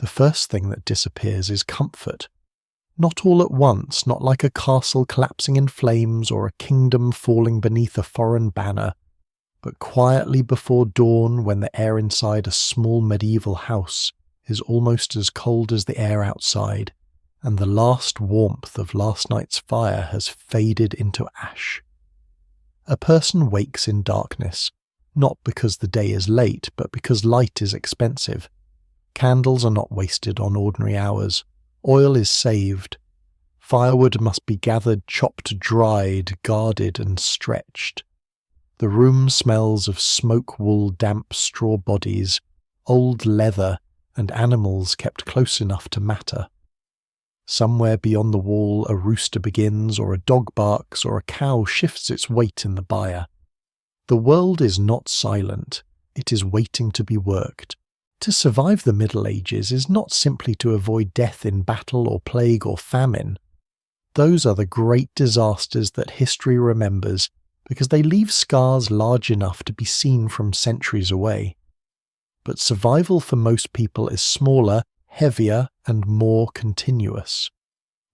The first thing that disappears is comfort. Not all at once, not like a castle collapsing in flames or a kingdom falling beneath a foreign banner, but quietly before dawn when the air inside a small medieval house is almost as cold as the air outside, and the last warmth of last night's fire has faded into ash. A person wakes in darkness, not because the day is late, but because light is expensive. Candles are not wasted on ordinary hours. Oil is saved. Firewood must be gathered, chopped, dried, guarded, and stretched. The room smells of smoke wool, damp straw bodies, old leather, and animals kept close enough to matter. Somewhere beyond the wall a rooster begins, or a dog barks, or a cow shifts its weight in the byre. The world is not silent, it is waiting to be worked. To survive the Middle Ages is not simply to avoid death in battle or plague or famine. Those are the great disasters that history remembers because they leave scars large enough to be seen from centuries away. But survival for most people is smaller, heavier, and more continuous.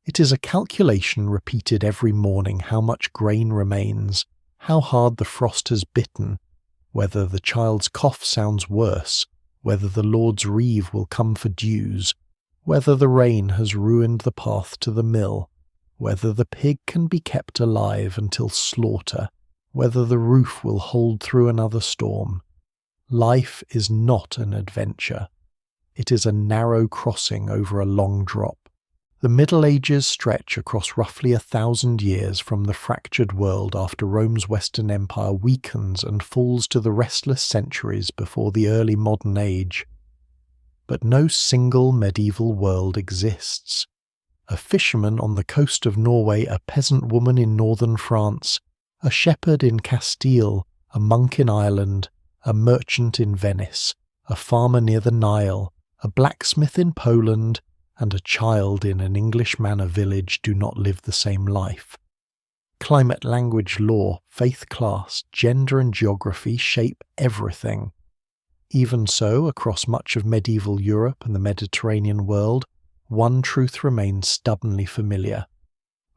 It is a calculation repeated every morning how much grain remains, how hard the frost has bitten, whether the child's cough sounds worse, whether the Lord's reeve will come for dews, whether the rain has ruined the path to the mill, whether the pig can be kept alive until slaughter, whether the roof will hold through another storm. Life is not an adventure. It is a narrow crossing over a long drop. The Middle Ages stretch across roughly 1,000 years from the fractured world after Rome's Western Empire weakens and falls to the restless centuries before the early modern age. But no single medieval world exists. A fisherman on the coast of Norway, a peasant woman in northern France, a shepherd in Castile, a monk in Ireland, a merchant in Venice, a farmer near the Nile, a blacksmith in Poland, and a child in an English manor village do not live the same life. Climate, language, law, faith, class, gender and geography shape everything. Even so, across much of medieval Europe and the Mediterranean world, one truth remains stubbornly familiar.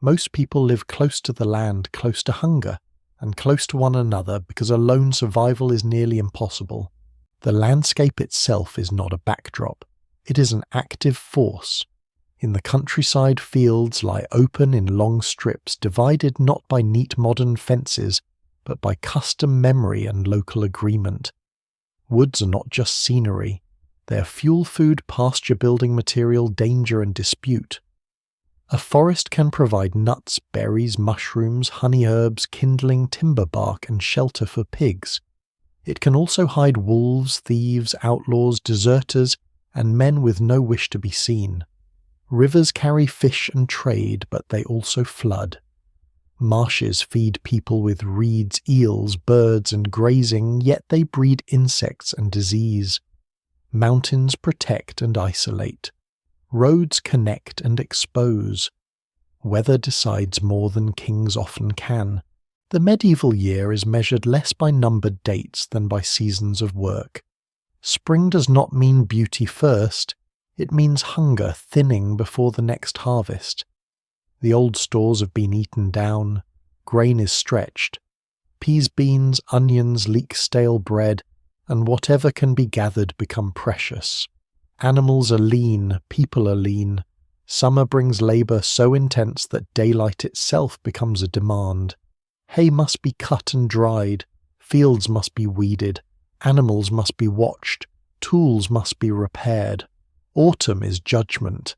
Most people live close to the land, close to hunger, and close to one another because alone survival is nearly impossible. The landscape itself is not a backdrop. It is an active force. In the countryside, fields lie open in long strips, divided not by neat modern fences, but by custom memory and local agreement. Woods are not just scenery. They are fuel, food, pasture-building material, danger and dispute. A forest can provide nuts, berries, mushrooms, honey herbs, kindling, timber bark, and shelter for pigs. It can also hide wolves, thieves, outlaws, deserters, and men with no wish to be seen. Rivers carry fish and trade, but they also flood. Marshes feed people with reeds, eels, birds, and grazing, yet they breed insects and disease. Mountains protect and isolate. Roads connect and expose. Weather decides more than kings often can. The medieval year is measured less by numbered dates than by seasons of work. Spring does not mean beauty first, it means hunger thinning before the next harvest. The old stores have been eaten down, grain is stretched. Peas, beans, onions leak stale bread, and whatever can be gathered become precious. Animals are lean, people are lean. Summer brings labour so intense that daylight itself becomes a demand. Hay must be cut and dried, fields must be weeded, animals must be watched, tools must be repaired. Autumn is judgment.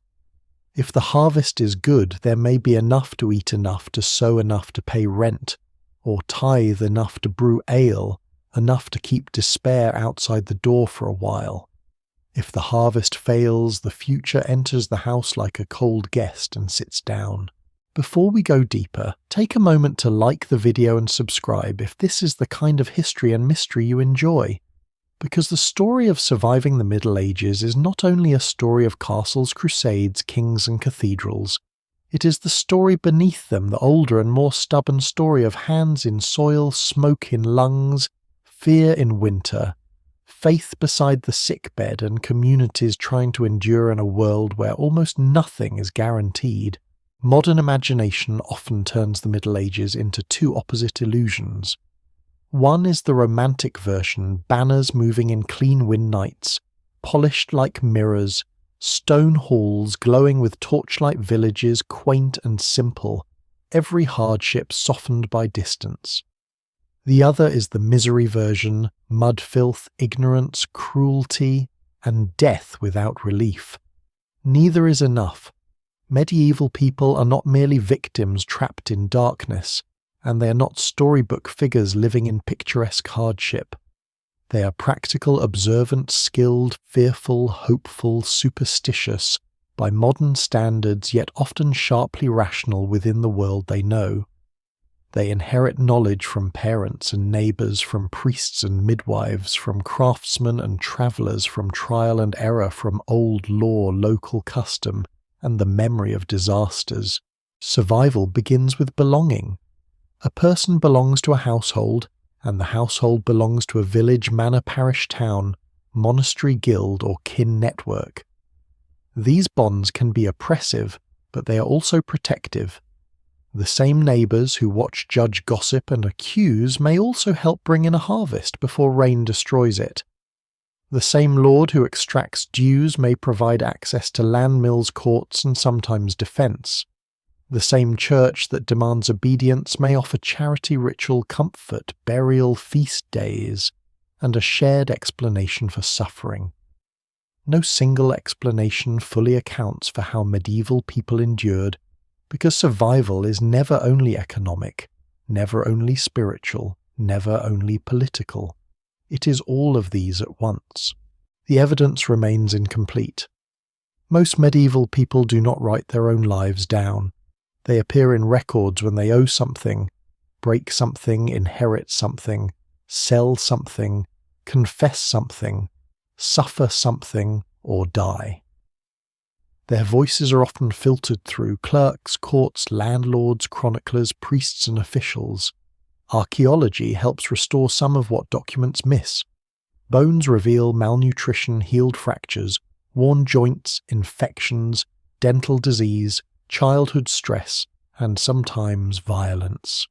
If the harvest is good, there may be enough to eat, enough to sow, enough to pay rent, or tithe enough to brew ale, enough to keep despair outside the door for a while. If the harvest fails, the future enters the house like a cold guest and sits down. Before we go deeper, take a moment to like the video and subscribe if this is the kind of history and mystery you enjoy. Because the story of surviving the Middle Ages is not only a story of castles, crusades, kings and cathedrals. It is the story beneath them, the older and more stubborn story of hands in soil, smoke in lungs, fear in winter, faith beside the sickbed and communities trying to endure in a world where almost nothing is guaranteed, modern imagination often turns the Middle Ages into two opposite illusions. One is the romantic version, banners moving in clean wind nights, polished like mirrors, stone halls glowing with torchlight villages, quaint and simple, every hardship softened by distance. The other is the misery version, mud filth, ignorance, cruelty, and death without relief. Neither is enough. Medieval people are not merely victims trapped in darkness, and they are not storybook figures living in picturesque hardship. They are practical, observant, skilled, fearful, hopeful, superstitious, by modern standards yet often sharply rational within the world they know. They inherit knowledge from parents and neighbours, from priests and midwives, from craftsmen and travellers, from trial and error, from old law, local custom, and the memory of disasters. Survival begins with belonging. A person belongs to a household, and the household belongs to a village, manor, parish, town, monastery, guild, or kin network. These bonds can be oppressive, but they are also protective. The same neighbours who watch, judge, gossip, and accuse may also help bring in a harvest before rain destroys it. The same lord who extracts dues may provide access to land mills, courts, and sometimes defence. The same church that demands obedience may offer charity, ritual, comfort, burial, feast days, and a shared explanation for suffering. No single explanation fully accounts for how medieval people endured, because survival is never only economic, never only spiritual, never only political. It is all of these at once. The evidence remains incomplete. Most medieval people do not write their own lives down. They appear in records when they owe something, break something, inherit something, sell something, confess something, suffer something, or die. Their voices are often filtered through clerks, courts, landlords, chroniclers, priests, and officials. Archaeology helps restore some of what documents miss. Bones reveal malnutrition, healed fractures, worn joints, infections, dental disease, childhood stress, and sometimes violence.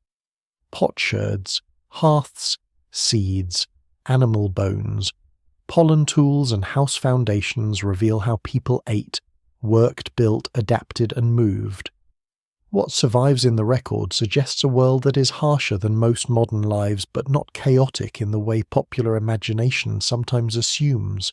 Potsherds, hearths, seeds, animal bones, pollen tools, and house foundations reveal how people ate, worked, built, adapted, and moved. What survives in the record suggests a world that is harsher than most modern lives, but not chaotic in the way popular imagination sometimes assumes.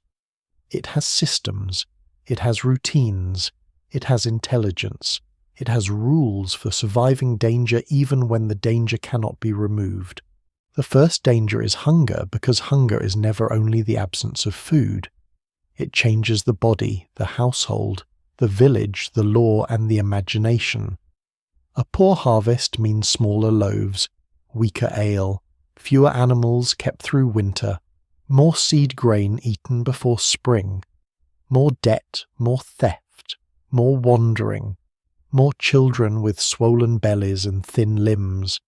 It has systems, it has routines, it has intelligence, it has rules for surviving danger even when the danger cannot be removed. The first danger is hunger, because hunger is never only the absence of food. It changes the body, the household, the village, the law, and the imagination. A poor harvest means smaller loaves, weaker ale, fewer animals kept through winter, more seed grain eaten before spring, more debt, more theft, more wandering, more children with swollen bellies and thin limbs.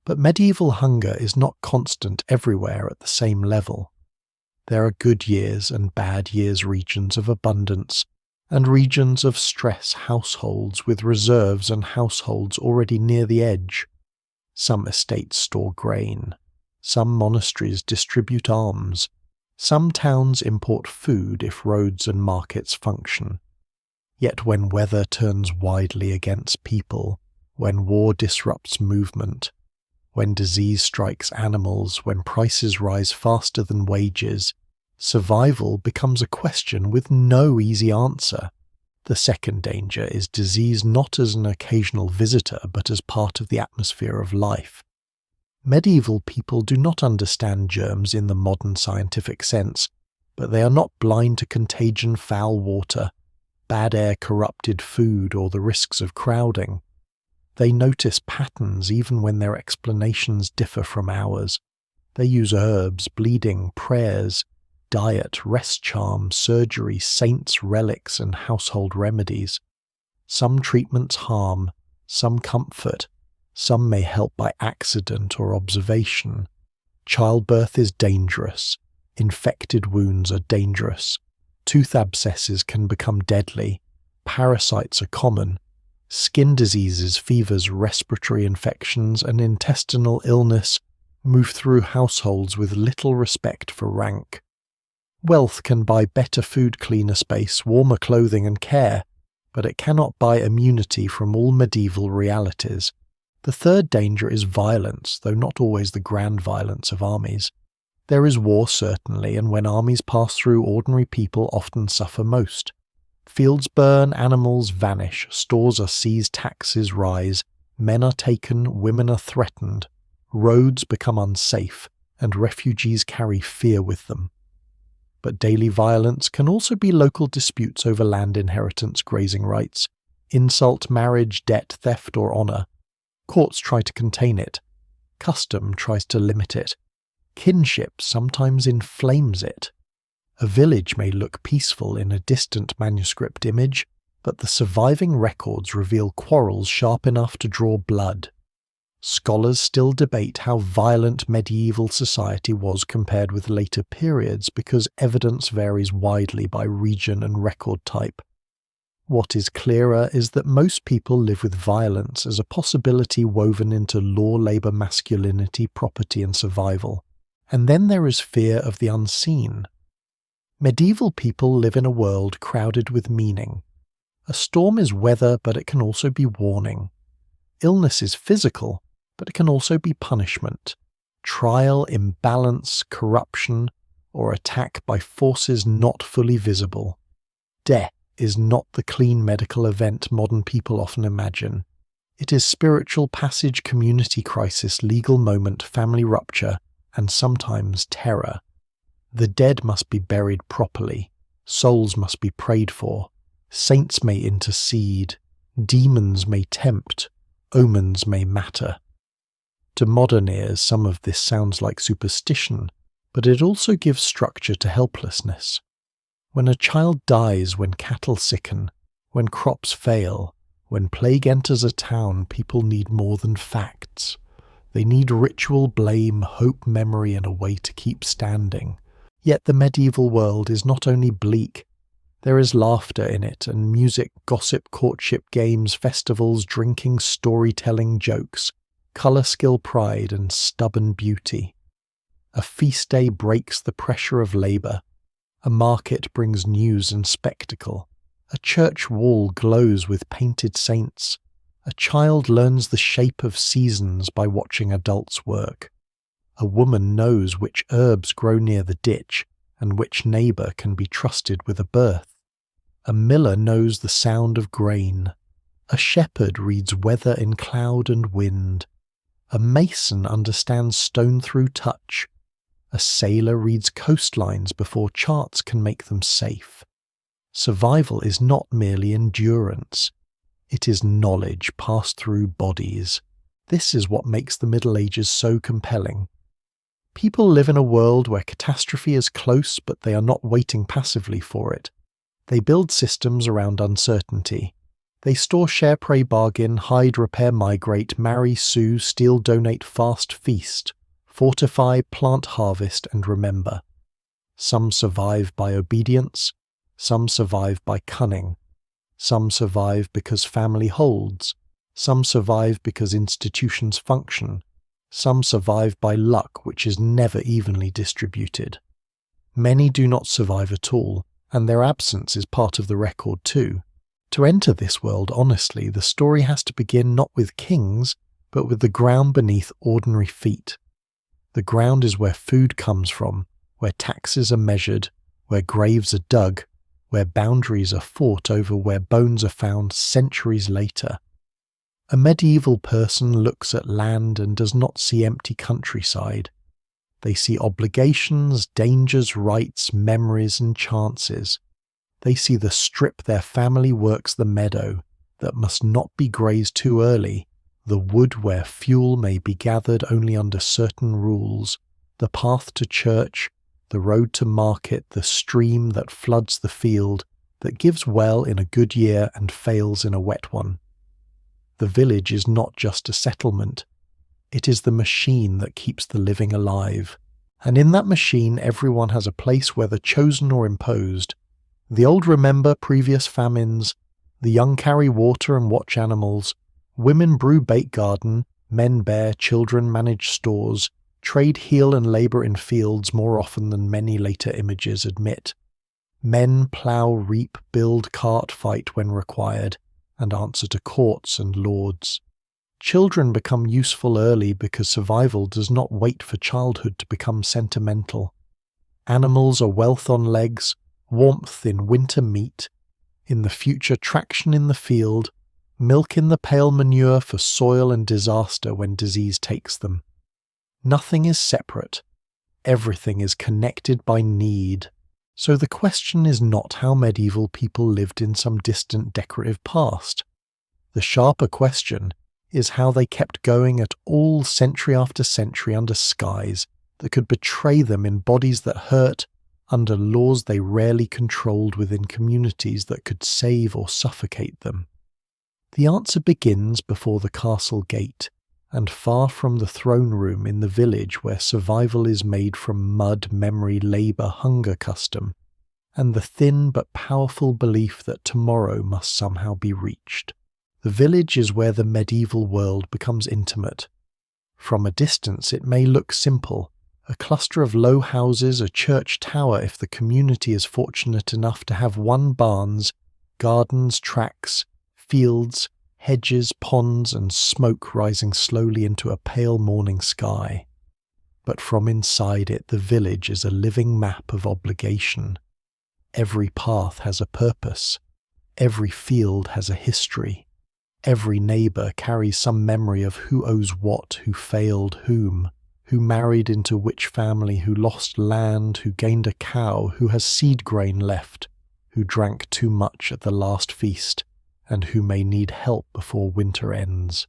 But medieval hunger is not constant everywhere at the same level. There are good years and bad years, regions of abundance, and regions of stress, households with reserves and households already near the edge. Some estates store grain. Some monasteries distribute alms. Some towns import food if roads and markets function. Yet when weather turns widely against people, when war disrupts movement, when disease strikes animals, when prices rise faster than wages, survival becomes a question with no easy answer. The second danger is disease not as an occasional visitor but as part of the atmosphere of life. Medieval people do not understand germs in the modern scientific sense, but they are not blind to contagion, foul water, bad air, corrupted food, or the risks of crowding. They notice patterns even when their explanations differ from ours. They use herbs, bleeding, prayers, diet, rest charms, surgery, saints, relics, and household remedies. Some treatments harm, some comfort, some may help by accident or observation. Childbirth is dangerous. Infected wounds are dangerous. Tooth abscesses can become deadly. Parasites are common. Skin diseases, fevers, respiratory infections, and intestinal illness move through households with little respect for rank. Wealth can buy better food, cleaner space, warmer clothing and care, but it cannot buy immunity from all medieval realities. The third danger is violence, though not always the grand violence of armies. There is war, certainly, and when armies pass through, ordinary people often suffer most. Fields burn, animals vanish, stores are seized, taxes rise, men are taken, women are threatened, roads become unsafe, and refugees carry fear with them. But daily violence can also be local disputes over land inheritance, grazing rights, insult, marriage, debt, theft, or honour. Courts try to contain it. Custom tries to limit it. Kinship sometimes inflames it. A village may look peaceful in a distant manuscript image, but the surviving records reveal quarrels sharp enough to draw blood. Scholars still debate how violent medieval society was compared with later periods because evidence varies widely by region and record type. What is clearer is that most people live with violence as a possibility woven into law, labour, masculinity, property and survival. And then there is fear of the unseen. Medieval people live in a world crowded with meaning. A storm is weather, but it can also be warning. Illness is physical, but it can also be punishment. Trial, imbalance, corruption, or attack by forces not fully visible. Death is not the clean medical event modern people often imagine. It is spiritual passage, community crisis, legal moment, family rupture, and sometimes terror. The dead must be buried properly, souls must be prayed for, saints may intercede, demons may tempt, omens may matter. To modern ears, some of this sounds like superstition, but it also gives structure to helplessness. When a child dies, when cattle sicken, when crops fail, when plague enters a town, people need more than facts. They need ritual, blame, hope, memory, and a way to keep standing. Yet the medieval world is not only bleak. There is laughter in it, and music, gossip, courtship, games, festivals, drinking, storytelling, jokes, colour, skill, pride, and stubborn beauty. A feast day breaks the pressure of labour. A market brings news and spectacle. A church wall glows with painted saints. A child learns the shape of seasons by watching adults work. A woman knows which herbs grow near the ditch and which neighbour can be trusted with a birth. A miller knows the sound of grain. A shepherd reads weather in cloud and wind. A mason understands stone through touch. A sailor reads coastlines before charts can make them safe. Survival is not merely endurance. It is knowledge passed through bodies. This is what makes the Middle Ages so compelling. People live in a world where catastrophe is close, but they are not waiting passively for it. They build systems around uncertainty. They store, share, pray, bargain, hide, repair, migrate, marry, sue, steal, donate, fast, feast, fortify, plant, harvest, and remember. Some survive by obedience. Some survive by cunning. Some survive because family holds. Some survive because institutions function. Some survive by luck, which is never evenly distributed. Many do not survive at all, and their absence is part of the record too. To enter this world honestly, the story has to begin not with kings, but with the ground beneath ordinary feet. The ground is where food comes from, where taxes are measured, where graves are dug, where boundaries are fought over, where bones are found centuries later. A medieval person looks at land and does not see empty countryside. They see obligations, dangers, rights, memories, and chances. They see the strip their family works, the meadow that must not be grazed too early, the wood where fuel may be gathered only under certain rules, the path to church, the road to market, the stream that floods the field, that gives well in a good year and fails in a wet one. The village is not just a settlement. It is the machine that keeps the living alive, And in that machine, everyone has a place, whether chosen or imposed. The old remember previous famines, the young carry water and watch animals, women brew bake garden, men bear, children manage stores, trade heal and labour in fields more often than many later images admit. Men plough, reap, build, cart, fight when required, and answer to courts and lords. Children become useful early because survival does not wait for childhood to become sentimental. Animals are wealth on legs, warmth in winter meat, in the future traction in the field, milk in the pail manure for soil and disaster when disease takes them. Nothing is separate. Everything is connected by need. So the question is not how medieval people lived in some distant decorative past. The sharper question is how they kept going at all century after century under skies that could betray them in bodies that hurt, under laws they rarely controlled within communities that could save or suffocate them. The answer begins before the castle gate, and far from the throne room in the village where survival is made from mud, memory, labour, hunger, custom, and the thin but powerful belief that tomorrow must somehow be reached. The village is where the medieval world becomes intimate. From a distance it may look simple, a cluster of low houses, a church tower if the community is fortunate enough to have barns, gardens, tracks, fields, hedges, ponds, and smoke rising slowly into a pale morning sky. But from inside it the village is a living map of obligation. Every path has a purpose. Every field has a history. Every neighbour carries some memory of who owes what, who failed whom, who married into which family, who lost land, who gained a cow, who has seed grain left, who drank too much at the last feast, and who may need help before winter ends.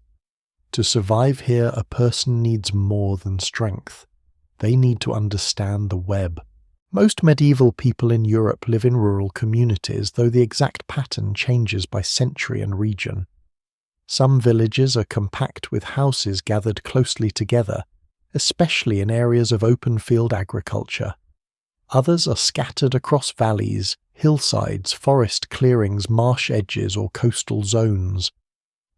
To survive here, a person needs more than strength. They need to understand the web. Most medieval people in Europe live in rural communities, though the exact pattern changes by century and region. Some villages are compact with houses gathered closely together, especially in areas of open field agriculture. Others are scattered across valleys, hillsides, forest clearings, marsh edges, or coastal zones.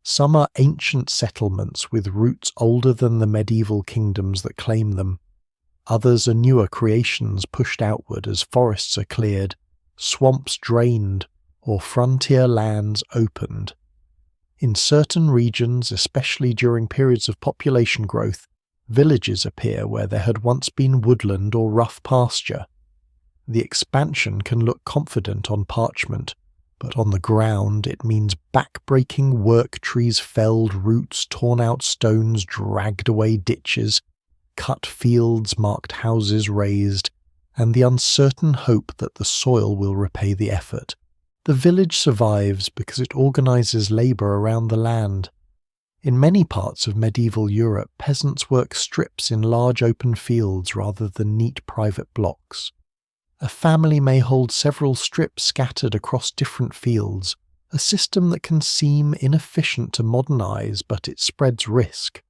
Some are ancient settlements with roots older than the medieval kingdoms that claim them. Others are newer creations pushed outward as forests are cleared, swamps drained, or frontier lands opened. In certain regions, especially during periods of population growth, villages appear where there had once been woodland or rough pasture. The expansion can look confident on parchment, but on the ground it means back-breaking work trees felled, roots torn out, stones dragged away, ditches, cut fields, marked houses razed, and the uncertain hope that the soil will repay the effort. The village survives because it organises labour around the land. In many parts of medieval Europe, peasants work strips in large open fields rather than neat private blocks. A family may hold several strips scattered across different fields, a system that can seem inefficient to modern eyes, but it spreads risk.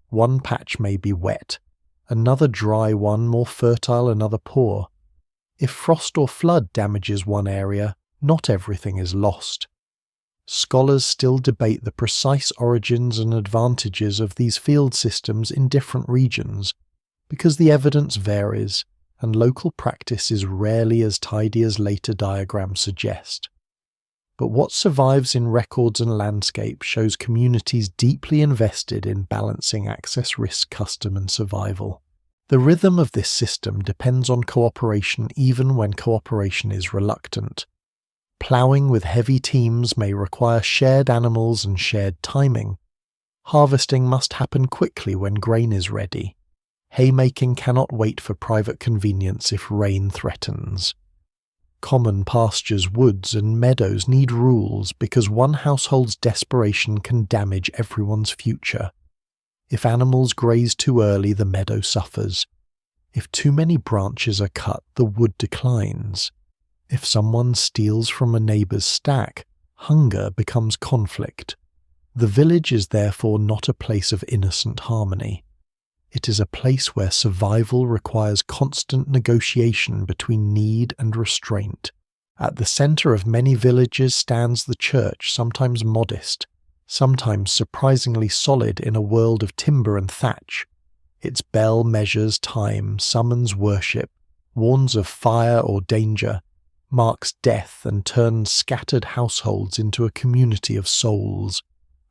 One patch may be wet, another dry, one more fertile, another poor. If frost or flood damages one area, not everything is lost. Scholars still debate the precise origins and advantages of these field systems in different regions, because the evidence varies, and local practice is rarely as tidy as later diagrams suggest. But what survives in records and landscape shows communities deeply invested in balancing access, risk, custom, and survival. The rhythm of this system depends on cooperation even when cooperation is reluctant. Ploughing with heavy teams may require shared animals and shared timing. Harvesting must happen quickly when grain is ready. Haymaking cannot wait for private convenience if rain threatens. Common pastures, woods, and meadows need rules because one household's desperation can damage everyone's future. If animals graze too early, the meadow suffers. If too many branches are cut, the wood declines. If someone steals from a neighbour's stack, hunger becomes conflict. The village is therefore not a place of innocent harmony. It is a place where survival requires constant negotiation between need and restraint. At the center of many villages stands the church, sometimes modest, sometimes surprisingly solid in a world of timber and thatch. Its bell measures time, summons worship, warns of fire or danger, marks death and turns scattered households into a community of souls.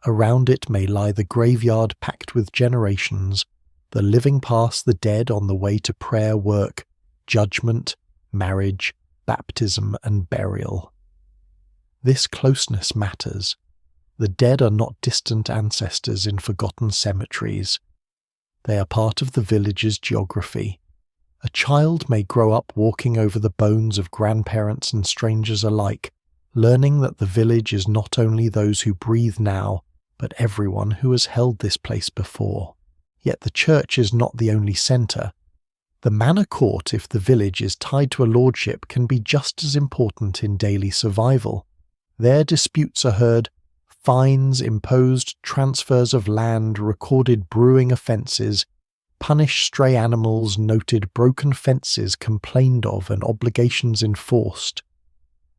Around it may lie the graveyard packed with generations, the living past the dead on the way to prayer work, judgment, marriage, baptism and burial. This closeness matters. The dead are not distant ancestors in forgotten cemeteries. They are part of the village's geography. A child may grow up walking over the bones of grandparents and strangers alike, learning that the village is not only those who breathe now, but everyone who has held this place before. Yet the church is not the only centre. The manor court, if the village is tied to a lordship, can be just as important in daily survival. There disputes are heard, fines imposed, transfers of land, recorded brewing offences, punished stray animals, noted broken fences complained of and obligations enforced.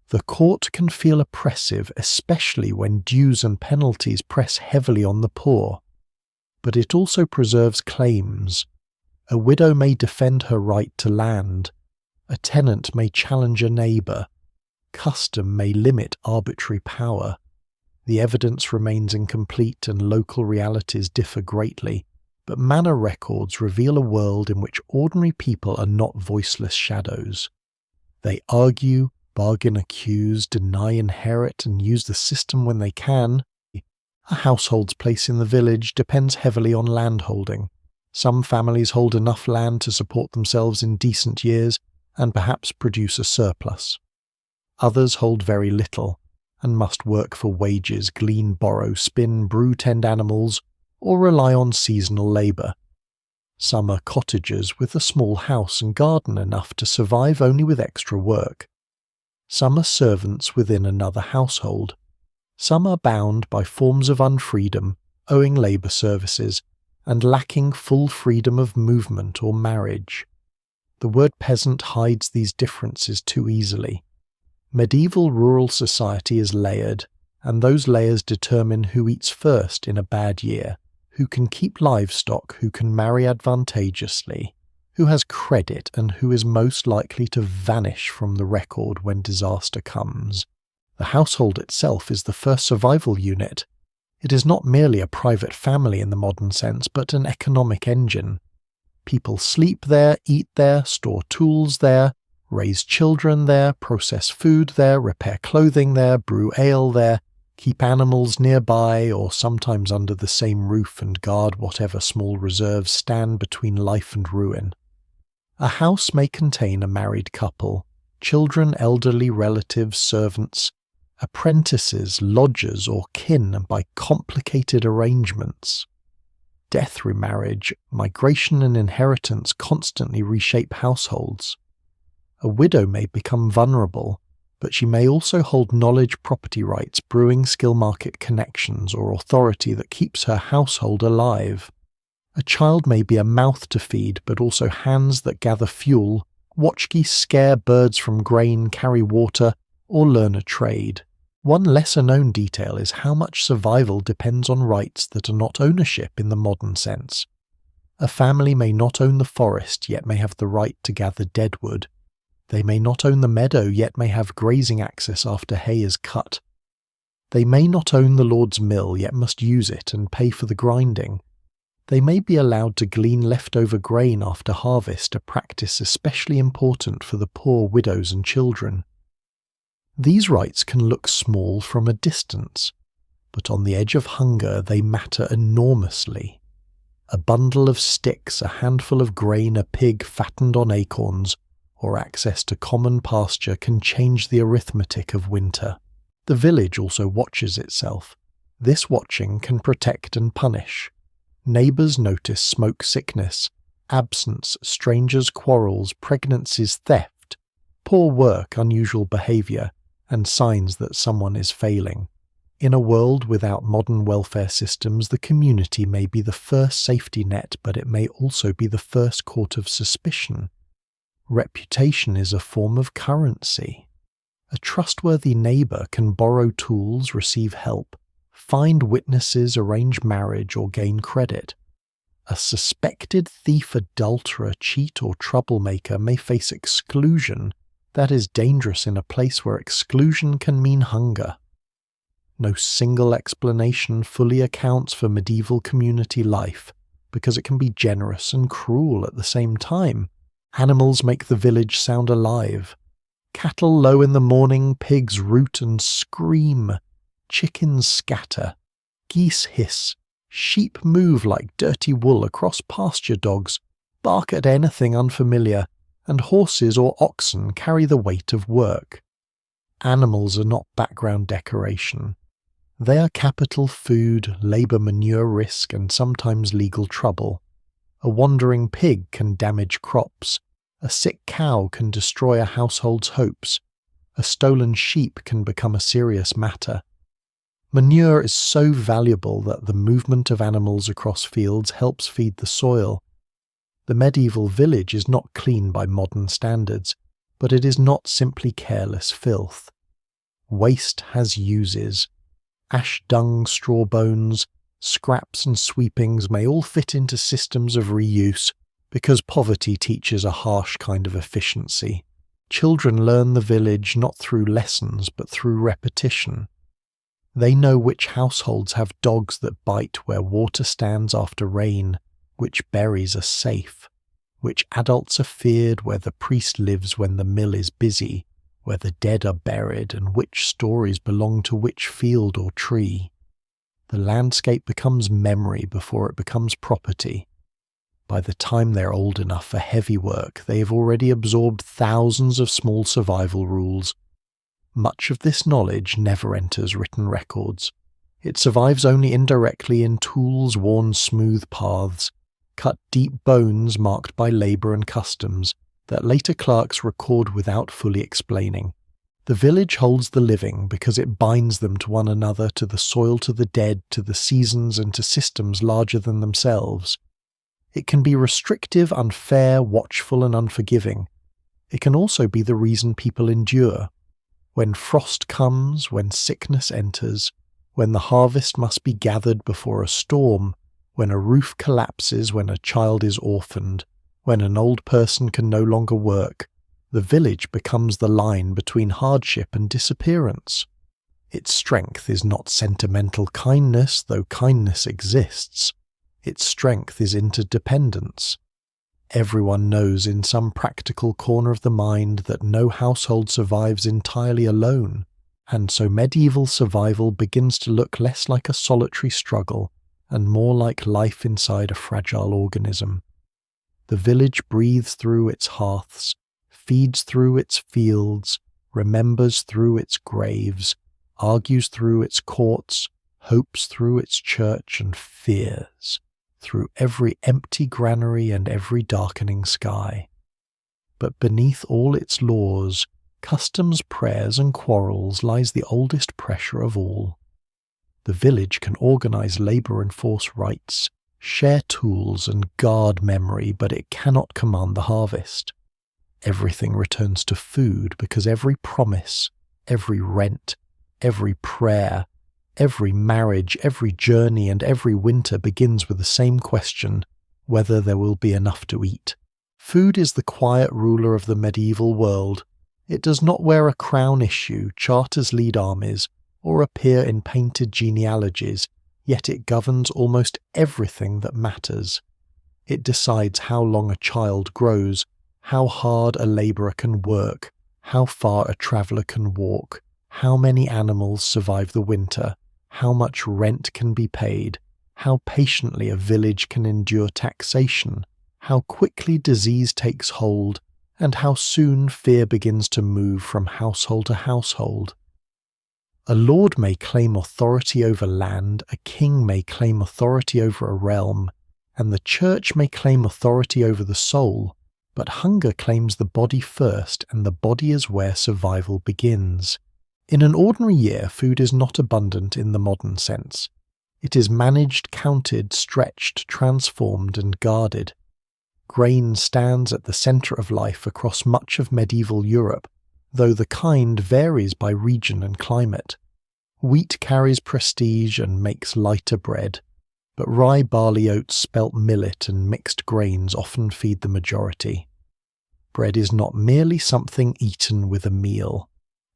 The court can feel oppressive, especially when dues and penalties press heavily on the poor. But it also preserves claims. A widow may defend her right to land. A tenant may challenge a neighbour. Custom may limit arbitrary power. The evidence remains incomplete and local realities differ greatly, but manor records reveal a world in which ordinary people are not voiceless shadows. They argue, bargain, accuse, deny, inherit, and use the system when they can. A household's place in the village depends heavily on landholding. Some families hold enough land to support themselves in decent years and perhaps produce a surplus. Others hold very little and must work for wages, glean, borrow, spin, brew, tend animals, or rely on seasonal labour. Some are cottagers with a small house and garden enough to survive only with extra work. Some are servants within another household. Some are bound by forms of unfreedom, owing labour services, and lacking full freedom of movement or marriage. The word peasant hides these differences too easily. Medieval rural society is layered, and those layers determine who eats first in a bad year, who can keep livestock, who can marry advantageously, who has credit, and who is most likely to vanish from the record when disaster comes. The household itself is the first survival unit. It is not merely a private family in the modern sense, but an economic engine. People sleep there, eat there, store tools there, raise children there, process food there, repair clothing there, brew ale there, keep animals nearby or sometimes under the same roof and guard whatever small reserves stand between life and ruin. A house may contain a married couple, children, elderly relatives, servants, apprentices, lodgers, or kin by complicated arrangements. Death, remarriage, migration and inheritance constantly reshape households. A widow may become vulnerable, but she may also hold knowledge, property rights, brewing skill, market connections, or authority that keeps her household alive. A child may be a mouth to feed, but also hands that gather fuel, watch geese scare birds from grain, carry water, or learn a trade. One lesser-known detail is how much survival depends on rights that are not ownership in the modern sense. A family may not own the forest, yet may have the right to gather deadwood. They may not own the meadow, yet may have grazing access after hay is cut. They may not own the Lord's mill, yet must use it and pay for the grinding. They may be allowed to glean leftover grain after harvest, a practice especially important for the poor widows and children. These rights can look small from a distance, but on the edge of hunger they matter enormously. A bundle of sticks, a handful of grain, a pig fattened on acorns, or access to common pasture can change the arithmetic of winter. The village also watches itself. This watching can protect and punish. Neighbours notice smoke sickness, absence, strangers' quarrels, pregnancies, theft, poor work, unusual behaviour, and signs that someone is failing. In a world without modern welfare systems, the community may be the first safety net, but it may also be the first court of suspicion. Reputation is a form of currency. A trustworthy neighbor can borrow tools, receive help, find witnesses, arrange marriage, or gain credit. A suspected thief, adulterer, cheat, or troublemaker may face exclusion that is dangerous in a place where exclusion can mean hunger. No single explanation fully accounts for medieval community life, because it can be generous and cruel at the same time. Animals make the village sound alive. Cattle low in the morning, pigs root and scream, chickens scatter, geese hiss, sheep move like dirty wool across pasture, dogs bark at anything unfamiliar, and horses or oxen carry the weight of work. Animals are not background decoration. They are capital food, labour, manure, risk, and sometimes legal trouble. A wandering pig can damage crops. A sick cow can destroy a household's hopes. A stolen sheep can become a serious matter. Manure is so valuable that the movement of animals across fields helps feed the soil. The medieval village is not clean by modern standards, but it is not simply careless filth. Waste has uses. Ash, dung, straw bones, scraps and sweepings may all fit into systems of reuse, because poverty teaches a harsh kind of efficiency. Children learn the village not through lessons but through repetition. They know which households have dogs that bite where water stands after rain, which berries are safe, which adults are feared where the priest lives when the mill is busy, where the dead are buried, and which stories belong to which field or tree. The landscape becomes memory before it becomes property. By the time they're old enough for heavy work, they have already absorbed thousands of small survival rules. Much of this knowledge never enters written records. It survives only indirectly in tools worn smooth paths, cut deep bones marked by labour and customs, that later clerks record without fully explaining. The village holds the living because it binds them to one another, to the soil, to the dead, to the seasons, and to systems larger than themselves. It can be restrictive, unfair, watchful, and unforgiving. It can also be the reason people endure. When frost comes, when sickness enters, when the harvest must be gathered before a storm, when a roof collapses, when a child is orphaned, when an old person can no longer work, the village becomes the line between hardship and disappearance. Its strength is not sentimental kindness, though kindness exists. Its strength is interdependence. Everyone knows in some practical corner of the mind that no household survives entirely alone, and so medieval survival begins to look less like a solitary struggle and more like life inside a fragile organism. The village breathes through its hearths, feeds through its fields, remembers through its graves, argues through its courts, hopes through its church, and fears through every empty granary and every darkening sky. But beneath all its laws, customs, prayers, and quarrels lies the oldest pressure of all. The village can organize labor, enforce rights, share tools, and guard memory, but it cannot command the harvest. Everything returns to food because every promise, every rent, every prayer, every marriage, every journey, and every winter begins with the same question: whether there will be enough to eat. Food is the quiet ruler of the medieval world. It does not wear a crown, issue charters, lead armies, or appear in painted genealogies, yet it governs almost everything that matters. It decides how long a child grows, how hard a labourer can work, how far a traveller can walk, how many animals survive the winter, how much rent can be paid, how patiently a village can endure taxation, how quickly disease takes hold, and how soon fear begins to move from household to household. A lord may claim authority over land, a king may claim authority over a realm, and the church may claim authority over the soul, but hunger claims the body first, and the body is where survival begins. In an ordinary year, food is not abundant in the modern sense. It is managed, counted, stretched, transformed, and guarded. Grain stands at the centre of life across much of medieval Europe, though the kind varies by region and climate. Wheat carries prestige and makes lighter bread, but rye, barley, oats, spelt millet, and mixed grains often feed the majority. Bread is not merely something eaten with a meal.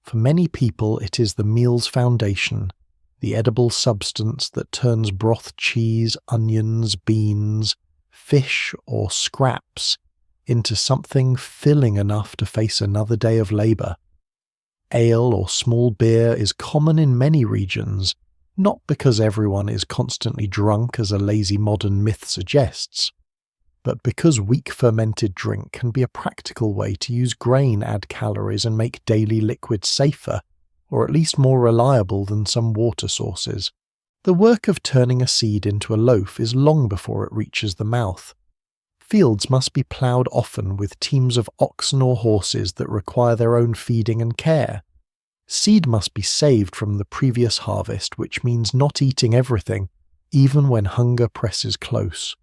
For many people, it is the meal's foundation, the edible substance that turns broth, cheese, onions, beans, fish, or scraps into something filling enough to face another day of labour. Ale or small beer is common in many regions, not because everyone is constantly drunk as a lazy modern myth suggests, but because weak fermented drink can be a practical way to use grain, add calories, and make daily liquids safer, or at least more reliable than some water sources. The work of turning a seed into a loaf is long before it reaches the mouth. Fields must be ploughed often with teams of oxen or horses that require their own feeding and care. Seed must be saved from the previous harvest, which means not eating everything, even when hunger presses close.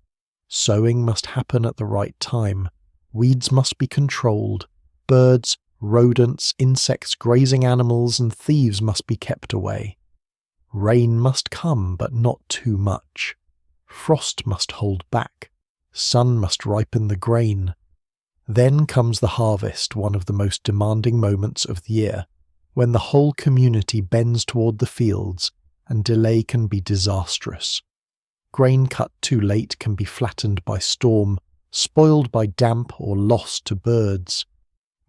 Sowing must happen at the right time. Weeds must be controlled. Birds, rodents, insects, grazing animals, and thieves must be kept away. Rain must come, but not too much. Frost must hold back. Sun must ripen the grain. Then comes the harvest, one of the most demanding moments of the year, when the whole community bends toward the fields, and delay can be disastrous. Grain cut too late can be flattened by storm, spoiled by damp, or lost to birds.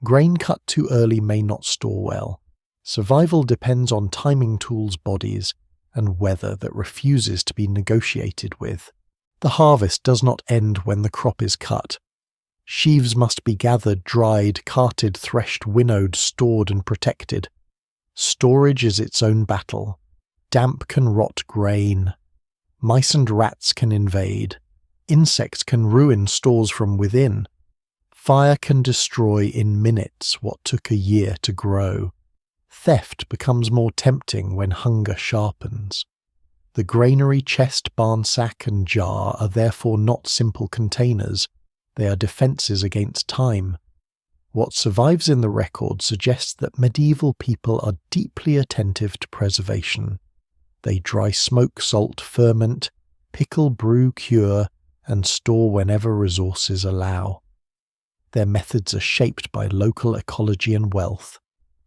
Grain cut too early may not store well. Survival depends on timing tools' bodies and weather that refuses to be negotiated with. The harvest does not end when the crop is cut. Sheaves must be gathered, dried, carted, threshed, winnowed, stored, and protected. Storage is its own battle. Damp can rot grain. Mice and rats can invade. Insects can ruin stores from within. Fire can destroy in minutes what took a year to grow. Theft becomes more tempting when hunger sharpens. The granary, chest, barn sack, and jar are therefore not simple containers. They are defences against time. What survives in the record suggests that medieval people are deeply attentive to preservation. They dry, smoke, salt, ferment, pickle, brew, cure, and store whenever resources allow. Their methods are shaped by local ecology and wealth.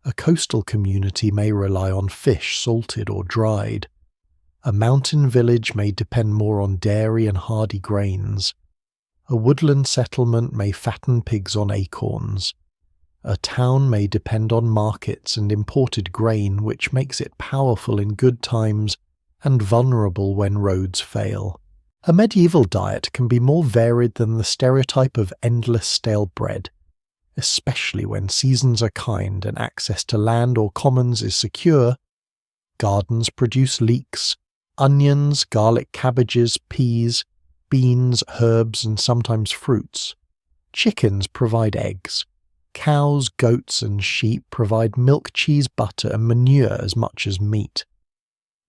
A coastal community may rely on fish salted or dried. A mountain village may depend more on dairy and hardy grains. A woodland settlement may fatten pigs on acorns. A town may depend on markets and imported grain, which makes it powerful in good times and vulnerable when roads fail. A medieval diet can be more varied than the stereotype of endless stale bread, especially when seasons are kind and access to land or commons is secure. Gardens produce leeks, onions, garlic, cabbages, peas, beans, herbs, and sometimes fruits. Chickens provide eggs. Cows, goats, and sheep provide milk, cheese, butter, and manure as much as meat.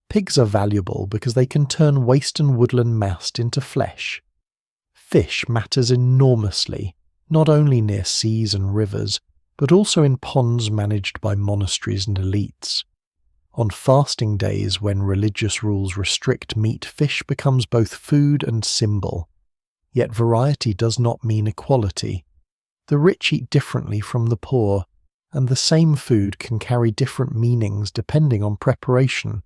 Pigs are valuable because they can turn waste and woodland mast into flesh. Fish matters enormously, not only near seas and rivers, but also in ponds managed by monasteries and elites. On fasting days, when religious rules restrict meat, fish becomes both food and symbol. Yet variety does not mean equality. The rich eat differently from the poor, and the same food can carry different meanings depending on preparation.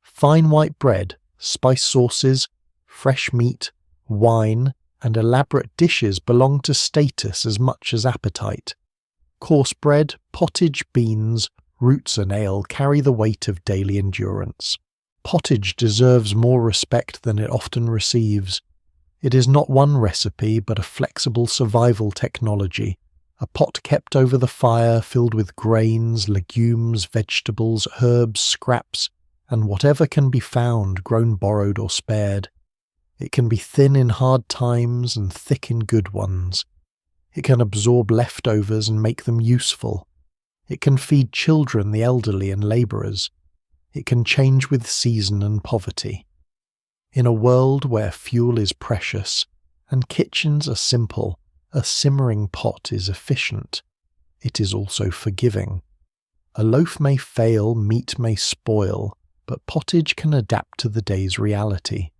Fine white bread, spice sauces, fresh meat, wine, and elaborate dishes belong to status as much as appetite. Coarse bread, pottage, beans, roots and ale carry the weight of daily endurance. Pottage deserves more respect than it often receives. It is not one recipe, but a flexible survival technology, a pot kept over the fire filled with grains, legumes, vegetables, herbs, scraps, and whatever can be found, grown, borrowed, or spared. It can be thin in hard times and thick in good ones. It can absorb leftovers and make them useful. It can feed children, the elderly, and labourers. It can change with season and poverty. In a world where fuel is precious and kitchens are simple, a simmering pot is efficient. It is also forgiving. A loaf may fail, meat may spoil, but pottage can adapt to the day's reality.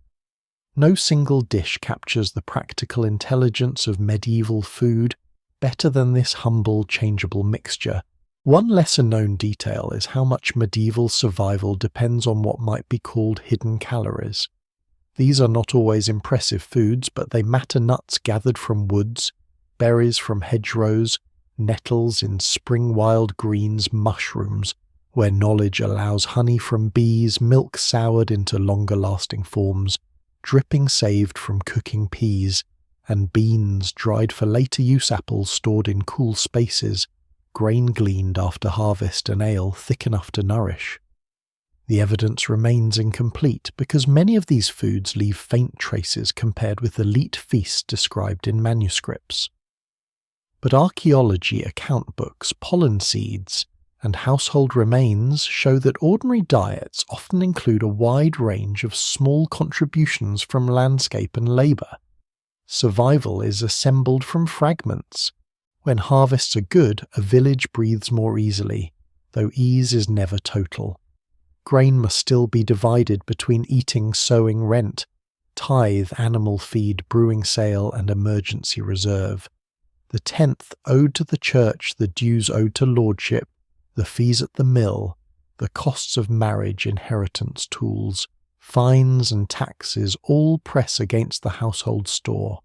No single dish captures the practical intelligence of medieval food better than this humble, changeable mixture. One lesser-known detail is how much medieval survival depends on what might be called hidden calories. These are not always impressive foods, but they matter: nuts gathered from woods, berries from hedgerows, nettles in spring wild greens, mushrooms, where knowledge allows honey from bees, milk soured into longer-lasting forms, dripping saved from cooking peas, and beans dried for later use, apples stored in cool spaces, grain gleaned after harvest, and ale thick enough to nourish. The evidence remains incomplete because many of these foods leave faint traces compared with elite feasts described in manuscripts. But archaeology, account books, pollen seeds, and household remains show that ordinary diets often include a wide range of small contributions from landscape and labour. Survival is assembled from fragments. When harvests are good, a village breathes more easily, though ease is never total. Grain must still be divided between eating, sowing, rent, tithe, animal feed, brewing sale, and emergency reserve. The tenth owed to the church, the dues owed to lordship, the fees at the mill, the costs of marriage, inheritance, tools, fines and taxes all press against the household store.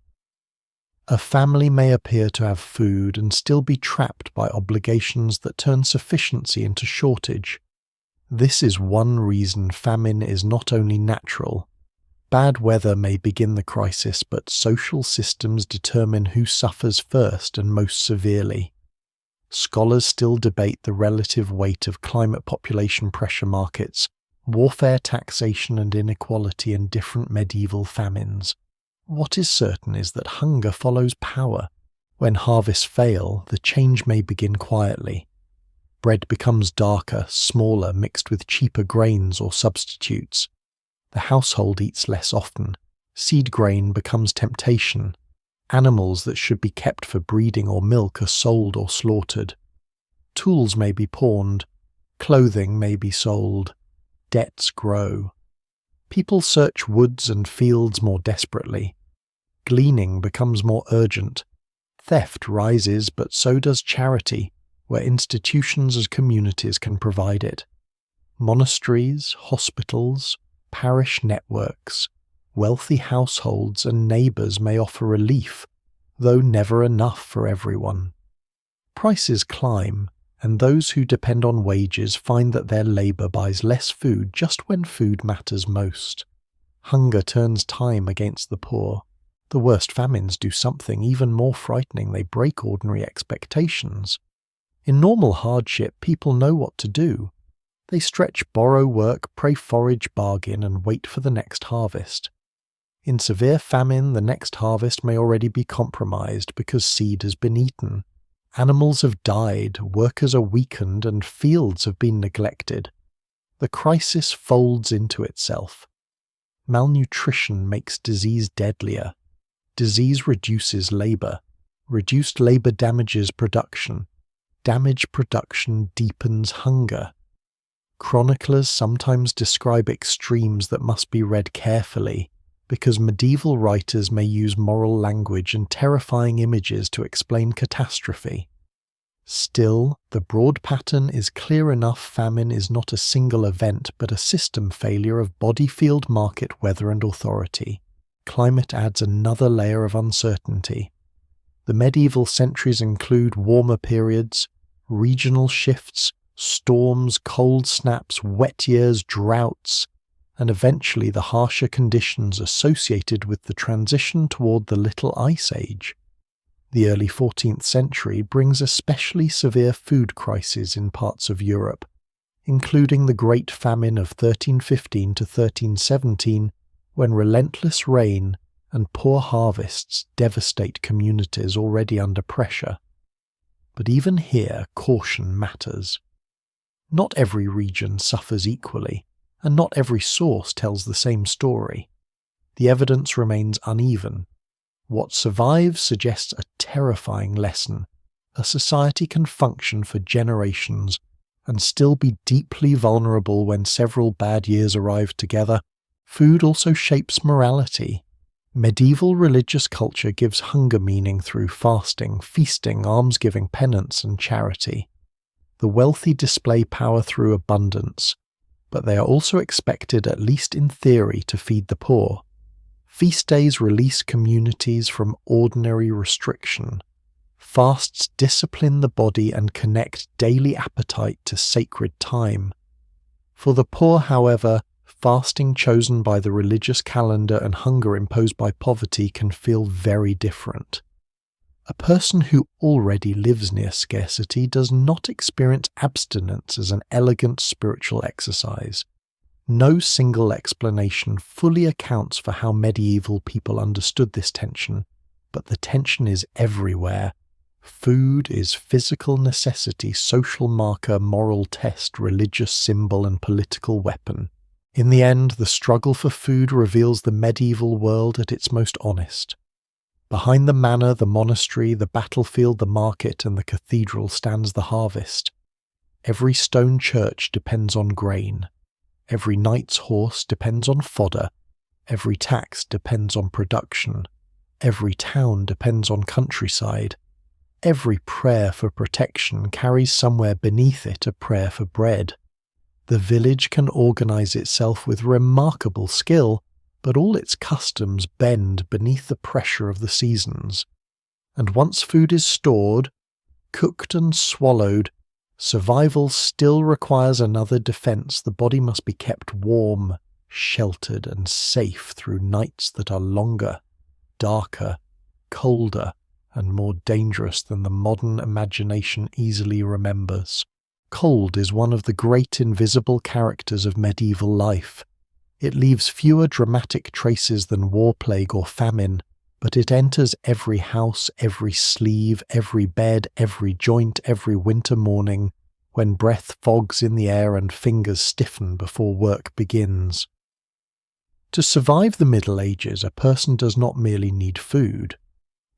A family may appear to have food and still be trapped by obligations that turn sufficiency into shortage. This is one reason famine is not only natural. Bad weather may begin the crisis, but social systems determine who suffers first and most severely. Scholars still debate the relative weight of climate-population pressure markets, warfare, taxation, and inequality in different medieval famines. What is certain is that hunger follows power. When harvests fail, the change may begin quietly. Bread becomes darker, smaller, mixed with cheaper grains or substitutes. The household eats less often. Seed grain becomes temptation. Animals that should be kept for breeding or milk are sold or slaughtered. Tools may be pawned. Clothing may be sold. Debts grow. People search woods and fields more desperately. Gleaning becomes more urgent. Theft rises, but so does charity, where institutions as communities can provide it. Monasteries, hospitals, parish networks, wealthy households and neighbours may offer relief, though never enough for everyone. Prices climb, and those who depend on wages find that their labour buys less food just when food matters most. Hunger turns time against the poor. The worst famines do something even more frightening: they break ordinary expectations. In normal hardship, people know what to do. They stretch, borrow, work, pray, forage, bargain, and wait for the next harvest. In severe famine, the next harvest may already be compromised because seed has been eaten. Animals have died, workers are weakened, and fields have been neglected. The crisis folds into itself. Malnutrition makes disease deadlier. Disease reduces labour. Reduced labour damages production. Damaged production deepens hunger. Chroniclers sometimes describe extremes that must be read carefully, because medieval writers may use moral language and terrifying images to explain catastrophe. Still, the broad pattern is clear enough: famine is not a single event, but a system failure of body, field, market, weather, and authority. Climate adds another layer of uncertainty. The medieval centuries include warmer periods, regional shifts, storms, cold snaps, wet years, droughts, and eventually the harsher conditions associated with the transition toward the Little Ice Age. The early 14th century brings especially severe food crises in parts of Europe, including the Great Famine of 1315 to 1317, when relentless rain and poor harvests devastate communities already under pressure. but even here caution matters. Not every region suffers equally, and not every source tells the same story. The evidence remains uneven. What survives suggests a terrifying lesson. A society can function for generations and still be deeply vulnerable when several bad years arrive together. Food also shapes morality. Medieval religious culture gives hunger meaning through fasting, feasting, almsgiving, penance, and charity. The wealthy display power through abundance, but they are also expected, at least in theory, to feed the poor. Feast days release communities from ordinary restriction. Fasts discipline the body and connect daily appetite to sacred time. For the poor, however, fasting chosen by the religious calendar and hunger imposed by poverty can feel very different. A person who already lives near scarcity does not experience abstinence as an elegant spiritual exercise. No single explanation fully accounts for how medieval people understood this tension, but the tension is everywhere. Food is physical necessity, social marker, moral test, religious symbol, and political weapon. In the end, the struggle for food reveals the medieval world at its most honest. Behind the manor, the monastery, the battlefield, the market, and the cathedral stands the harvest. Every stone church depends on grain. Every knight's horse depends on fodder. Every tax depends on production. Every town depends on countryside. Every prayer for protection carries somewhere beneath it a prayer for bread. The village can organize itself with remarkable skill, but all its customs bend beneath the pressure of the seasons. And once food is stored, cooked and swallowed, survival still requires another defense. The body must be kept warm, sheltered, and safe through nights that are longer, darker, colder, and more dangerous than the modern imagination easily remembers. Cold is one of the great invisible characters of medieval life. It leaves fewer dramatic traces than war plague or famine, but it enters every house, every sleeve, every bed, every joint, every winter morning, when breath fogs in the air and fingers stiffen before work begins. To survive the Middle Ages, a person does not merely need food.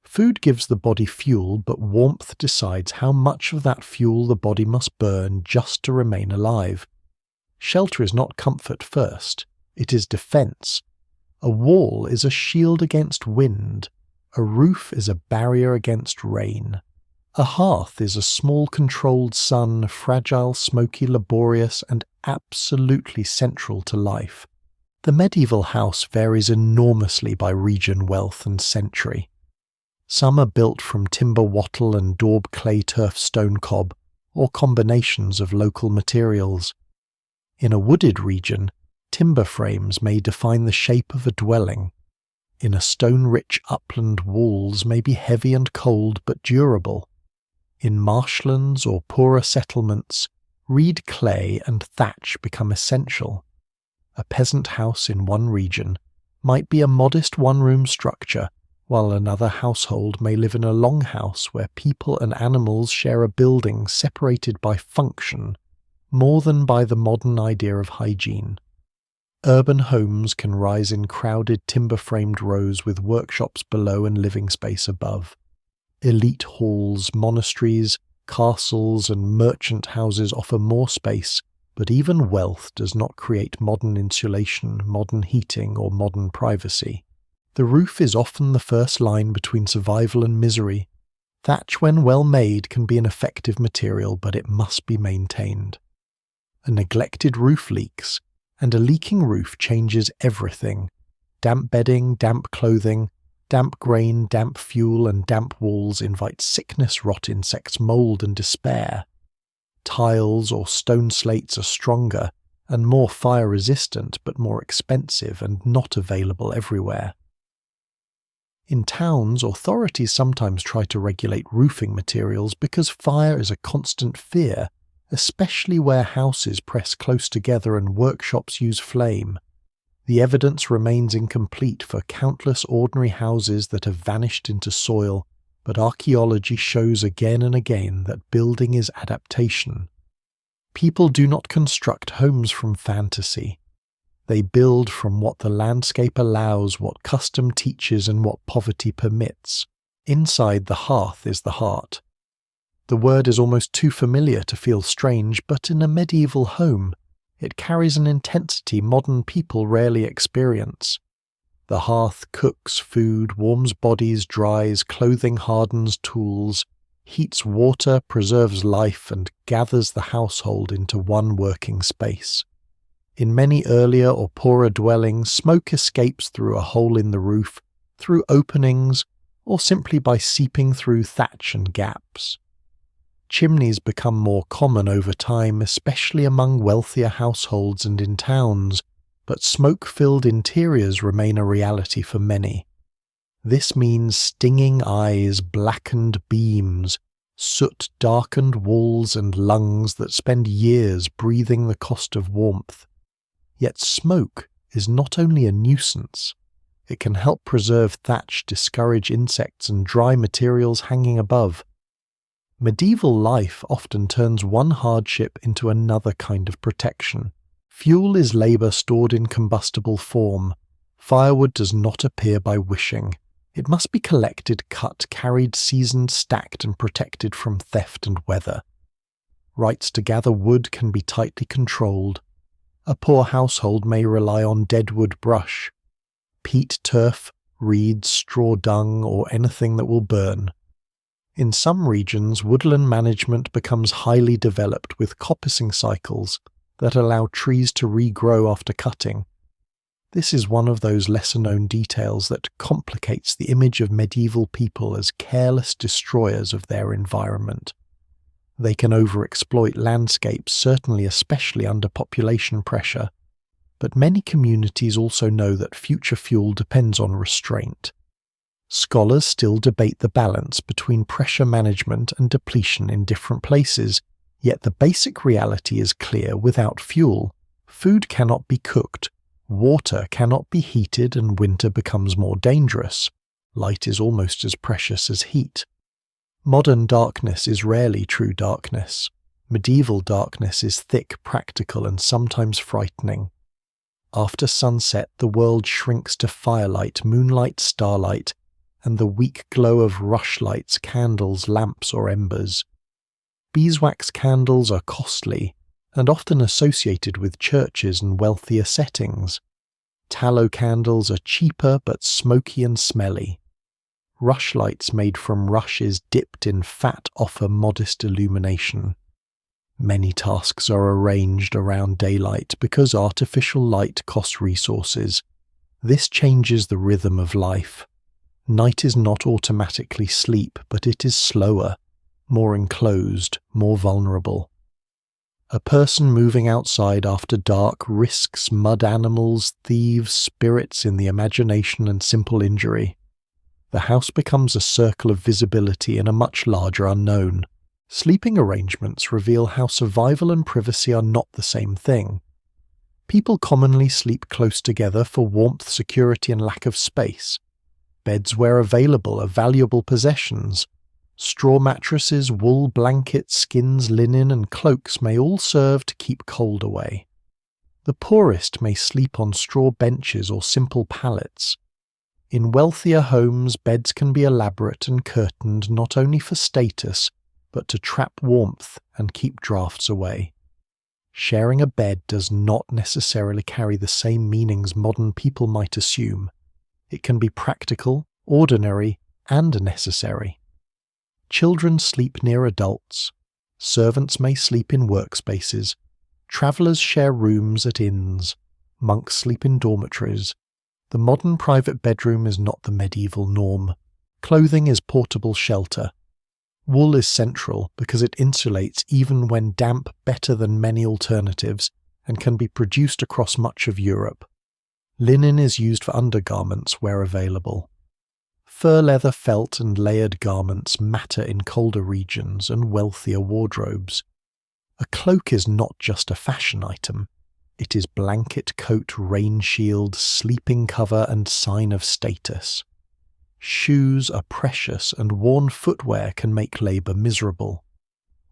Food gives the body fuel, but warmth decides how much of that fuel the body must burn just to remain alive. Shelter is not comfort first, it is defense. A wall is a shield against wind. A roof is a barrier against rain. A hearth is a small controlled sun, fragile, smoky, laborious, and absolutely central to life. The medieval house varies enormously by region, wealth, and century. Some are built from timber wattle and daub clay turf stone cob, or combinations of local materials. In a wooded region, timber frames may define the shape of a dwelling. In a stone-rich upland, walls may be heavy and cold but durable. In marshlands or poorer settlements, reed clay and thatch become essential. A peasant house in one region might be a modest one-room structure, while another household may live in a longhouse where people and animals share a building separated by function, more than by the modern idea of hygiene. Urban homes can rise in crowded timber-framed rows with workshops below and living space above. Elite halls, monasteries, castles, and merchant houses offer more space, but even wealth does not create modern insulation, modern heating, or modern privacy. The roof is often the first line between survival and misery. Thatch, when well made, can be an effective material, but it must be maintained. A neglected roof leaks, and a leaking roof changes everything. Damp bedding, damp clothing, damp grain, damp fuel, and damp walls invite sickness, rot insects, mold, and despair. Tiles or stone slates are stronger and more fire-resistant, but more expensive and not available everywhere. In towns, authorities sometimes try to regulate roofing materials because fire is a constant fear, especially where houses press close together and workshops use flame. The evidence remains incomplete for countless ordinary houses that have vanished into soil, but archaeology shows again and again that building is adaptation. People do not construct homes from fantasy. They build from what the landscape allows, what custom teaches, and what poverty permits. Inside the hearth is the heart. The word is almost too familiar to feel strange, but in a medieval home, it carries an intensity modern people rarely experience. The hearth cooks food, warms bodies, dries, clothing hardens tools, heats water, preserves life, and gathers the household into one working space. In many earlier or poorer dwellings, smoke escapes through a hole in the roof, through openings, or simply by seeping through thatch and gaps. Chimneys become more common over time, especially among wealthier households and in towns, but smoke-filled interiors remain a reality for many. This means stinging eyes, blackened beams, soot-darkened walls and lungs that spend years breathing the cost of warmth. Yet smoke is not only a nuisance, it can help preserve thatch, discourage insects and dry materials hanging above. Medieval life often turns one hardship into another kind of protection. Fuel is labour stored in combustible form. Firewood does not appear by wishing. It must be collected, cut, carried, seasoned, stacked and protected from theft and weather. Rights to gather wood can be tightly controlled. A poor household may rely on deadwood brush, peat turf, reeds, straw dung, or anything that will burn. In some regions, woodland management becomes highly developed with coppicing cycles that allow trees to regrow after cutting. This is one of those lesser-known details that complicates the image of medieval people as careless destroyers of their environment. They can overexploit landscapes, certainly especially under population pressure, but many communities also know that future fuel depends on restraint. Scholars still debate the balance between pressure management and depletion in different places, yet the basic reality is clear: without fuel, food cannot be cooked, water cannot be heated, and winter becomes more dangerous. Light is almost as precious as heat. Modern darkness is rarely true darkness. Medieval darkness is thick, practical, and sometimes frightening. After sunset, the world shrinks to firelight, moonlight, starlight, and the weak glow of rushlights, candles, lamps, or embers. Beeswax candles are costly and often associated with churches and wealthier settings. Tallow candles are cheaper but smoky and smelly. Rushlights made from rushes dipped in fat offer modest illumination. Many tasks are arranged around daylight because artificial light costs resources. This changes the rhythm of life. Night is not automatically sleep, but it is slower, more enclosed, more vulnerable. A person moving outside after dark risks mud animals, thieves, spirits in the imagination, and simple injury. The house becomes a circle of visibility in a much larger unknown. Sleeping arrangements reveal how survival and privacy are not the same thing. People commonly sleep close together for warmth, security, and lack of space. Beds where available are valuable possessions. Straw mattresses, wool blankets, skins, linen, and cloaks may all serve to keep cold away. The poorest may sleep on straw benches or simple pallets. In wealthier homes, beds can be elaborate and curtained not only for status, but to trap warmth and keep drafts away. Sharing a bed does not necessarily carry the same meanings modern people might assume. It can be practical, ordinary, and necessary. Children sleep near adults. Servants may sleep in workspaces. Travellers share rooms at inns. Monks sleep in dormitories. The modern private bedroom is not the medieval norm. Clothing is portable shelter. Wool is central because it insulates even when damp better than many alternatives and can be produced across much of Europe. Linen is used for undergarments where available. Fur, leather, felt and layered garments matter in colder regions and wealthier wardrobes. A cloak is not just a fashion item. It is blanket, coat, rain shield, sleeping cover and sign of status. Shoes are precious and worn footwear can make labour miserable.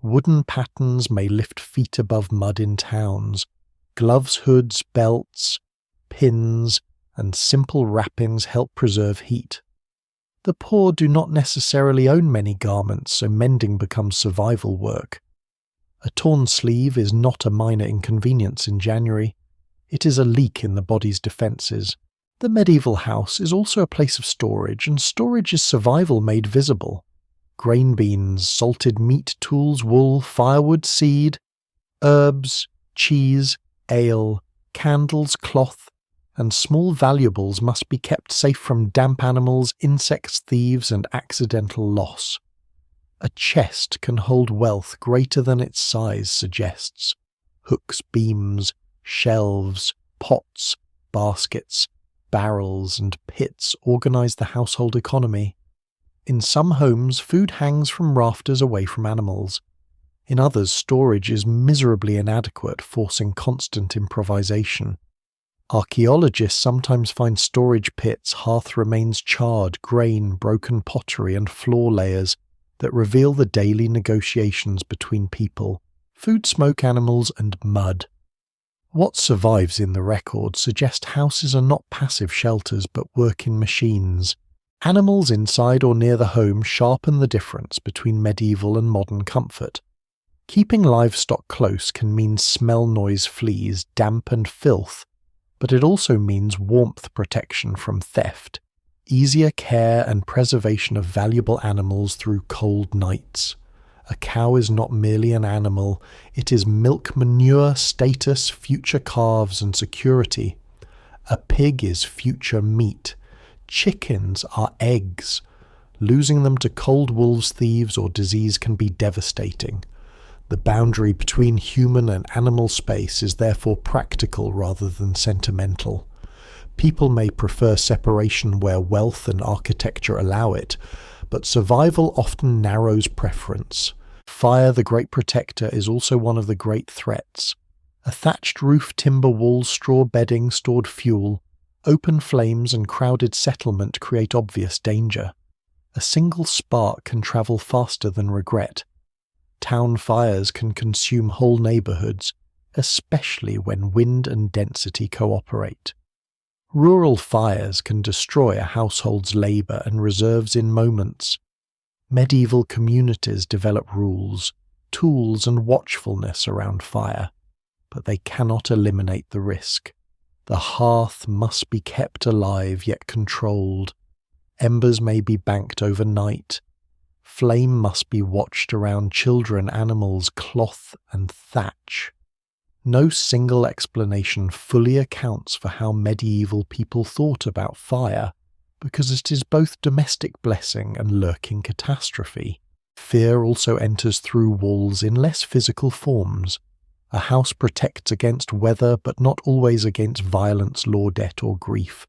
Wooden pattens may lift feet above mud in towns. Gloves, hoods, belts, pins, and simple wrappings help preserve heat. The poor do not necessarily own many garments, so mending becomes survival work. A torn sleeve is not a minor inconvenience in January. It is a leak in the body's defences. The medieval house is also a place of storage, and storage is survival made visible. Grain beans, salted meat, tools, wool, firewood, seed, herbs, cheese, ale, candles, cloth, and small valuables must be kept safe from damp animals, insects, thieves, and accidental loss. A chest can hold wealth greater than its size suggests. Hooks, beams, shelves, pots, baskets, barrels, and pits organize the household economy. In some homes, food hangs from rafters away from animals. In others, storage is miserably inadequate, forcing constant improvisation. Archaeologists sometimes find storage pits, hearth remains charred, grain, broken pottery, and floor layers that reveal the daily negotiations between people, food, smoke, animals, and mud. What survives in the record suggests houses are not passive shelters but working machines. Animals inside or near the home sharpen the difference between medieval and modern comfort. Keeping livestock close can mean smell, noise, fleas, damp, and filth, but it also means warmth protection from theft, easier care and preservation of valuable animals through cold nights. A cow is not merely an animal, it is milk, manure, status, future calves, and security. A pig is future meat. Chickens are eggs. Losing them to cold wolves, thieves, or disease can be devastating. The boundary between human and animal space is therefore practical rather than sentimental. People may prefer separation where wealth and architecture allow it, but survival often narrows preference. Fire, the great protector, is also one of the great threats. A thatched roof, timber walls, straw bedding, stored fuel, open flames and crowded settlement create obvious danger. A single spark can travel faster than regret. Town fires can consume whole neighbourhoods, especially when wind and density cooperate. Rural fires can destroy a household's labour and reserves in moments. Medieval communities develop rules, tools and watchfulness around fire, but they cannot eliminate the risk. The hearth must be kept alive yet controlled. Embers may be banked overnight. Flame must be watched around children, animals, cloth, and thatch. No single explanation fully accounts for how medieval people thought about fire, because it is both domestic blessing and lurking catastrophe. Fear also enters through walls in less physical forms. A house protects against weather, but not always against violence, law, debt, or grief.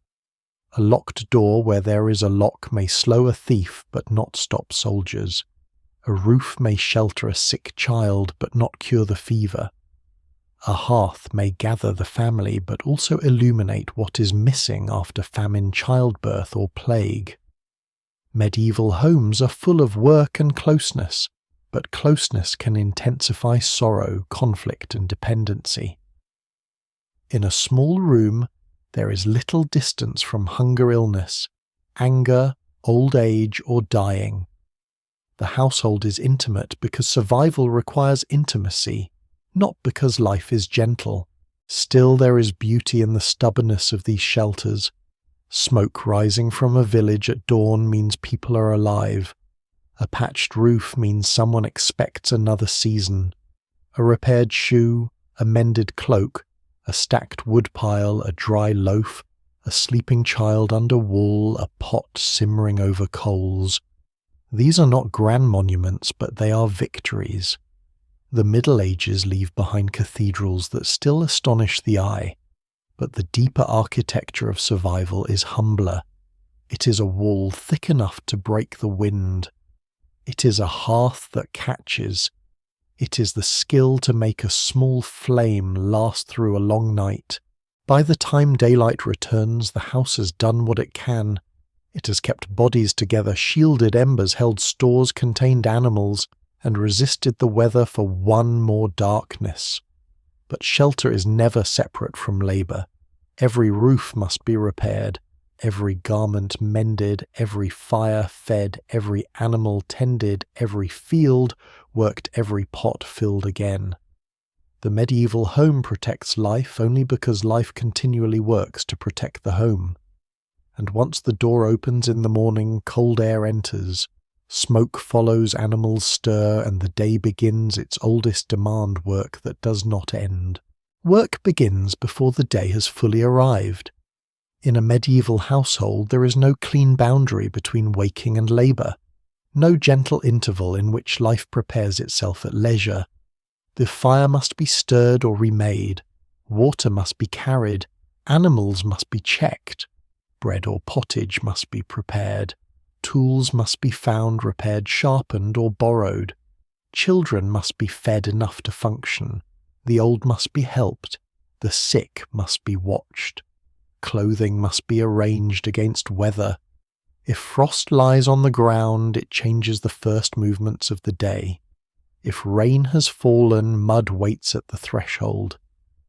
A locked door where there is a lock may slow a thief, but not stop soldiers. A roof may shelter a sick child, but not cure the fever. A hearth may gather the family, but also illuminate what is missing after famine, childbirth, or plague. Medieval homes are full of work and closeness, but closeness can intensify sorrow, conflict, and dependency. In a small room, there is little distance from hunger, illness, anger, old age, or dying. The household is intimate because survival requires intimacy, not because life is gentle. Still, there is beauty in the stubbornness of these shelters. Smoke rising from a village at dawn means people are alive. A patched roof means someone expects another season. A repaired shoe, a mended cloak, a stacked woodpile, a dry loaf, a sleeping child under wool, a pot simmering over coals. These are not grand monuments, but they are victories. The Middle Ages leave behind cathedrals that still astonish the eye, but the deeper architecture of survival is humbler. It is a wall thick enough to break the wind. It is a hearth that catches. It is the skill to make a small flame last through a long night. By the time daylight returns, the house has done what it can. It has kept bodies together, shielded embers, held stores, contained animals, and resisted the weather for one more darkness. But shelter is never separate from labour. Every roof must be repaired, every garment mended, every fire fed, every animal tended, every field worked, every pot filled again. The medieval home protects life only because life continually works to protect the home. And once the door opens in the morning, cold air enters, smoke follows, animals stir, and the day begins its oldest demand: work that does not end. Work begins before the day has fully arrived. In a medieval household there is no clean boundary between waking and labour, no gentle interval in which life prepares itself at leisure. The fire must be stirred or remade, water must be carried, animals must be checked, bread or pottage must be prepared, tools must be found, repaired, sharpened, or borrowed. Children must be fed enough to function, the old must be helped, the sick must be watched. Clothing must be arranged against weather. If frost lies on the ground, it changes the first movements of the day. If rain has fallen, mud waits at the threshold.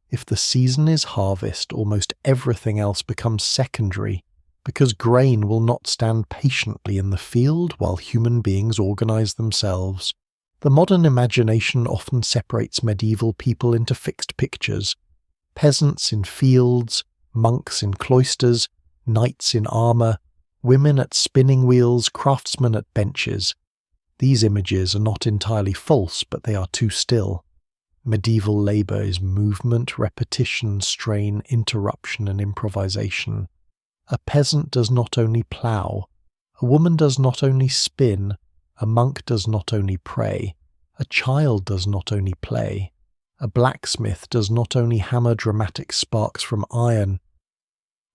If the season is harvest, almost everything else becomes secondary, because grain will not stand patiently in the field while human beings organize themselves. The modern imagination often separates medieval people into fixed pictures: peasants in fields, monks in cloisters, knights in armour, women at spinning wheels, craftsmen at benches. These images are not entirely false, but they are too still. Medieval labour is movement, repetition, strain, interruption, and improvisation. A peasant does not only plough, a woman does not only spin, a monk does not only pray, a child does not only play, a blacksmith does not only hammer dramatic sparks from iron.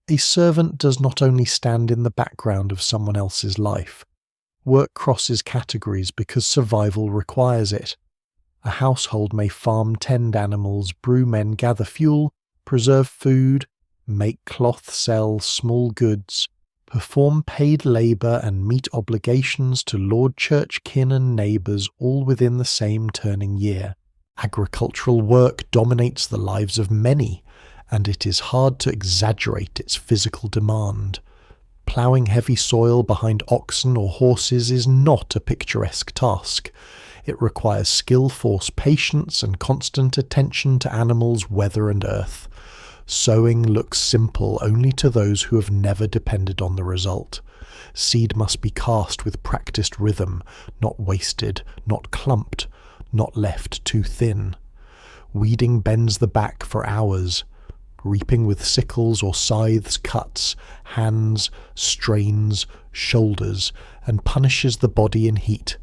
A servant does not only stand in the background of someone else's life. Work crosses categories because survival requires it. A household may farm, tend animals, brew men, gather fuel, preserve food, make cloth, sell small goods, perform paid labour and meet obligations to lord, church, kin and neighbours, all within the same turning year. Agricultural work dominates the lives of many, and it is hard to exaggerate its physical demand. Ploughing heavy soil behind oxen or horses is not a picturesque task. It requires skill, force, patience, and constant attention to animals, weather, and earth. Sowing looks simple only to those who have never depended on the result. Seed must be cast with practiced rhythm, not wasted, not clumped, not left too thin. Weeding bends the back for hours. Reaping with sickles or scythes cuts hands, strains, shoulders, and punishes the body in heat.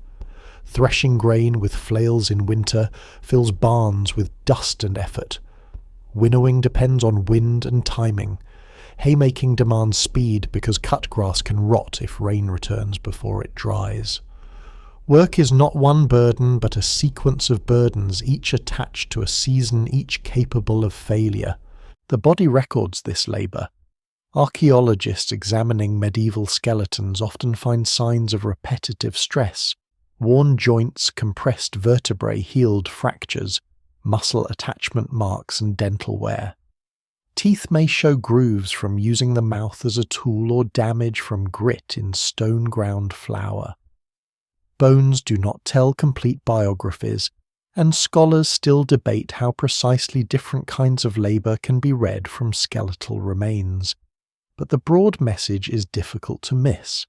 Threshing grain with flails in winter fills barns with dust and effort. Winnowing depends on wind and timing. Haymaking demands speed because cut grass can rot if rain returns before it dries. Work is not one burden, but a sequence of burdens, each attached to a season, each capable of failure. The body records this labour. Archaeologists examining medieval skeletons often find signs of repetitive stress: worn joints, compressed vertebrae, healed fractures, muscle attachment marks, and dental wear. Teeth may show grooves from using the mouth as a tool or damage from grit in stone-ground flour. Bones do not tell complete biographies, and scholars still debate how precisely different kinds of labour can be read from skeletal remains. But the broad message is difficult to miss.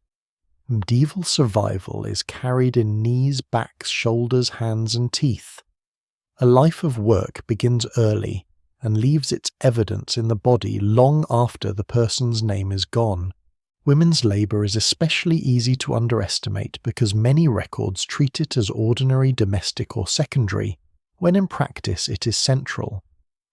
Medieval survival is carried in knees, backs, shoulders, hands, and teeth. A life of work begins early and leaves its evidence in the body long after the person's name is gone. Women's labour is especially easy to underestimate because many records treat it as ordinary, domestic, or secondary, when in practice it is central.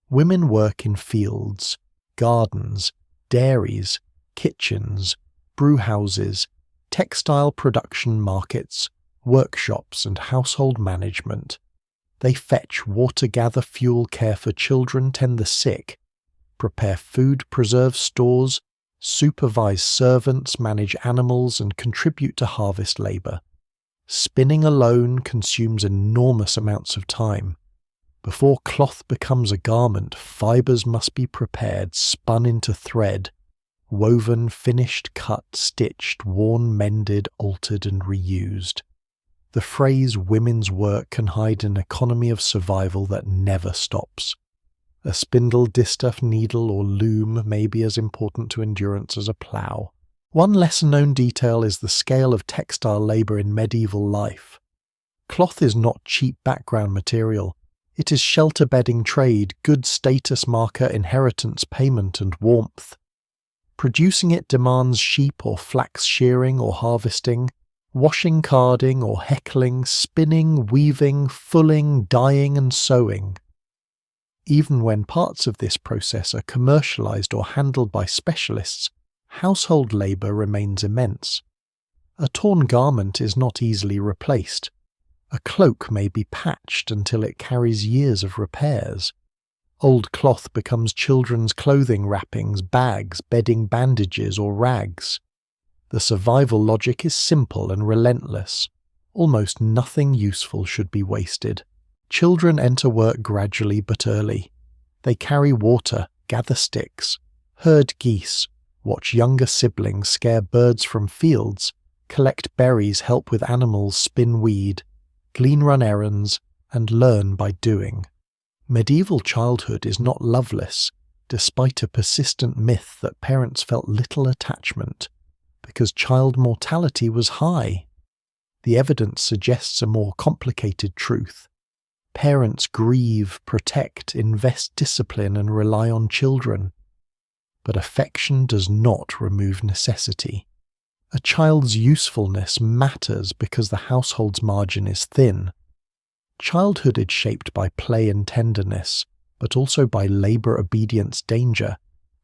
Women work in fields, gardens, dairies, kitchens, brewhouses, textile production markets, workshops, and household management. They fetch, water, gather fuel, care for children, tend the sick, prepare food, preserve stores, supervise servants, manage animals, and contribute to harvest labour. Spinning alone consumes enormous amounts of time. Before cloth becomes a garment, fibres must be prepared, spun into thread, woven, finished, cut, stitched, worn, mended, altered, and reused. The phrase women's work can hide an economy of survival that never stops. A spindle, distaff, needle, or loom may be as important to endurance as a plough. One lesser-known detail is the scale of textile labour in medieval life. Cloth is not cheap background material. It is shelter-bedding trade, good status marker, inheritance, payment, and warmth. Producing it demands sheep or flax shearing or harvesting, washing, carding or heckling, spinning, weaving, fulling, dyeing, and sewing. Even when parts of this process are commercialised or handled by specialists, household labour remains immense. A torn garment is not easily replaced. A cloak may be patched until it carries years of repairs. Old cloth becomes children's clothing wrappings, bags, bedding, bandages, or rags. The survival logic is simple and relentless. Almost nothing useful should be wasted. Children enter work gradually but early. They carry water, gather sticks, herd geese, watch younger siblings scare birds from fields, collect berries, help with animals, spin weed, glean, run errands, and learn by doing. Medieval childhood is not loveless, despite a persistent myth that parents felt little attachment, because child mortality was high. The evidence suggests a more complicated truth. Parents grieve, protect, invest discipline, and rely on children. But affection does not remove necessity. A child's usefulness matters because the household's margin is thin. Childhood is shaped by play and tenderness, but also by labour, obedience, danger,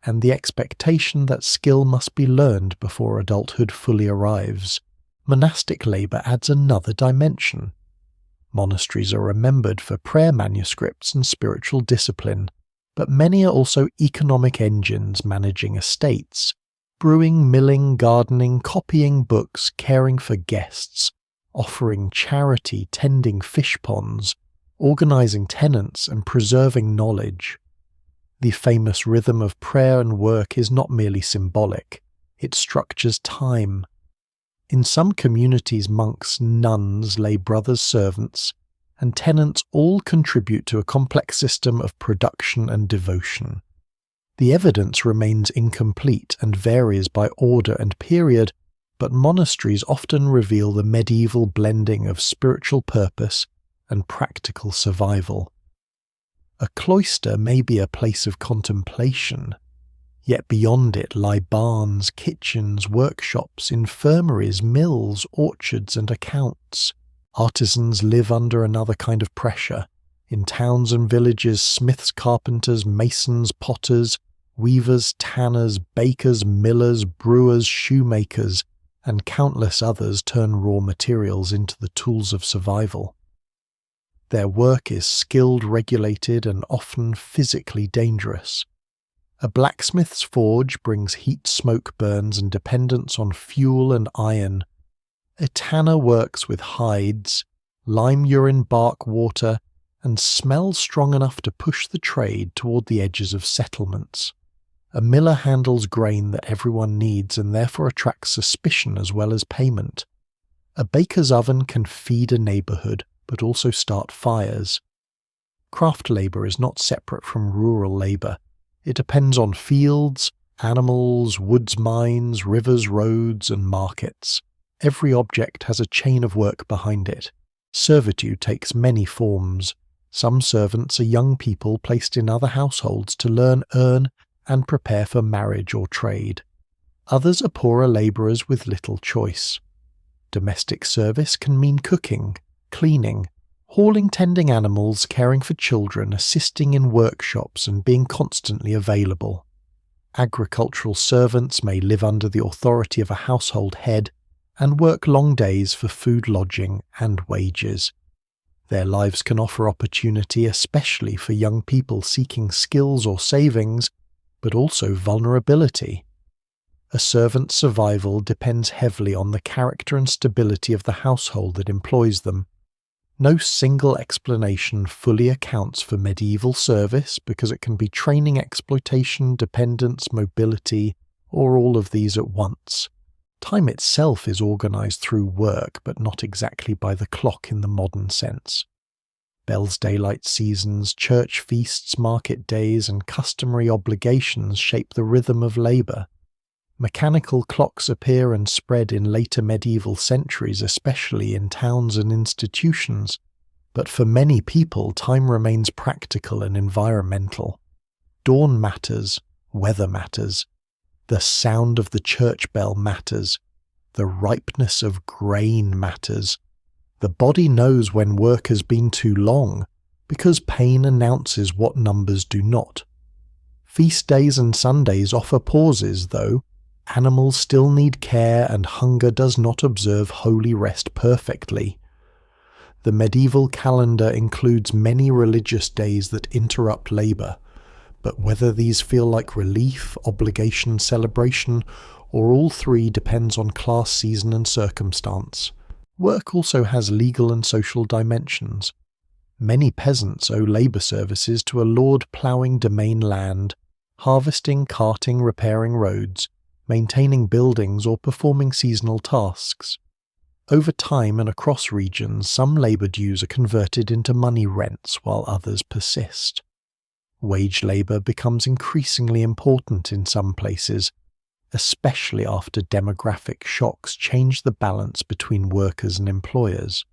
and the expectation that skill must be learned before adulthood fully arrives. Monastic labour adds another dimension. Monasteries are remembered for prayer manuscripts and spiritual discipline, but many are also economic engines managing estates, brewing, milling, gardening, copying books, caring for guests, offering charity, tending fish ponds, organising tenants, and preserving knowledge. The famous rhythm of prayer and work is not merely symbolic, it structures time. In some communities, monks, nuns, lay brothers, servants, and tenants all contribute to a complex system of production and devotion. The evidence remains incomplete and varies by order and period, but monasteries often reveal the medieval blending of spiritual purpose and practical survival. A cloister may be a place of contemplation, yet beyond it lie barns, kitchens, workshops, infirmaries, mills, orchards, and accounts. Artisans live under another kind of pressure. In towns and villages, smiths, carpenters, masons, potters, weavers, tanners, bakers, millers, brewers, shoemakers, and countless others turn raw materials into the tools of survival. Their work is skilled, regulated, and often physically dangerous. A blacksmith's forge brings heat, smoke burns, and dependence on fuel and iron. A tanner works with hides, lime, urine, bark, water, and smells strong enough to push the trade toward the edges of settlements. A miller handles grain that everyone needs and therefore attracts suspicion as well as payment. A baker's oven can feed a neighbourhood, but also start fires. Craft labour is not separate from rural labour. It depends on fields, animals, woods, mines, rivers, roads, and markets. Every object has a chain of work behind it. Servitude takes many forms. Some servants are young people placed in other households to learn, earn, and prepare for marriage or trade. Others are poorer labourers with little choice. Domestic service can mean cooking, cleaning, hauling, tending animals, caring for children, assisting in workshops, and being constantly available. Agricultural servants may live under the authority of a household head and work long days for food, lodging, and wages. Their lives can offer opportunity, especially for young people seeking skills or savings, but also vulnerability. A servant's survival depends heavily on the character and stability of the household that employs them. No single explanation fully accounts for medieval service because it can be training, exploitation, dependence, mobility, or all of these at once. Time itself is organised through work, but not exactly by the clock in the modern sense. Bell's daylight seasons, church feasts, market days, and customary obligations shape the rhythm of labour. Mechanical clocks appear and spread in later medieval centuries, especially in towns and institutions, but for many people time remains practical and environmental. Dawn matters, weather matters, the sound of the church bell matters, the ripeness of grain matters. The body knows when work has been too long, because pain announces what numbers do not. Feast days and Sundays offer pauses, though. Animals still need care, and hunger does not observe holy rest perfectly. The medieval calendar includes many religious days that interrupt labour, but whether these feel like relief, obligation, celebration, or all three depends on class, season, and circumstance. Work also has legal and social dimensions. Many peasants owe labour services to a lord ploughing domain land, harvesting, carting, repairing roads, maintaining buildings, or performing seasonal tasks. Over time and across regions, some labour dues are converted into money rents while others persist. Wage labour becomes increasingly important in some places, especially after demographic shocks change the balance between workers and employers.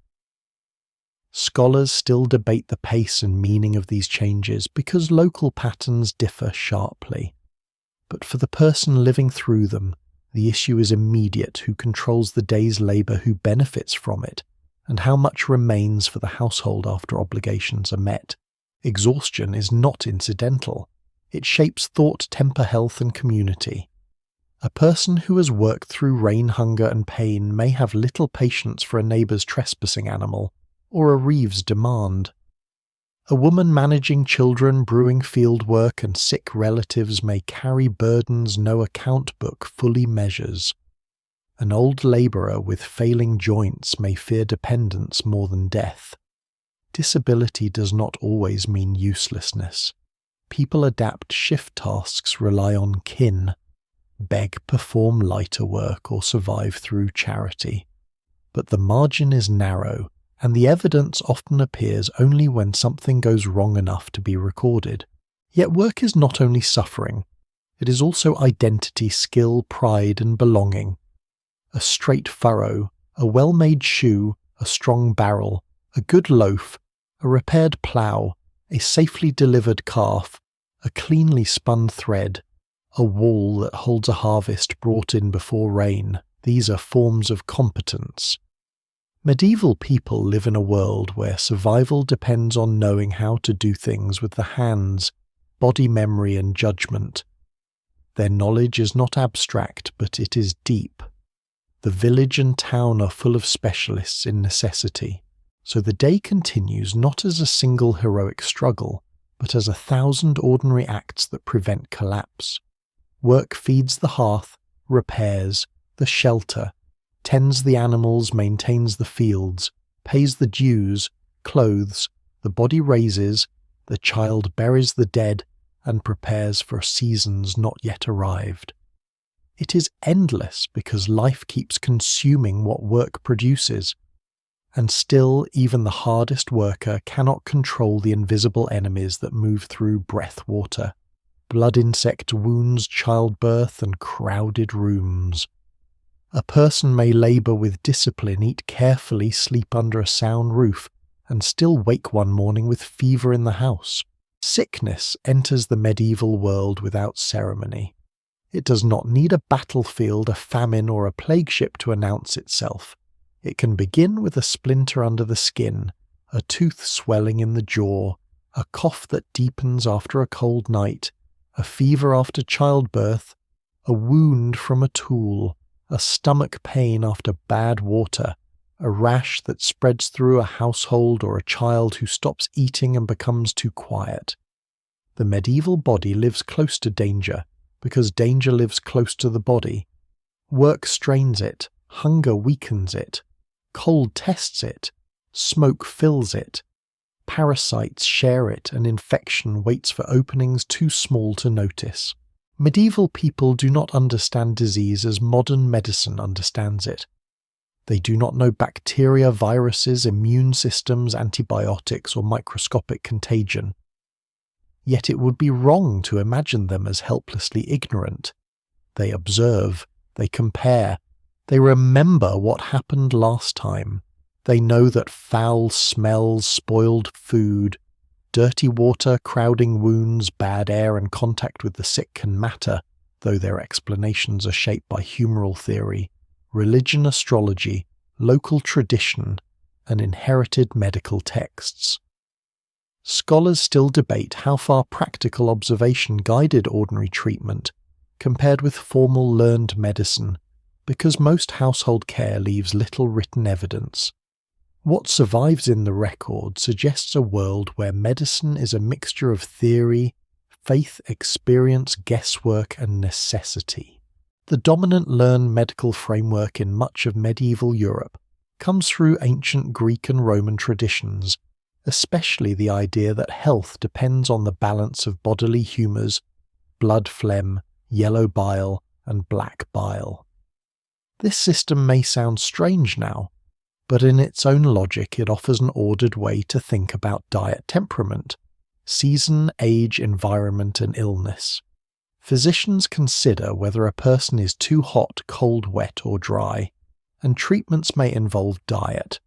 Scholars still debate the pace and meaning of these changes because local patterns differ sharply. But for the person living through them, the issue is immediate: who controls the day's labour, who benefits from it, and how much remains for the household after obligations are met. Exhaustion is not incidental. It shapes thought, temper, health, and community. A person who has worked through rain, hunger, and pain may have little patience for a neighbour's trespassing animal, or a reeve's demand. A woman managing children, brewing field work, and sick relatives may carry burdens no account book fully measures. An old labourer with failing joints may fear dependence more than death. Disability does not always mean uselessness. People adapt shift tasks, rely on kin, beg, perform lighter work, or survive through charity. But the margin is narrow, and the evidence often appears only when something goes wrong enough to be recorded. Yet work is not only suffering, it is also identity, skill, pride, and belonging. A straight furrow, a well-made shoe, a strong barrel, a good loaf, a repaired plough, a safely delivered calf, a cleanly spun thread, a wall that holds a harvest brought in before rain. These are forms of competence. Medieval people live in a world where survival depends on knowing how to do things with the hands, body memory, and judgment. Their knowledge is not abstract, but it is deep. The village and town are full of specialists in necessity, so the day continues not as a single heroic struggle, but as 1,000 ordinary acts that prevent collapse. Work feeds the hearth, repairs the shelter, tends the animals, maintains the fields, pays the dues, clothes, the body raises, the child buries the dead, and prepares for seasons not yet arrived. It is endless because life keeps consuming what work produces, and still even the hardest worker cannot control the invisible enemies that move through breathwater, blood insect wounds, childbirth, and crowded rooms. A person may labour with discipline, eat carefully, sleep under a sound roof, and still wake one morning with fever in the house. Sickness enters the medieval world without ceremony. It does not need a battlefield, a famine, or a plague ship to announce itself. It can begin with a splinter under the skin, a tooth swelling in the jaw, a cough that deepens after a cold night, a fever after childbirth, a wound from a tool, a stomach pain after bad water, a rash that spreads through a household, or a child who stops eating and becomes too quiet. The medieval body lives close to danger, because danger lives close to the body. Work strains it, hunger weakens it, cold tests it, smoke fills it, parasites share it, and infection waits for openings too small to notice. Medieval people do not understand disease as modern medicine understands it. They do not know bacteria, viruses, immune systems, antibiotics, or microscopic contagion. Yet it would be wrong to imagine them as helplessly ignorant. They observe, they compare, they remember what happened last time. They know that foul smells, spoiled food, dirty water, crowding wounds, bad air, and contact with the sick can matter, though their explanations are shaped by humoral theory, religion, astrology, local tradition, and inherited medical texts. Scholars still debate how far practical observation guided ordinary treatment compared with formal learned medicine, because most household care leaves little written evidence. What survives in the record suggests a world where medicine is a mixture of theory, faith, experience, guesswork, and necessity. The dominant learned medical framework in much of medieval Europe comes through ancient Greek and Roman traditions, especially the idea that health depends on the balance of bodily humours, blood phlegm, yellow bile, and black bile. This system may sound strange now, but in its own logic it offers an ordered way to think about diet temperament, season, age, environment, and illness. Physicians consider whether a person is too hot, cold, wet, or dry, and treatments may involve diet,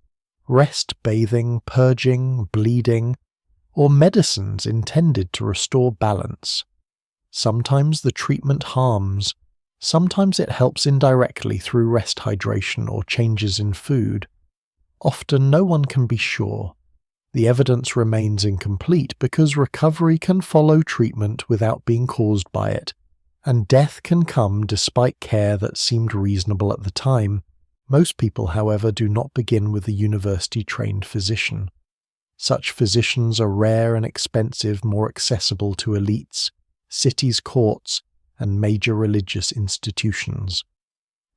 rest, bathing, purging, bleeding, or medicines intended to restore balance. Sometimes the treatment harms, sometimes it helps indirectly through rest, hydration, or changes in food. Often no one can be sure. The evidence remains incomplete because recovery can follow treatment without being caused by it, and death can come despite care that seemed reasonable at the time. Most people, however, do not begin with a university-trained physician. Such physicians are rare and expensive, more accessible to elites, cities' courts, and major religious institutions.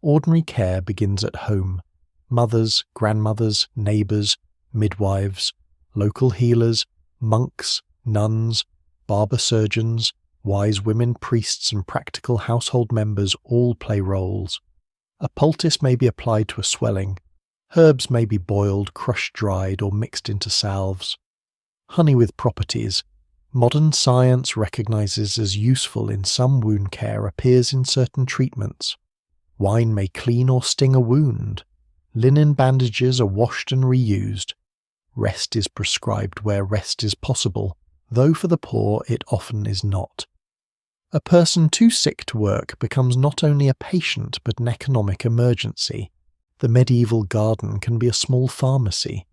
Ordinary care begins at home. Mothers, grandmothers, neighbours, midwives, local healers, monks, nuns, barber surgeons, wise women, priests, and practical household members all play roles. A poultice may be applied to a swelling. Herbs may be boiled, crushed, dried, or mixed into salves. Honey with properties modern science recognizes as useful in some wound care appears in certain treatments. Wine may clean or sting a wound. Linen bandages are washed and reused. Rest is prescribed where rest is possible, though for the poor it often is not. A person too sick to work becomes not only a patient but an economic emergency. The medieval garden can be a small pharmacy.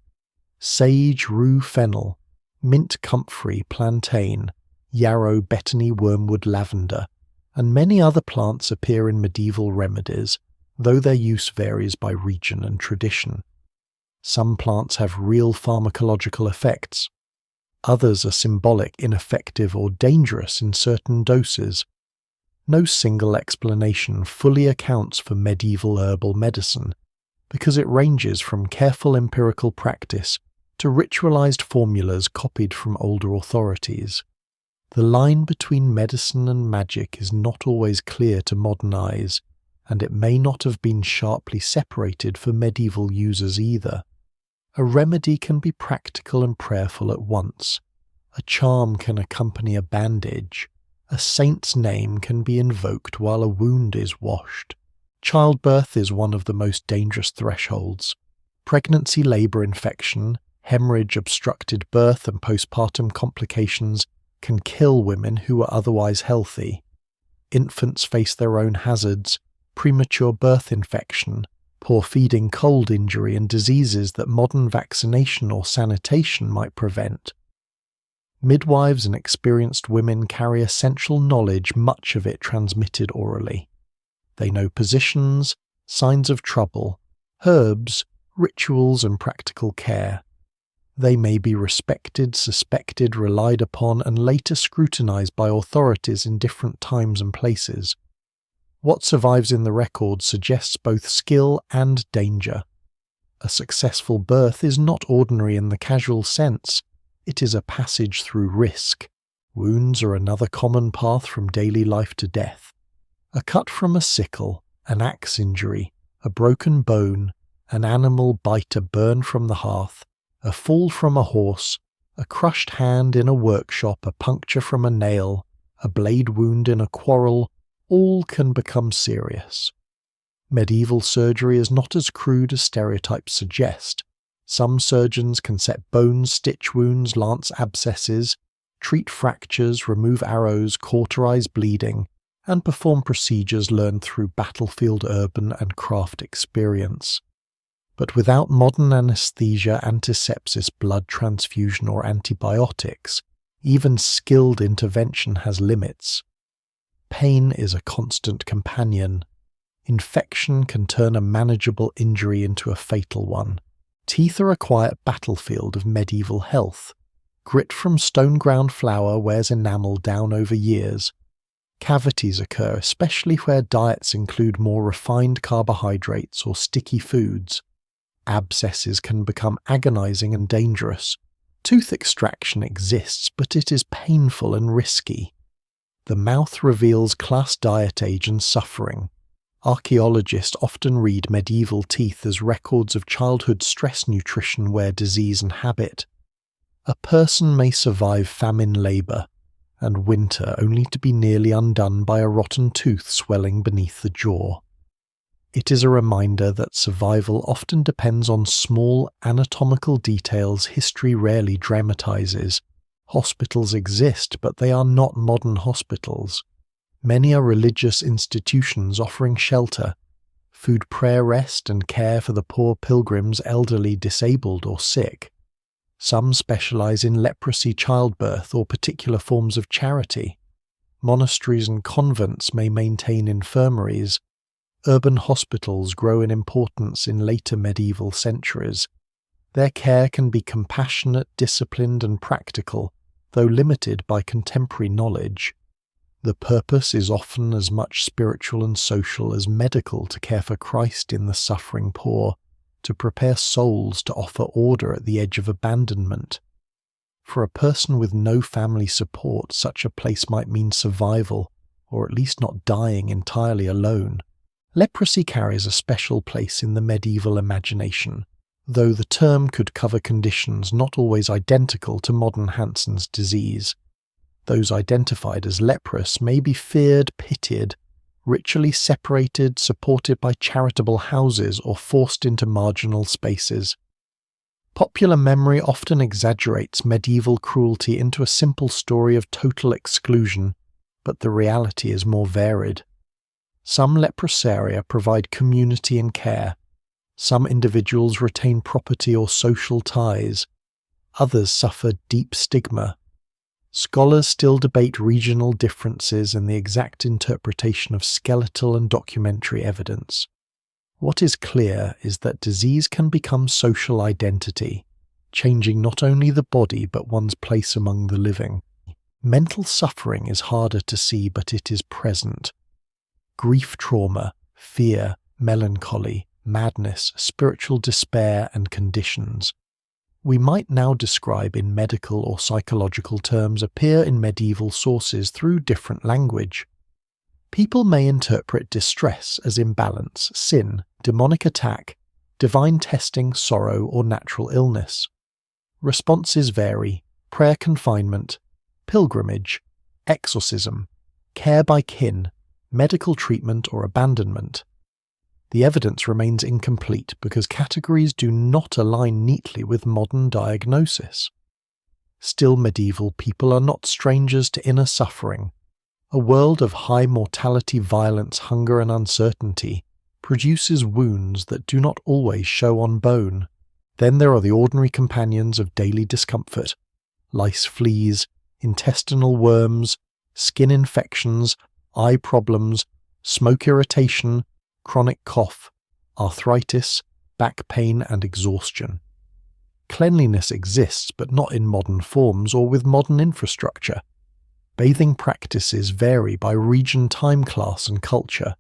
Sage, rue, fennel, mint, comfrey, plantain, yarrow, betony, wormwood, lavender, and many other plants appear in medieval remedies, though their use varies by region and tradition. Some plants have real pharmacological effects. Others are symbolic, ineffective, or dangerous in certain doses. No single explanation fully accounts for medieval herbal medicine, because it ranges from careful empirical practice to ritualized formulas copied from older authorities. The line between medicine and magic is not always clear to modern eyes, and it may not have been sharply separated for medieval users either. A remedy can be practical and prayerful at once. A charm can accompany a bandage. A saint's name can be invoked while a wound is washed. Childbirth is one of the most dangerous thresholds. Pregnancy, labor, infection, hemorrhage, obstructed birth, and postpartum complications can kill women who are otherwise healthy. Infants face their own hazards, premature birth infection, poor feeding, cold injury, and diseases that modern vaccination or sanitation might prevent. Midwives and experienced women carry essential knowledge, much of it transmitted orally. They know positions, signs of trouble, herbs, rituals, and practical care. They may be respected, suspected, relied upon, and later scrutinized by authorities in different times and places. What survives in the record suggests both skill and danger. A successful birth is not ordinary in the casual sense. It is a passage through risk. Wounds are another common path from daily life to death. A cut from a sickle, an axe injury, a broken bone, an animal bite, a burn from the hearth, a fall from a horse, a crushed hand in a workshop, a puncture from a nail, a blade wound in a quarrel, all can become serious. Medieval surgery is not as crude as stereotypes suggest. Some surgeons can set bones, stitch wounds, lance abscesses, treat fractures, remove arrows, cauterize bleeding, and perform procedures learned through battlefield urban and craft experience. But without modern anesthesia, antisepsis, blood transfusion, or antibiotics, even skilled intervention has limits. Pain is a constant companion. Infection can turn a manageable injury into a fatal one. Teeth are a quiet battlefield of medieval health. Grit from stone-ground flour wears enamel down over years. Cavities occur, especially where diets include more refined carbohydrates or sticky foods. Abscesses can become agonizing and dangerous. Tooth extraction exists, but it is painful and risky. The mouth reveals class, diet, age, and suffering. Archaeologists often read medieval teeth as records of childhood stress, nutrition, wear, disease, and habit. A person may survive famine, labor, and winter only to be nearly undone by a rotten tooth swelling beneath the jaw. It is a reminder that survival often depends on small anatomical details history rarely dramatizes. Hospitals exist, but they are not modern hospitals. Many are religious institutions offering shelter, food, prayer, rest, and care for the poor pilgrims, elderly, disabled, or sick. Some specialize in leprosy, childbirth, or particular forms of charity. Monasteries and convents may maintain infirmaries. Urban hospitals grow in importance in later medieval centuries. Their care can be compassionate, disciplined, and practical, though limited by contemporary knowledge. The purpose is often as much spiritual and social as medical, to care for Christ in the suffering poor, to prepare souls to offer order at the edge of abandonment. For a person with no family support, such a place might mean survival, or at least not dying entirely alone. Leprosy carries a special place in the medieval imagination, though the term could cover conditions not always identical to modern Hansen's disease. Those identified as leprous may be feared, pitied, ritually separated, supported by charitable houses, or forced into marginal spaces. Popular memory often exaggerates medieval cruelty into a simple story of total exclusion, but the reality is more varied. Some leprosaria provide community and care. Some individuals retain property or social ties. Others suffer deep stigma. Scholars still debate regional differences and the exact interpretation of skeletal and documentary evidence. What is clear is that disease can become social identity, changing not only the body but one's place among the living. Mental suffering is harder to see, but it is present. Grief, trauma, fear, melancholy, madness, spiritual despair, and conditions we might now describe in medical or psychological terms appear in medieval sources through different language. People may interpret distress as imbalance, sin, demonic attack, divine testing, sorrow, or natural illness. Responses vary: prayer, confinement, pilgrimage, exorcism, care by kin, medical treatment, or abandonment. The evidence remains incomplete because categories do not align neatly with modern diagnosis. Still, medieval people are not strangers to inner suffering. A world of high mortality, violence, hunger, and uncertainty produces wounds that do not always show on bone. Then there are the ordinary companions of daily discomfort: lice, fleas, intestinal worms, skin infections, eye problems, smoke irritation, chronic cough, arthritis, back pain, and exhaustion. Cleanliness exists, but not in modern forms or with modern infrastructure. Bathing practices vary by region, time class, and culture.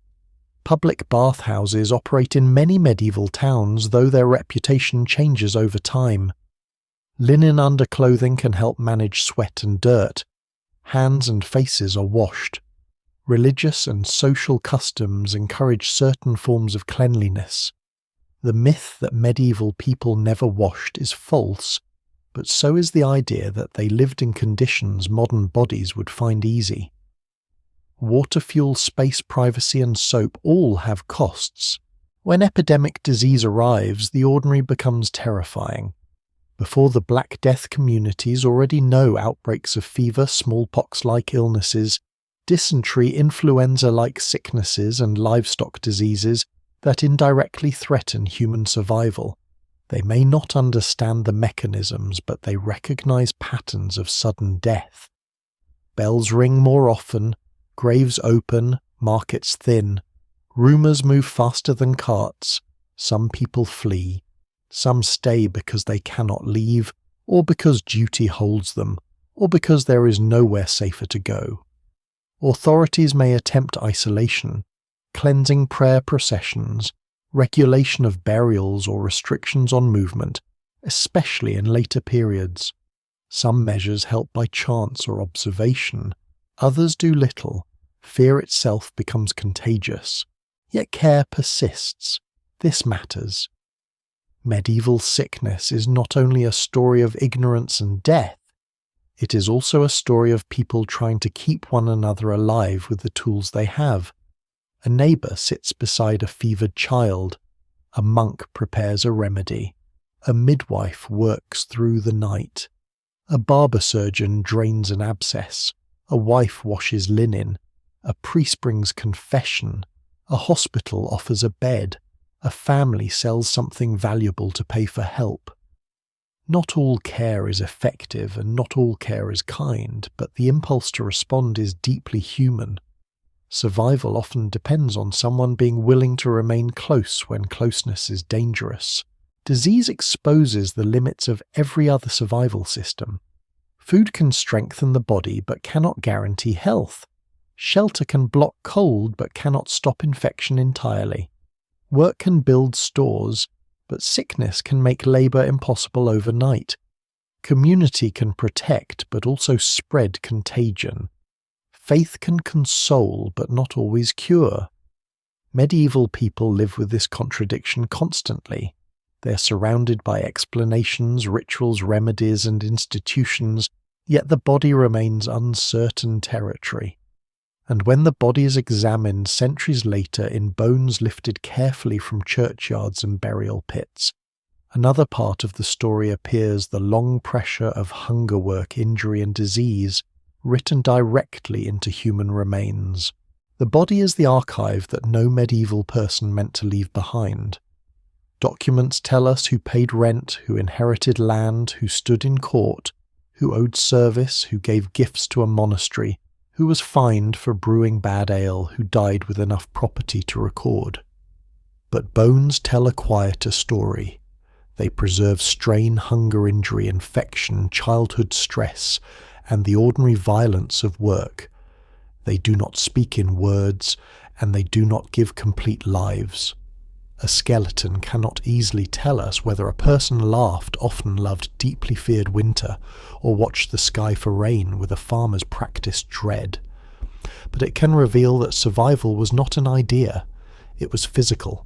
Public bathhouses operate in many medieval towns, though their reputation changes over time. Linen underclothing can help manage sweat and dirt. Hands and faces are washed. Religious and social customs encourage certain forms of cleanliness. The myth that medieval people never washed is false, but so is the idea that they lived in conditions modern bodies would find easy. Water, fuel, space, privacy, and soap all have costs. When epidemic disease arrives, the ordinary becomes terrifying. Before the Black Death communities already know outbreaks of fever, smallpox-like illnesses, dysentery, influenza-like sicknesses, and livestock diseases that indirectly threaten human survival. They may not understand the mechanisms, but they recognize patterns of sudden death. Bells ring more often, graves open, markets thin. Rumours move faster than carts. Some people flee. Some stay because they cannot leave, or because duty holds them, or because there is nowhere safer to go. Authorities may attempt isolation, cleansing prayer processions, regulation of burials, or restrictions on movement, especially in later periods. Some measures help by chance or observation. Others do little. Fear itself becomes contagious. Yet care persists. This matters. Medieval sickness is not only a story of ignorance and death, it is also a story of people trying to keep one another alive with the tools they have. A neighbour sits beside a fevered child. A monk prepares a remedy. A midwife works through the night. A barber surgeon drains an abscess. A wife washes linen. A priest brings confession. A hospital offers a bed. A family sells something valuable to pay for help. Not all care is effective and not all care is kind, but the impulse to respond is deeply human. Survival often depends on someone being willing to remain close when closeness is dangerous. Disease exposes the limits of every other survival system. Food can strengthen the body but cannot guarantee health. Shelter can block cold but cannot stop infection entirely. Work can build stores, but sickness can make labour impossible overnight. Community can protect but also spread contagion. Faith can console but not always cure. Medieval people live with this contradiction constantly. They are surrounded by explanations, rituals, remedies, and institutions, yet the body remains uncertain territory. And when the body is examined centuries later in bones lifted carefully from churchyards and burial pits, another part of the story appears: the long pressure of hunger work, injury, and disease, written directly into human remains. The body is the archive that no medieval person meant to leave behind. Documents tell us who paid rent, who inherited land, who stood in court, who owed service, who gave gifts to a monastery, who was fined for brewing bad ale, who died with enough property to record. But bones tell a quieter story. They preserve strain, hunger, injury, infection, childhood stress, and the ordinary violence of work. They do not speak in words, and they do not give complete lives. A skeleton cannot easily tell us whether a person laughed, often loved, deeply feared winter, or watched the sky for rain with a farmer's practiced dread. But it can reveal that survival was not an idea. It was physical.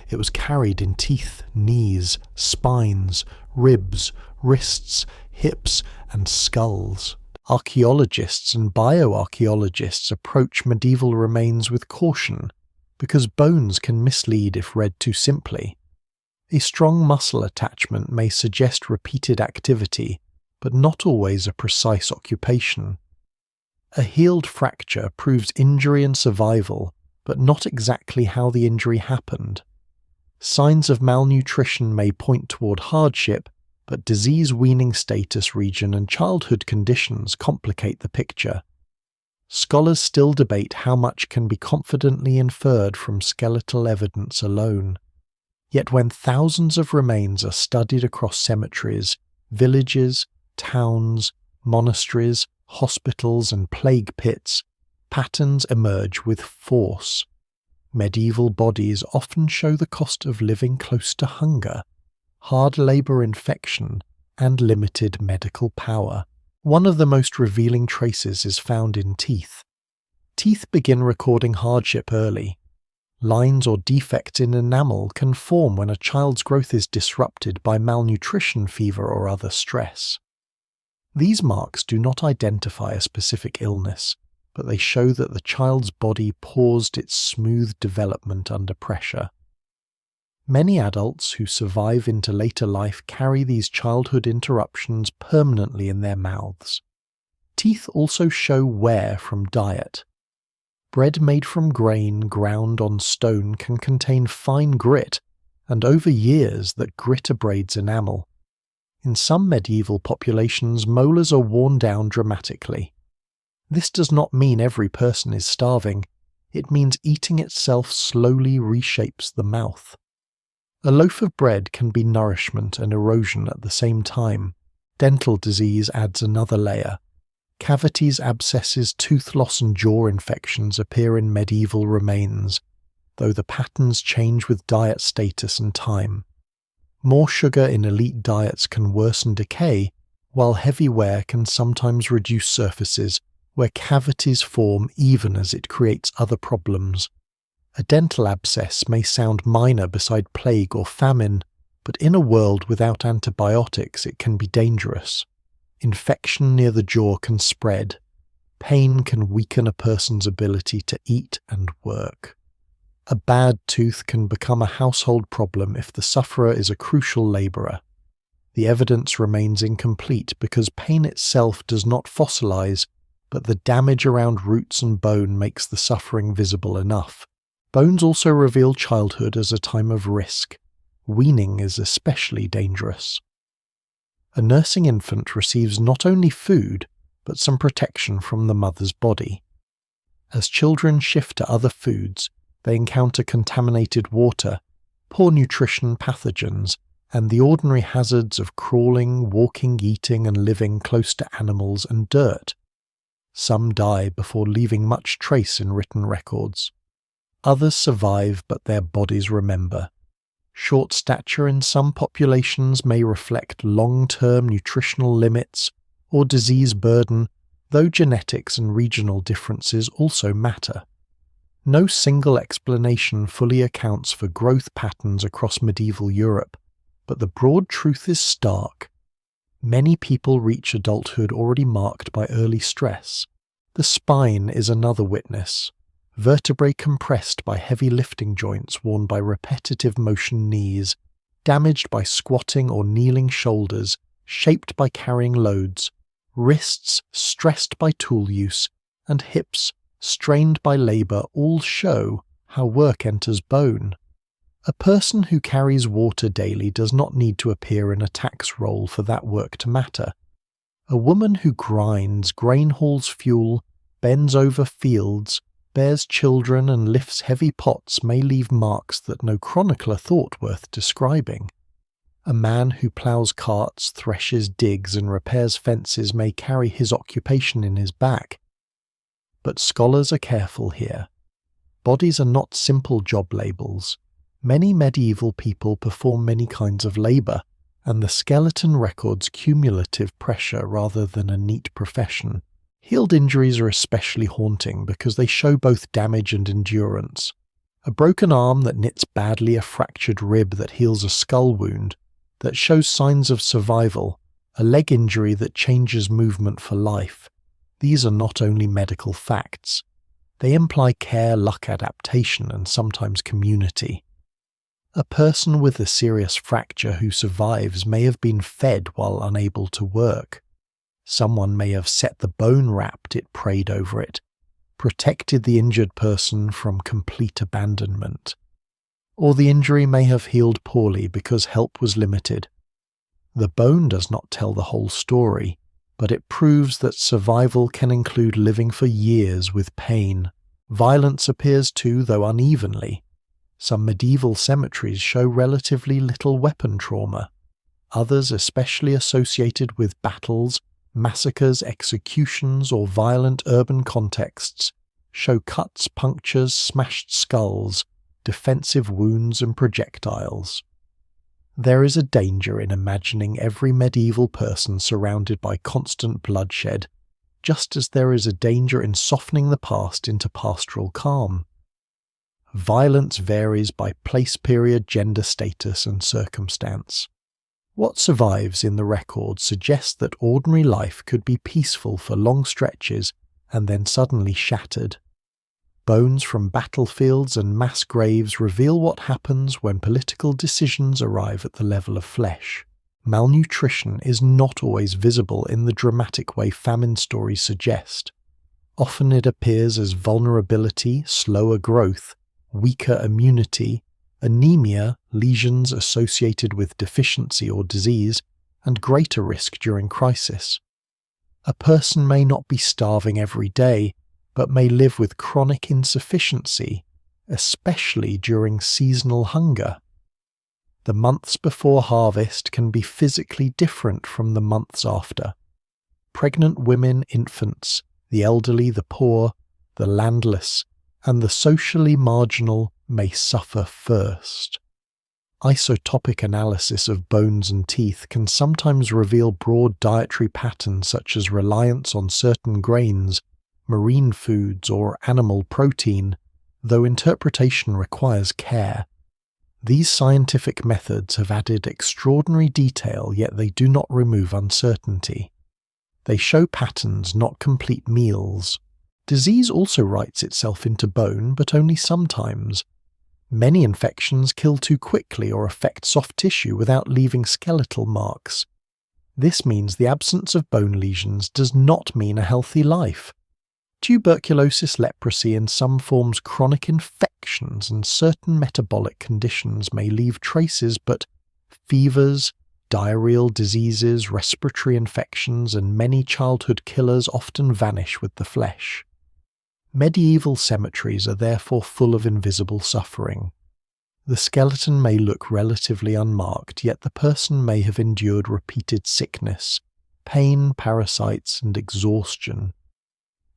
It was carried in teeth, knees, spines, ribs, wrists, hips, and skulls. Archaeologists and bioarchaeologists approach medieval remains with caution, because bones can mislead if read too simply. A strong muscle attachment may suggest repeated activity, but not always a precise occupation. A healed fracture proves injury and survival, but not exactly how the injury happened. Signs of malnutrition may point toward hardship, but disease, weaning status, region, and childhood conditions complicate the picture. Scholars still debate how much can be confidently inferred from skeletal evidence alone. Yet when thousands of remains are studied across cemeteries, villages, towns, monasteries, hospitals, and plague pits, patterns emerge with force. Medieval bodies often show the cost of living close to hunger, hard labour infection, and limited medical power. One of the most revealing traces is found in teeth. Teeth begin recording hardship early. Lines or defects in enamel can form when a child's growth is disrupted by malnutrition, fever, or other stress. These marks do not identify a specific illness, but they show that the child's body paused its smooth development under pressure. Many adults who survive into later life carry these childhood interruptions permanently in their mouths. Teeth also show wear from diet. Bread made from grain ground on stone can contain fine grit, and over years that grit abrades enamel. In some medieval populations, molars are worn down dramatically. This does not mean every person is starving. It means eating itself slowly reshapes the mouth. A loaf of bread can be nourishment and erosion at the same time. Dental disease adds another layer. Cavities, abscesses, tooth loss, and jaw infections appear in medieval remains, though the patterns change with diet status and time. More sugar in elite diets can worsen decay, while heavy wear can sometimes reduce surfaces where cavities form even as it creates other problems. A dental abscess may sound minor beside plague or famine, but in a world without antibiotics it can be dangerous. Infection near the jaw can spread. Pain can weaken a person's ability to eat and work. A bad tooth can become a household problem if the sufferer is a crucial labourer. The evidence remains incomplete because pain itself does not fossilize, but the damage around roots and bone makes the suffering visible enough. Bones also reveal childhood as a time of risk. Weaning is especially dangerous. A nursing infant receives not only food, but some protection from the mother's body. As children shift to other foods, they encounter contaminated water, poor nutrition, pathogens, and the ordinary hazards of crawling, walking, eating, and living close to animals and dirt. Some die before leaving much trace in written records. Others survive, but their bodies remember. Short stature in some populations may reflect long-term nutritional limits or disease burden, though genetics and regional differences also matter. No single explanation fully accounts for growth patterns across medieval Europe, but the broad truth is stark. Many people reach adulthood already marked by early stress. The spine is another witness. Vertebrae compressed by heavy lifting joints worn by repetitive motion knees, damaged by squatting or kneeling shoulders, shaped by carrying loads, wrists stressed by tool use, and hips strained by labour all show how work enters bone. A person who carries water daily does not need to appear in a tax roll for that work to matter. A woman who grinds, grain hauls fuel, bends over fields, bears children and lifts heavy pots may leave marks that no chronicler thought worth describing. A man who ploughs carts, threshes, digs, and repairs fences may carry his occupation in his back. But scholars are careful here. Bodies are not simple job labels. Many medieval people perform many kinds of labour, and the skeleton records cumulative pressure rather than a neat profession. Healed injuries are especially haunting because they show both damage and endurance. A broken arm that knits badly, a fractured rib that heals a skull wound, that shows signs of survival, a leg injury that changes movement for life. These are not only medical facts. They imply care, luck, adaptation, and sometimes community. A person with a serious fracture who survives may have been fed while unable to work. Someone may have set the bone wrapped it prayed over it, protected the injured person from complete abandonment. Or the injury may have healed poorly because help was limited. The bone does not tell the whole story, but it proves that survival can include living for years with pain. Violence appears too, though unevenly. Some medieval cemeteries show relatively little weapon trauma. Others, especially associated with battles, massacres, executions, or violent urban contexts, show cuts, punctures, smashed skulls, defensive wounds, and projectiles. There is a danger in imagining every medieval person surrounded by constant bloodshed, just as there is a danger in softening the past into pastoral calm. Violence varies by place, period, gender status, and circumstance. What survives in the record suggests that ordinary life could be peaceful for long stretches and then suddenly shattered. Bones from battlefields and mass graves reveal what happens when political decisions arrive at the level of flesh. Malnutrition is not always visible in the dramatic way famine stories suggest. Often it appears as vulnerability, slower growth, weaker immunity, anemia, lesions associated with deficiency or disease, and greater risk during crisis. A person may not be starving every day, but may live with chronic insufficiency, especially during seasonal hunger. The months before harvest can be physically different from the months after. Pregnant women, infants, the elderly, the poor, the landless, and the socially marginal may suffer first. Isotopic analysis of bones and teeth can sometimes reveal broad dietary patterns such as reliance on certain grains, marine foods, or animal protein, though interpretation requires care. These scientific methods have added extraordinary detail, yet they do not remove uncertainty. They show patterns, not complete meals. Disease also writes itself into bone, but only sometimes. Many infections kill too quickly or affect soft tissue without leaving skeletal marks. This means the absence of bone lesions does not mean a healthy life. Tuberculosis, leprosy, and some forms chronic infections and certain metabolic conditions may leave traces, but fevers, diarrheal diseases, respiratory infections, and many childhood killers often vanish with the flesh. Medieval cemeteries are therefore full of invisible suffering. The skeleton may look relatively unmarked, yet the person may have endured repeated sickness, pain, parasites, and exhaustion.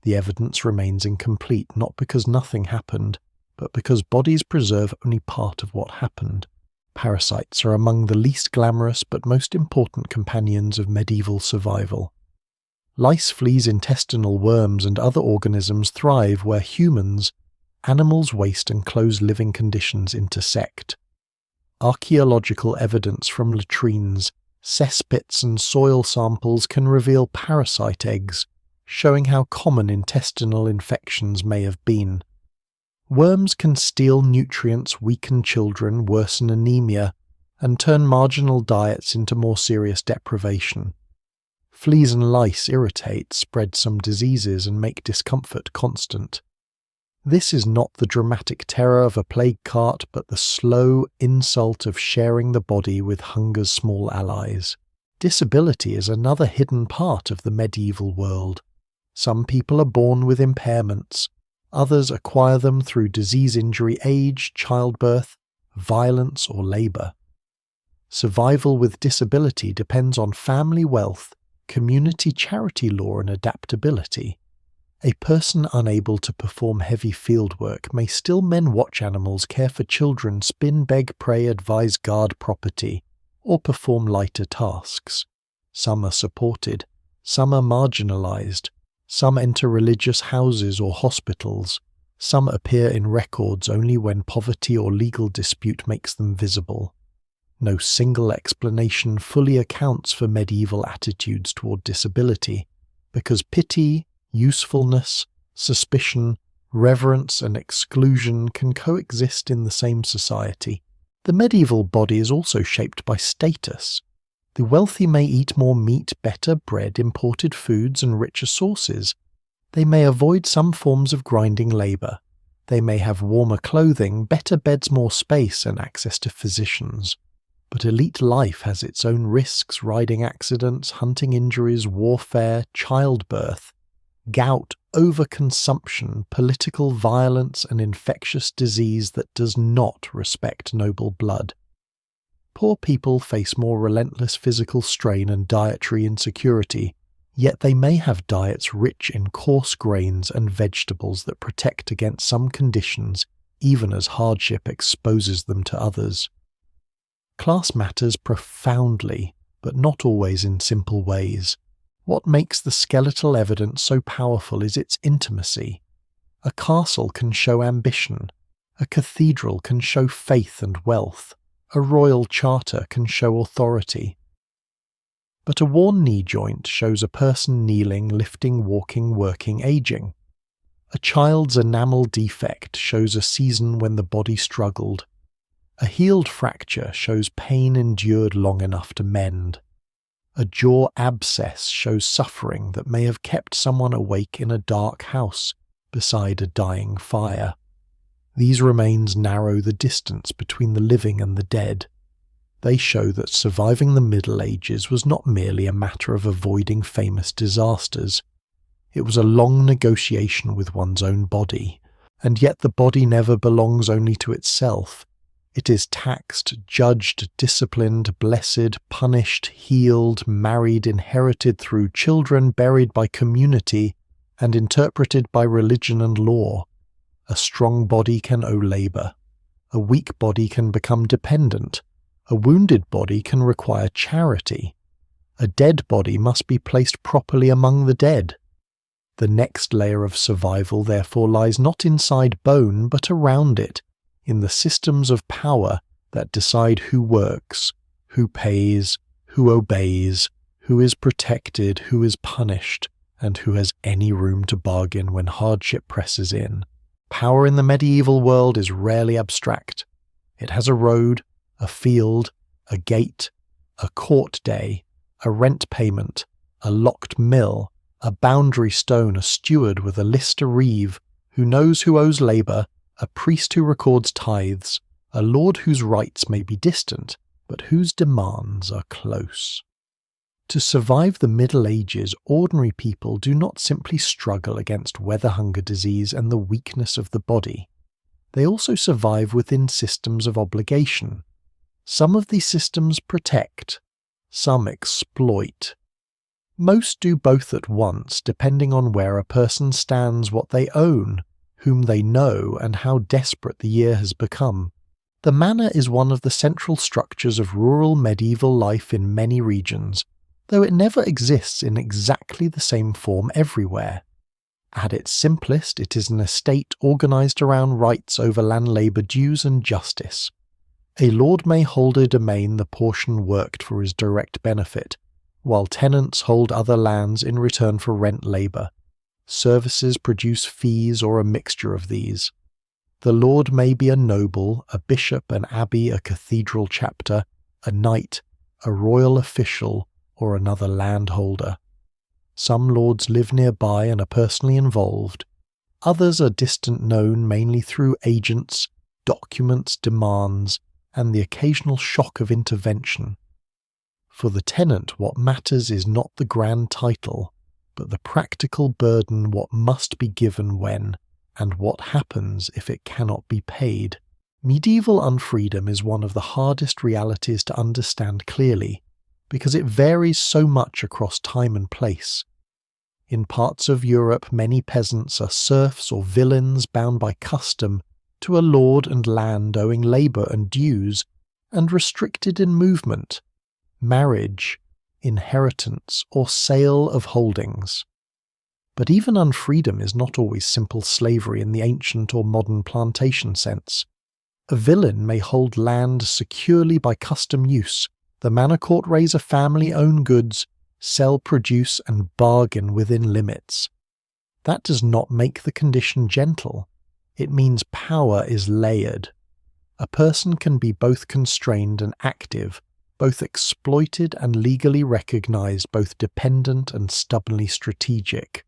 The evidence remains incomplete not because nothing happened, but because bodies preserve only part of what happened. Parasites are among the least glamorous but most important companions of medieval survival. Lice, fleas, intestinal worms, and other organisms thrive where humans, animals' waste and closed living conditions intersect. Archaeological evidence from latrines, cesspits, and soil samples can reveal parasite eggs, showing how common intestinal infections may have been. Worms can steal nutrients, weaken children, worsen anemia, and turn marginal diets into more serious deprivation. Fleas and lice irritate, spread some diseases, and make discomfort constant. This is not the dramatic terror of a plague cart, but the slow insult of sharing the body with hunger's small allies. Disability is another hidden part of the medieval world. Some people are born with impairments, others acquire them through disease, injury, age, childbirth, violence, or labour. Survival with disability depends on family wealth, community charity law, and adaptability. A person unable to perform heavy field work may still mend watch animals, care for children, spin, beg, pray, advise, guard property, or perform lighter tasks. Some are supported, some are marginalised, some enter religious houses or hospitals, some appear in records only when poverty or legal dispute makes them visible. No single explanation fully accounts for medieval attitudes toward disability, because pity, usefulness, suspicion, reverence, and exclusion can coexist in the same society. The medieval body is also shaped by status. The wealthy may eat more meat, better bread, imported foods, and richer sauces. They may avoid some forms of grinding labour. They may have warmer clothing, better beds, more space, and access to physicians. But elite life has its own risks: riding accidents, hunting injuries, warfare, childbirth. gout, overconsumption, political violence, and infectious disease that does not respect noble blood. Poor people face more relentless physical strain and dietary insecurity, yet they may have diets rich in coarse grains and vegetables that protect against some conditions, even as hardship exposes them to others. Class matters profoundly, but not always in simple ways. What makes the skeletal evidence so powerful is its intimacy. A castle can show ambition, a cathedral can show faith and wealth, a royal charter can show authority. But a worn knee joint shows a person kneeling, lifting, walking, working, aging. A child's enamel defect shows a season when the body struggled. A healed fracture shows pain endured long enough to mend. A jaw abscess shows suffering that may have kept someone awake in a dark house beside a dying fire. These remains narrow the distance between the living and the dead. They show that surviving the Middle Ages was not merely a matter of avoiding famous disasters. It was a long negotiation with one's own body, and yet the body never belongs only to itself. It is taxed, judged, disciplined, blessed, punished, healed, married, inherited through children, buried by community, and interpreted by religion and law. A strong body can owe labour. A weak body can become dependent. A wounded body can require charity. A dead body must be placed properly among the dead. The next layer of survival therefore lies not inside bone but around it, in the systems of power that decide who works, who pays, who obeys, who is protected, who is punished, and who has any room to bargain when hardship presses in. Power in the medieval world is rarely abstract. It has a road, a field, a gate, a court day, a rent payment, a locked mill, a boundary stone, a steward with a list to reeve, who knows who owes labour, a priest who records tithes, a lord whose rights may be distant, but whose demands are close. To survive the Middle Ages, ordinary people do not simply struggle against weather-hunger disease and the weakness of the body. They also survive within systems of obligation. Some of these systems protect, some exploit. Most do both at once, depending on where a person stands, what they own, whom they know, and how desperate the year has become. The manor is one of the central structures of rural medieval life in many regions, though it never exists in exactly the same form everywhere. At its simplest, it is an estate organised around rights over land labour dues and justice. A lord may hold a domain the portion worked for his direct benefit, while tenants hold other lands in return for rent labour. Services produce fees or a mixture of these. The lord may be a noble, a bishop, an abbey, a cathedral chapter, a knight, a royal official, or another landholder. Some lords live nearby and are personally involved. Others are distant known mainly through agents, documents, demands, and the occasional shock of intervention. For the tenant, what matters is not the grand title, but the practical burden, what must be given when, and what happens if it cannot be paid. Medieval unfreedom is one of the hardest realities to understand clearly, because it varies so much across time and place. In parts of Europe, many peasants are serfs or villains bound by custom to a lord and land owing labour and dues, and restricted in movement, marriage, inheritance, or sale of holdings. But even unfreedom is not always simple slavery in the ancient or modern plantation sense. A villain may hold land securely by custom use. The manor court raise a family, own goods, sell produce, and bargain within limits. That does not make the condition gentle. It means power is layered. A person can be both constrained and active, both exploited and legally recognized, both dependent and stubbornly strategic.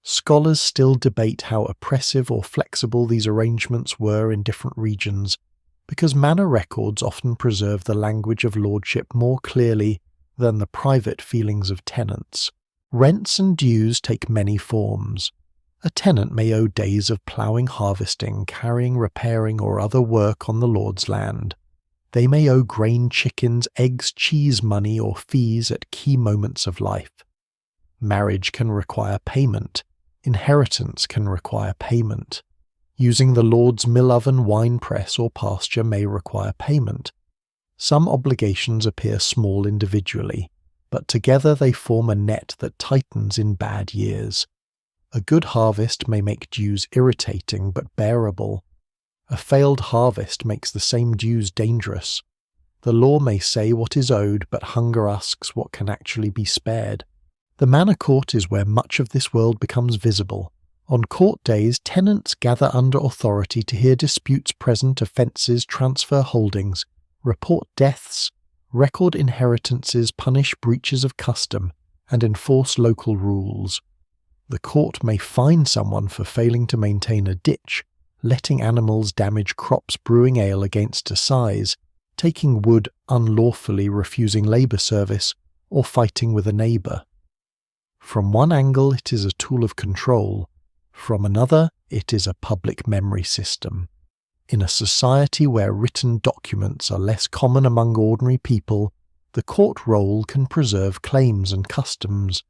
Scholars still debate how oppressive or flexible these arrangements were in different regions, because manor records often preserve the language of lordship more clearly than the private feelings of tenants. Rents and dues take many forms. A tenant may owe days of ploughing, harvesting, carrying, repairing, or other work on the lord's land. They may owe grain, chickens, eggs, cheese money, or fees at key moments of life. Marriage can require payment. Inheritance can require payment. Using the lord's mill oven, wine press, or pasture may require payment. Some obligations appear small individually, but together they form a net that tightens in bad years. A good harvest may make dues irritating but bearable. A failed harvest makes the same dues dangerous. The law may say what is owed, but hunger asks what can actually be spared. The manor court is where much of this world becomes visible. On court days, tenants gather under authority to hear disputes, present offences, transfer holdings, report deaths, record inheritances, punish breaches of custom, and enforce local rules. The court may fine someone for failing to maintain a ditch, letting animals damage crops, brewing ale against a size, taking wood unlawfully, refusing labour service, or fighting with a neighbour. From one angle it is a tool of control, from another it is a public memory system. In a society where written documents are less common among ordinary people, the court roll can preserve claims and customs.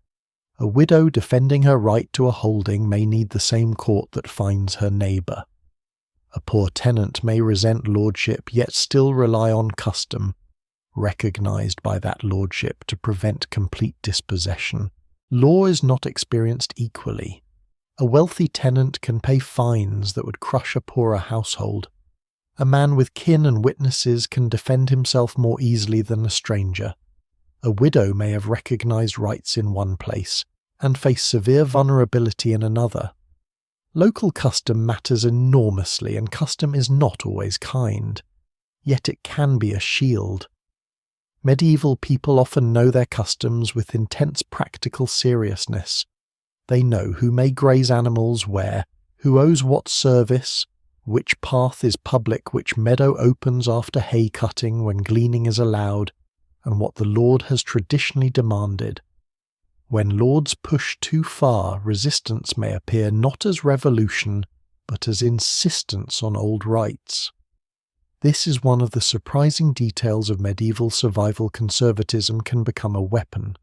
A widow defending her right to a holding may need the same court that fines her neighbour. A poor tenant may resent lordship yet still rely on custom, recognised by that lordship to prevent complete dispossession. Law is not experienced equally. A wealthy tenant can pay fines that would crush a poorer household. A man with kin and witnesses can defend himself more easily than a stranger. A widow may have recognised rights in one place and face severe vulnerability in another. Local custom matters enormously, and custom is not always kind. Yet it can be a shield. Medieval people often know their customs with intense practical seriousness. They know who may graze animals where, who owes what service, which path is public, which meadow opens after hay cutting when gleaning is allowed, and what the lord has traditionally demanded. When lords push too far, resistance may appear not as revolution, but as insistence on old rights. This is one of the surprising details of medieval survival. Conservatism can become a weapon.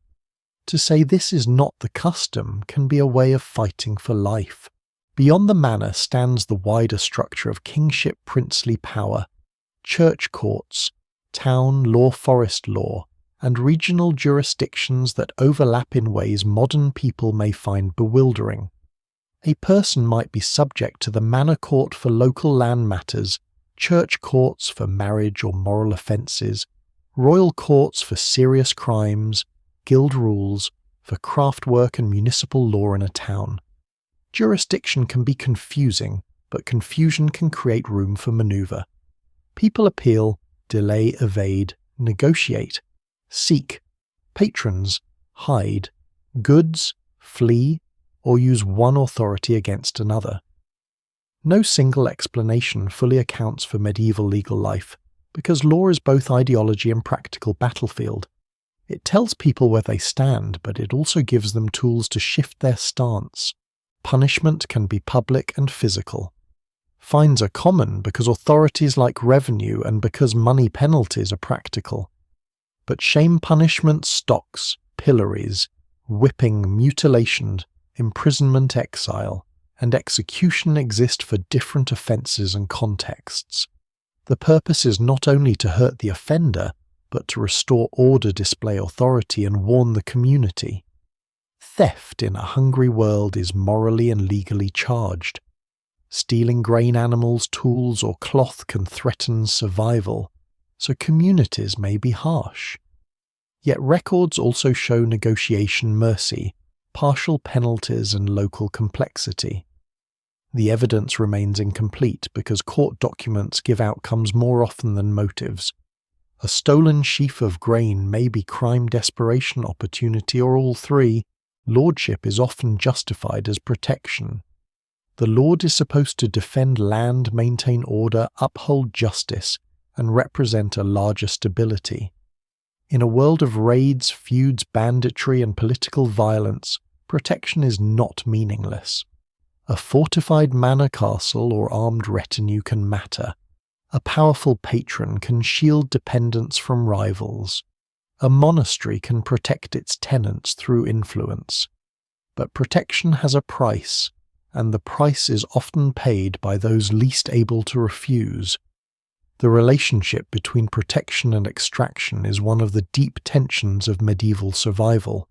To say this is not the custom can be a way of fighting for life. Beyond the manor stands the wider structure of kingship, princely power, church courts, town law, forest law, and regional jurisdictions that overlap in ways modern people may find bewildering. A person might be subject to the manor court for local land matters, church courts for marriage or moral offences, royal courts for serious crimes, guild rules for craft work and municipal law in a town. Jurisdiction can be confusing, but confusion can create room for manoeuvre. People appeal, delay, evade, negotiate, seek, patrons, hide, goods, flee, or use one authority against another. No single explanation fully accounts for medieval legal life, because law is both ideology and practical battlefield. It tells people where they stand, but it also gives them tools to shift their stance. Punishment can be public and physical. Fines are common because authorities like revenue and because money penalties are practical. But shame punishment, stocks, pillories, whipping, mutilation, imprisonment, exile, and execution exist for different offences and contexts. The purpose is not only to hurt the offender, but to restore order, display authority, and warn the community. Theft in a hungry world is morally and legally charged. Stealing grain, animals, tools, or cloth can threaten survival, so communities may be harsh. Yet records also show negotiation, mercy, partial penalties, and local complexity. The evidence remains incomplete because court documents give outcomes more often than motives. A stolen sheaf of grain may be crime, desperation, opportunity, or all three. Lordship is often justified as protection. The lord is supposed to defend land, maintain order, uphold justice, and represent a larger stability. In a world of raids, feuds, banditry, and political violence, protection is not meaningless. A fortified manor castle or armed retinue can matter. A powerful patron can shield dependents from rivals. A monastery can protect its tenants through influence. But protection has a price, and the price is often paid by those least able to refuse. The relationship between protection and extraction is one of the deep tensions of medieval survival.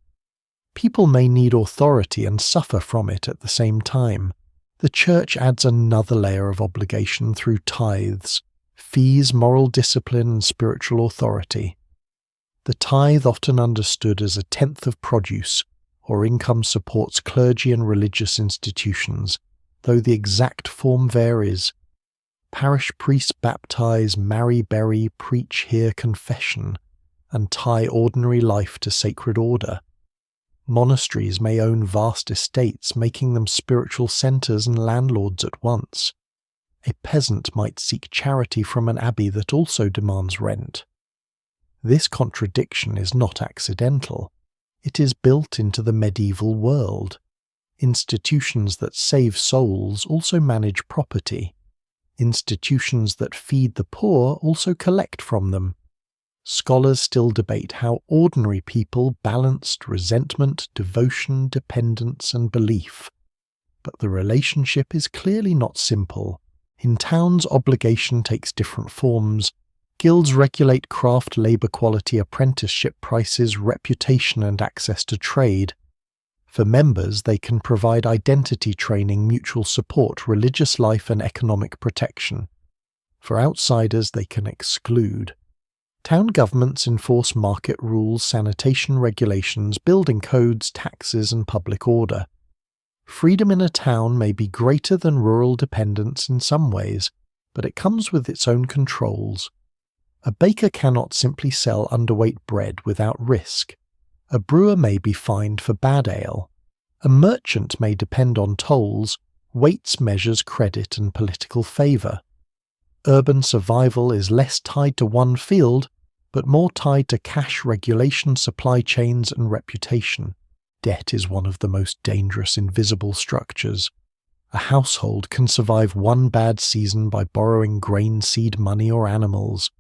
People may need authority and suffer from it at the same time. The Church adds another layer of obligation through tithes, fees, moral discipline, and spiritual authority. The tithe, often understood as a tenth of produce or income, supports clergy and religious institutions, though the exact form varies. Parish priests baptize, marry, bury, preach, hear confession, and tie ordinary life to sacred order. Monasteries may own vast estates, making them spiritual centres and landlords at once. A peasant might seek charity from an abbey that also demands rent. This contradiction is not accidental. It is built into the medieval world. Institutions that save souls also manage property. Institutions that feed the poor also collect from them. Scholars still debate how ordinary people balanced resentment, devotion, dependence, and belief. But the relationship is clearly not simple. In towns, obligation takes different forms. Guilds regulate craft, labour quality, apprenticeship prices, reputation, and access to trade. For members, they can provide identity training, mutual support, religious life, and economic protection. For outsiders, they can exclude. Town governments enforce market rules, sanitation regulations, building codes, taxes, and public order. Freedom in a town may be greater than rural dependence in some ways, but it comes with its own controls. A baker cannot simply sell underweight bread without risk. A brewer may be fined for bad ale. A merchant may depend on tolls, weights measures credit and political favour. Urban survival is less tied to one field, but more tied to cash, regulation, supply chains, and reputation. Debt is one of the most dangerous invisible structures. A household can survive one bad season by borrowing grain, seed money, or animals.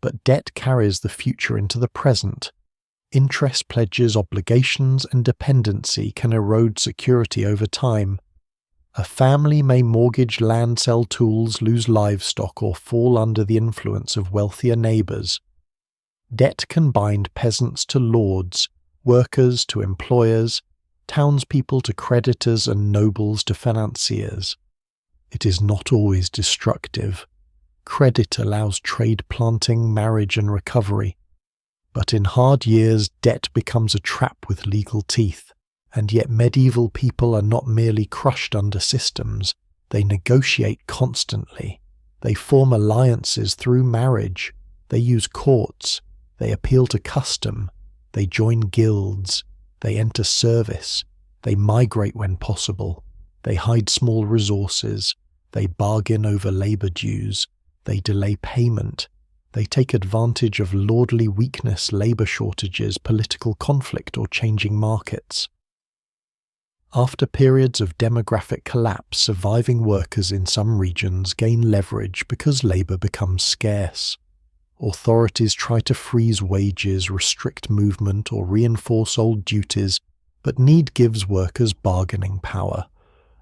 But debt carries the future into the present. Interest, pledges, obligations, and dependency can erode security over time. A family may mortgage land, sell tools, lose livestock, or fall under the influence of wealthier neighbours. Debt can bind peasants to lords, workers to employers, townspeople to creditors, and nobles to financiers. It is not always destructive. Credit allows trade planting, marriage, and recovery. But in hard years, debt becomes a trap with legal teeth. And yet medieval people are not merely crushed under systems. They negotiate constantly. They form alliances through marriage. They use courts. They appeal to custom. They join guilds. They enter service. They migrate when possible. They hide small resources. They bargain over labour dues. They delay payment. They take advantage of lordly weakness, labour shortages, political conflict, or changing markets. After periods of demographic collapse, surviving workers in some regions gain leverage because labour becomes scarce. Authorities try to freeze wages, restrict movement, or reinforce old duties, but need gives workers bargaining power.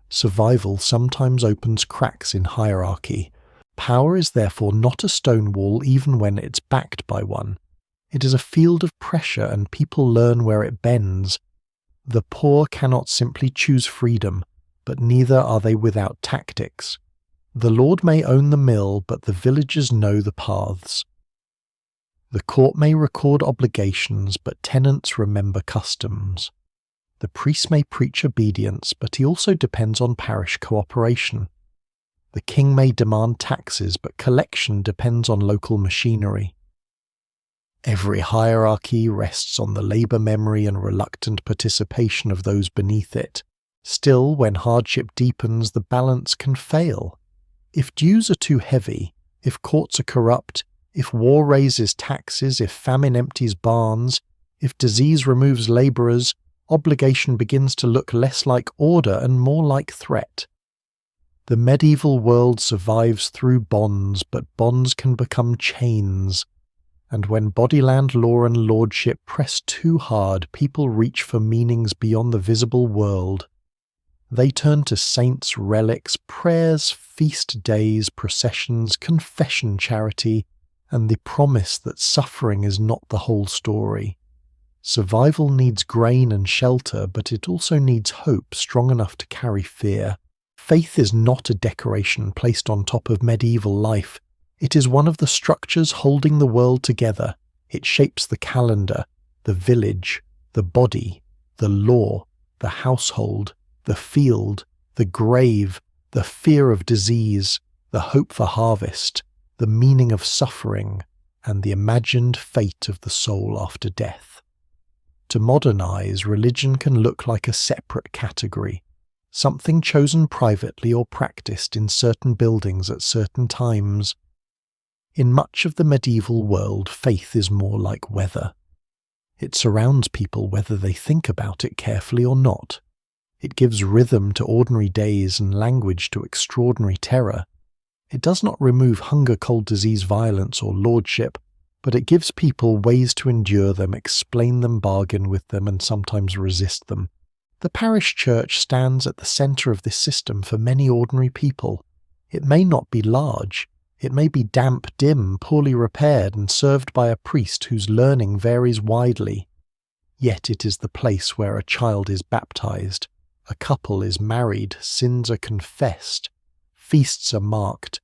Survival sometimes opens cracks in hierarchy. Power is therefore not a stone wall even when it's backed by one. It is a field of pressure, and people learn where it bends. The poor cannot simply choose freedom, but neither are they without tactics. The lord may own the mill, but the villagers know the paths. The court may record obligations, but tenants remember customs. The priest may preach obedience, but he also depends on parish cooperation. The king may demand taxes, but collection depends on local machinery. Every hierarchy rests on the labour memory and reluctant participation of those beneath it. Still, when hardship deepens, the balance can fail. If dues are too heavy, if courts are corrupt, If war raises taxes, if famine empties barns, if disease removes labourers, obligation begins to look less like order and more like threat. The medieval world survives through bonds, but bonds can become chains. And when bodyland law and lordship press too hard, people reach for meanings beyond the visible world. They turn to saints, relics, prayers, feast days, processions, confession charity, and the promise that suffering is not the whole story. Survival needs grain and shelter, but it also needs hope strong enough to carry fear. Faith is not a decoration placed on top of medieval life. It is one of the structures holding the world together. It shapes the calendar, the village, the body, the law, the household, the field, the grave, the fear of disease, the hope for harvest, the meaning of suffering, and the imagined fate of the soul after death. To modernize, religion can look like a separate category, something chosen privately or practiced in certain buildings at certain times. In much of the medieval world, faith is more like weather. It surrounds people whether they think about it carefully or not. It gives rhythm to ordinary days and language to extraordinary terror. It does not remove hunger, cold, disease, violence, or lordship, but it gives people ways to endure them, explain them, bargain with them, and sometimes resist them. The parish church stands at the centre of this system for many ordinary people. It may not be large. It may be damp, dim, poorly repaired, and served by a priest whose learning varies widely. Yet it is the place where a child is baptized, a couple is married, sins are confessed, feasts are marked,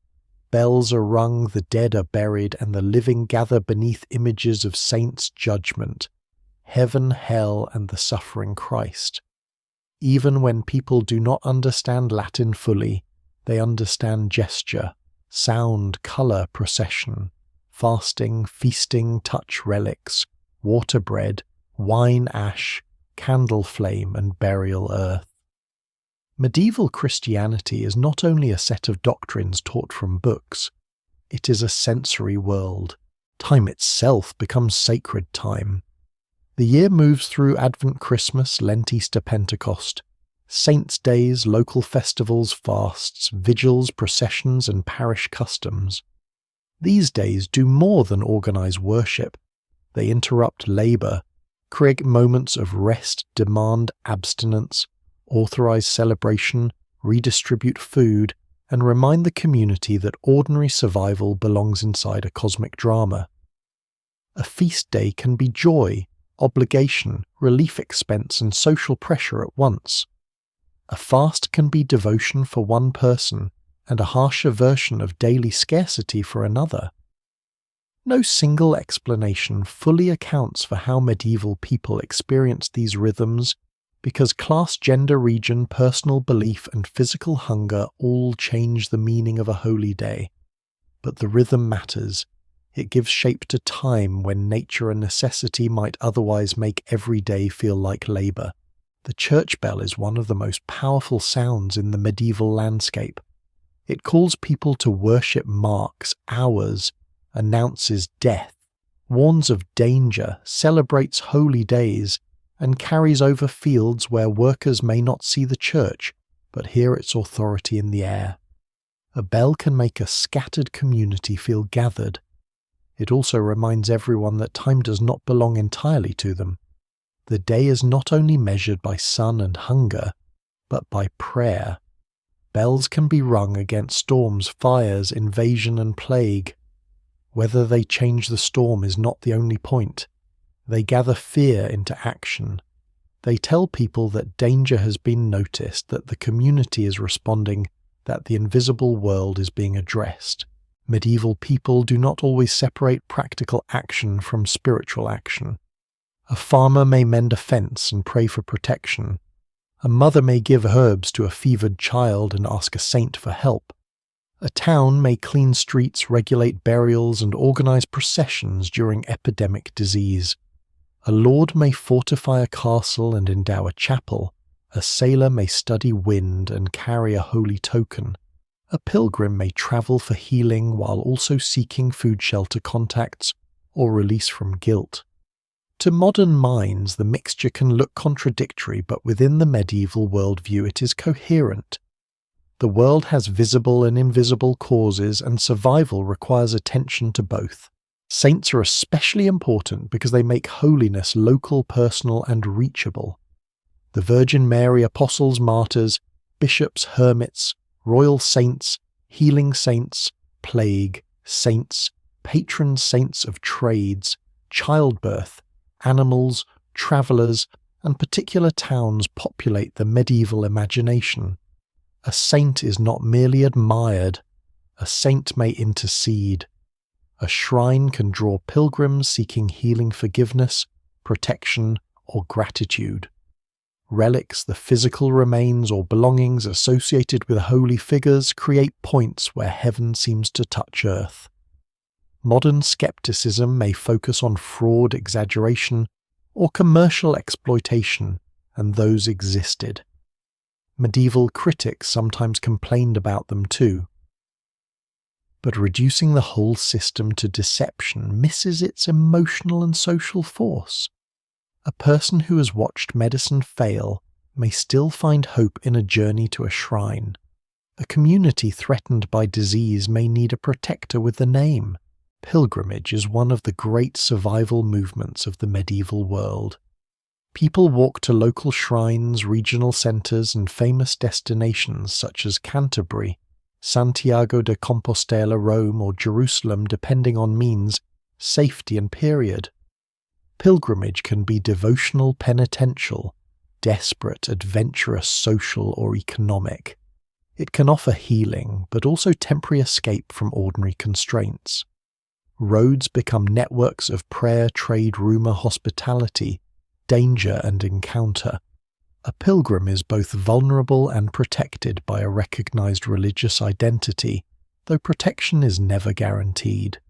bells are rung, the dead are buried, and the living gather beneath images of saints' judgment, heaven, hell, and the suffering Christ. Even when people do not understand Latin fully, they understand gesture, sound, colour, procession, fasting, feasting, touch, relics, water bread, wine ash, candle flame, and burial earth. Medieval Christianity is not only a set of doctrines taught from books, it is a sensory world. Time itself becomes sacred time. The year moves through Advent, Christmas, Lent, Easter, Pentecost, saints' days, local festivals, fasts, vigils, processions, and parish customs. These days do more than organize worship. They interrupt labour, create moments of rest, demand abstinence, authorize celebration, redistribute food, and remind the community that ordinary survival belongs inside a cosmic drama. A feast day can be joy, obligation, relief expense, and social pressure at once. A fast can be devotion for one person and a harsher version of daily scarcity for another. No single explanation fully accounts for how medieval people experienced these rhythms, because class, gender, region, personal belief, and physical hunger all change the meaning of a holy day. But the rhythm matters. It gives shape to time when nature and necessity might otherwise make every day feel like labour. The church bell is one of the most powerful sounds in the medieval landscape. It calls people to worship, marks hours, announces death, warns of danger, celebrates holy days, and carries over fields where workers may not see the church, but hear its authority in the air. A bell can make a scattered community feel gathered. It also reminds everyone that time does not belong entirely to them. The day is not only measured by sun and hunger, but by prayer. Bells can be rung against storms, fires, invasion, and plague. Whether they change the storm is not the only point. They gather fear into action. They tell people that danger has been noticed, that the community is responding, that the invisible world is being addressed. Medieval people do not always separate practical action from spiritual action. A farmer may mend a fence and pray for protection. A mother may give herbs to a fevered child and ask a saint for help. A town may clean streets, regulate burials, and organize processions during epidemic disease. A lord may fortify a castle and endow a chapel. A sailor may study wind and carry a holy token. A pilgrim may travel for healing while also seeking food shelter contacts or release from guilt. To modern minds, the mixture can look contradictory, but within the medieval worldview it is coherent. The world has visible and invisible causes, and survival requires attention to both. Saints are especially important because they make holiness local, personal, and reachable. The Virgin Mary, apostles, martyrs, bishops, hermits, royal saints, healing saints, plague, saints, patron saints of trades, childbirth, animals, travellers, and particular towns populate the medieval imagination. A saint is not merely admired, a saint may intercede. A shrine can draw pilgrims seeking healing, forgiveness, protection, or gratitude. Relics, the physical remains or belongings associated with holy figures, create points where heaven seems to touch earth. Modern skepticism may focus on fraud, exaggeration, or commercial exploitation, and those existed. Medieval critics sometimes complained about them too. But reducing the whole system to deception misses its emotional and social force. A person who has watched medicine fail may still find hope in a journey to a shrine. A community threatened by disease may need a protector with the name. Pilgrimage is one of the great survival movements of the medieval world. People walk to local shrines, regional centres, and famous destinations such as Canterbury, Santiago de Compostela, Rome, or Jerusalem, depending on means, safety, and period. Pilgrimage can be devotional, penitential, desperate, adventurous, social, or economic. It can offer healing, but also temporary escape from ordinary constraints. Roads become networks of prayer, trade, rumour, hospitality, danger, and encounter. A pilgrim is both vulnerable and protected by a recognised religious identity, though protection is never guaranteed.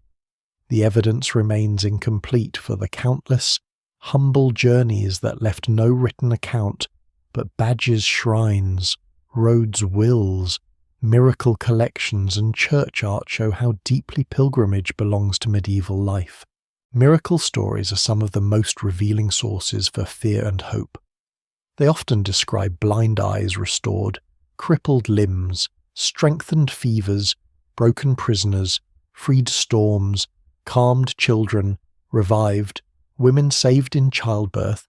The evidence remains incomplete for the countless, humble journeys that left no written account, but badges, shrines, roads, wills, miracle collections, and church art show how deeply pilgrimage belongs to medieval life. Miracle stories are some of the most revealing sources for fear and hope. They often describe blind eyes restored, crippled limbs, strengthened fevers, broken prisoners, freed storms, calmed children, revived, women saved in childbirth,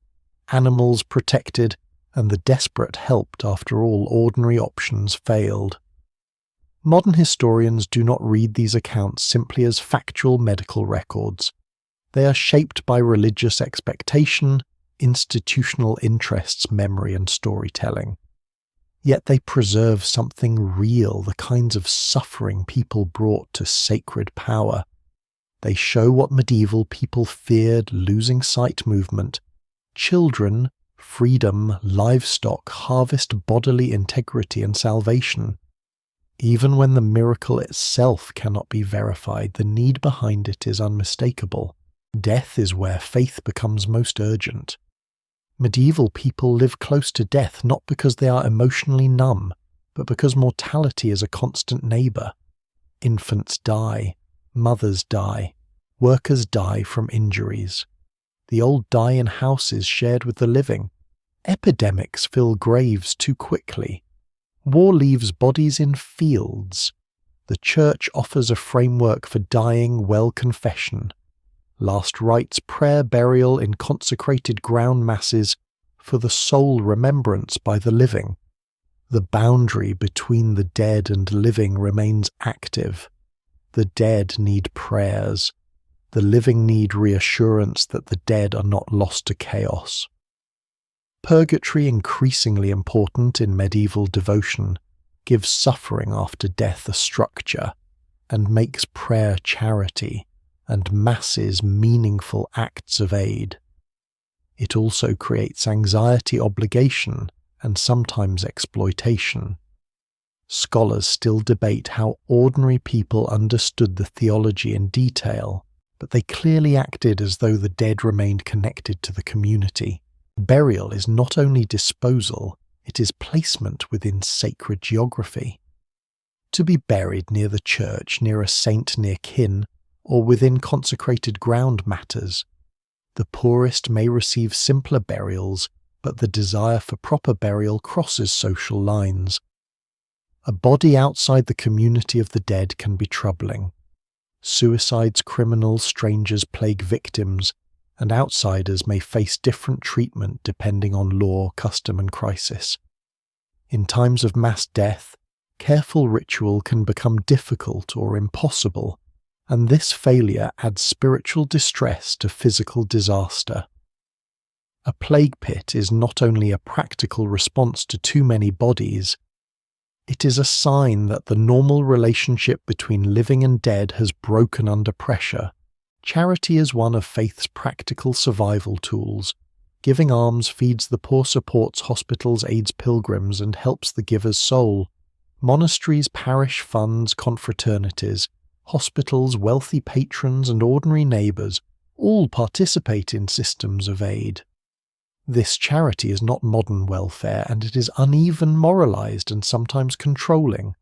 animals protected, and the desperate helped after all ordinary options failed. Modern historians do not read these accounts simply as factual medical records. They are shaped by religious expectation, institutional interests, memory, and storytelling. Yet they preserve something real, the kinds of suffering people brought to sacred power. They show what medieval people feared: losing sight, movement, children, freedom, livestock, harvest, bodily integrity, and salvation. Even when the miracle itself cannot be verified, the need behind it is unmistakable. Death is where faith becomes most urgent. Medieval people live close to death not because they are emotionally numb, but because mortality is a constant neighbour. Infants die, mothers die, workers die from injuries. The old die in houses shared with the living. Epidemics fill graves too quickly. War leaves bodies in fields. The Church offers a framework for dying well: confession, last rites, prayer, burial in consecrated ground masses, for the soul remembrance by the living. The boundary between the dead and living remains active. The dead need prayers. The living need reassurance that the dead are not lost to chaos. Purgatory, increasingly important in medieval devotion, gives suffering after death a structure and makes prayer charity and masses meaningful acts of aid. It also creates anxiety, obligation, and sometimes exploitation. Scholars still debate how ordinary people understood the theology in detail, but they clearly acted as though the dead remained connected to the community. Burial is not only disposal, it is placement within sacred geography. to be buried near the church, near a saint near kin, or within consecrated ground matters. The poorest may receive simpler burials, but the desire for proper burial crosses social lines. A body outside the community of the dead can be troubling. Suicides, criminals, strangers plague victims, and outsiders may face different treatment depending on law, custom, and crisis. In times of mass death, careful ritual can become difficult or impossible, and this failure adds spiritual distress to physical disaster. A plague pit is not only a practical response to too many bodies, it is a sign that the normal relationship between living and dead has broken under pressure. Charity is one of faith's practical survival tools. Giving alms feeds the poor, supports hospitals, aids pilgrims, and helps the giver's soul. Monasteries, parish funds, confraternities, hospitals, wealthy patrons, and ordinary neighbours all participate in systems of aid. This charity is not modern welfare, and it is uneven, moralised, and sometimes controlling.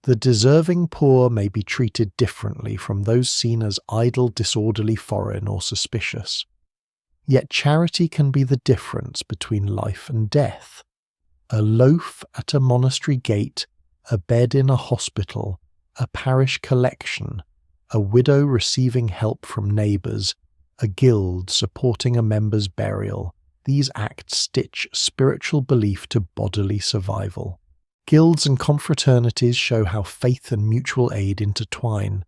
The deserving poor may be treated differently from those seen as idle, disorderly, foreign, or suspicious. Yet charity can be the difference between life and death. A loaf at a monastery gate, a bed in a hospital, a parish collection, a widow receiving help from neighbours, a guild supporting a member's burial. These acts stitch spiritual belief to bodily survival. Guilds and confraternities show how faith and mutual aid intertwine.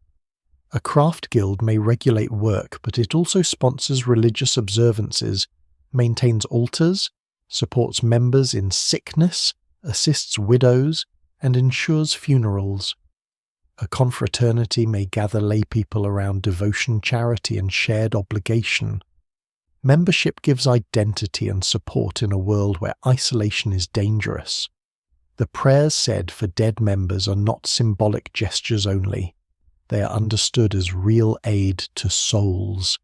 A craft guild may regulate work, but it also sponsors religious observances, maintains altars, supports members in sickness, assists widows, and ensures funerals. A confraternity may gather laypeople around devotion, charity, and shared obligation. Membership gives identity and support in a world where isolation is dangerous. The prayers said for dead members are not symbolic gestures only. They are understood as real aid to souls.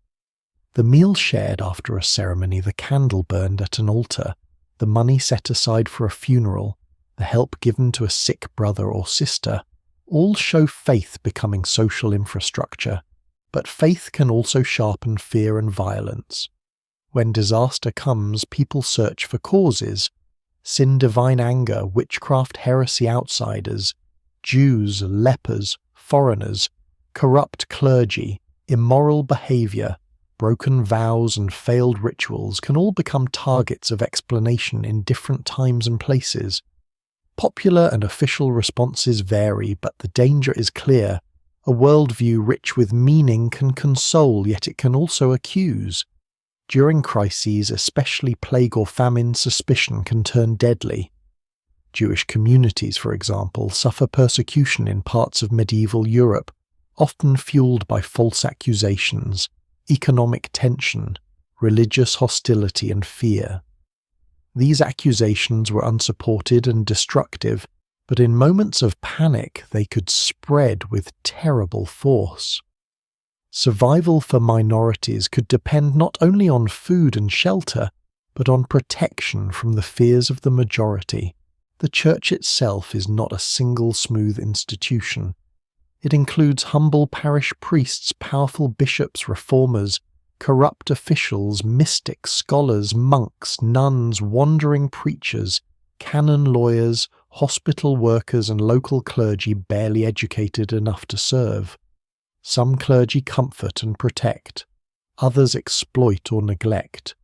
The meal shared after a ceremony, the candle burned at an altar, the money set aside for a funeral, the help given to a sick brother or sister, all show faith becoming social infrastructure. But faith can also sharpen fear and violence. When disaster comes, people search for causes: sin, divine anger, witchcraft, heresy, outsiders, Jews, lepers, foreigners, corrupt clergy, immoral behaviour, broken vows, and failed rituals can all become targets of explanation in different times and places. Popular and official responses vary, but the danger is clear. A worldview rich with meaning can console, yet it can also accuse. During crises, especially plague or famine, suspicion can turn deadly. Jewish communities, for example, suffer persecution in parts of medieval Europe, often fueled by false accusations, economic tension, religious hostility, and fear. These accusations were unsupported and destructive, but in moments of panic they could spread with terrible force. Survival for minorities could depend not only on food and shelter, but on protection from the fears of the majority. The Church itself is not a single smooth institution. It includes humble parish priests, powerful bishops, reformers, corrupt officials, mystics, scholars, monks, nuns, wandering preachers, canon lawyers, hospital workers, and local clergy barely educated enough to serve. Some clergy comfort and protect, others exploit or neglect.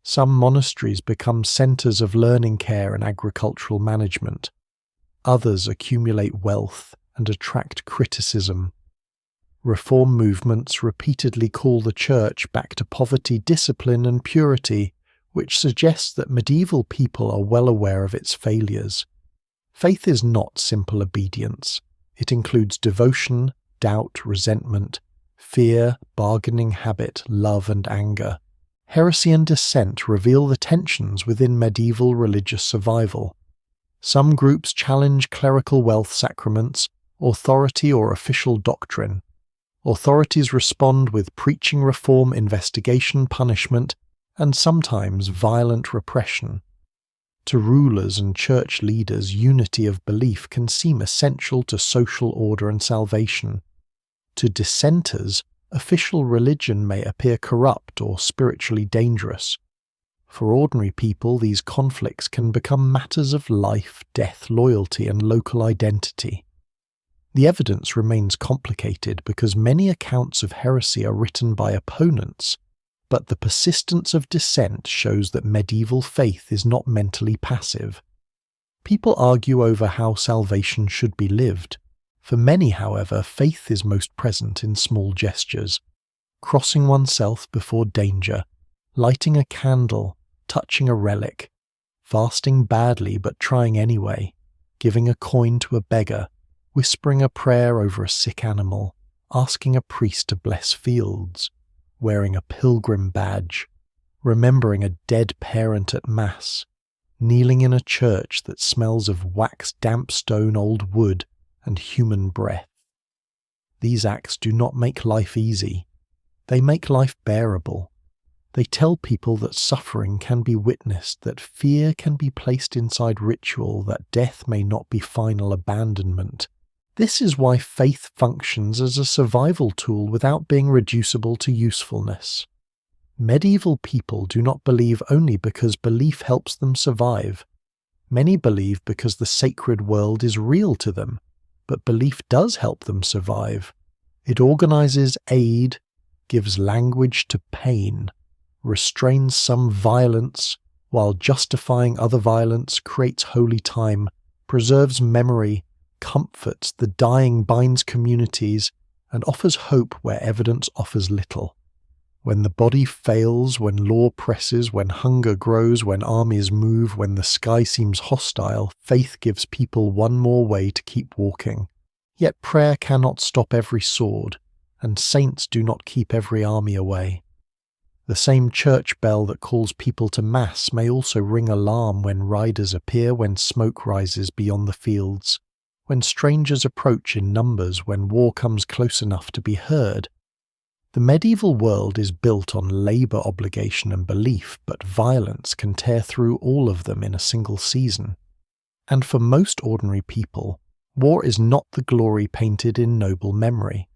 Some monasteries become centres of learning, care, and agricultural management. Others accumulate wealth and attract criticism. Reform movements repeatedly call the Church back to poverty, discipline, and purity, which suggests that medieval people are well aware of its failures. Faith is not simple obedience. It includes devotion, doubt, resentment, fear, bargaining habit, love, and anger. Heresy and dissent reveal the tensions within medieval religious survival. Some groups challenge clerical wealth sacraments, authority, or official doctrine. Authorities respond with preaching reform, investigation, punishment, and sometimes violent repression. To rulers and church leaders, unity of belief can seem essential to social order and salvation. To dissenters, official religion may appear corrupt or spiritually dangerous. For ordinary people, these conflicts can become matters of life, death, loyalty, and local identity. The evidence remains complicated because many accounts of heresy are written by opponents, but the persistence of dissent shows that medieval faith is not mentally passive. People argue over how salvation should be lived. For many, however, faith is most present in small gestures: crossing oneself before danger, lighting a candle, touching a relic, fasting badly but trying anyway, giving a coin to a beggar, whispering a prayer over a sick animal, asking a priest to bless fields, wearing a pilgrim badge, remembering a dead parent at Mass, kneeling in a church that smells of wax-damp stone, old wood, and human breath. These acts do not make life easy. They make life bearable. They tell people that suffering can be witnessed, that fear can be placed inside ritual, that death may not be final abandonment. This is why faith functions as a survival tool without being reducible to usefulness. Medieval people do not believe only because belief helps them survive. Many believe because the sacred world is real to them, but belief does help them survive. It organizes aid, gives language to pain, restrains some violence, while justifying other violence, creates holy time, preserves memory, comforts the dying, binds communities, and offers hope where evidence offers little. When the body fails, when law presses, when hunger grows, when armies move, when the sky seems hostile, faith gives people one more way to keep walking. Yet prayer cannot stop every sword, and saints do not keep every army away. The same church bell that calls people to Mass may also ring alarm when riders appear, when smoke rises beyond the fields, when strangers approach in numbers, when war comes close enough to be heard. The medieval world is built on labour, obligation and belief, but violence can tear through all of them in a single season. And for most ordinary people, war is not the glory painted in noble memory.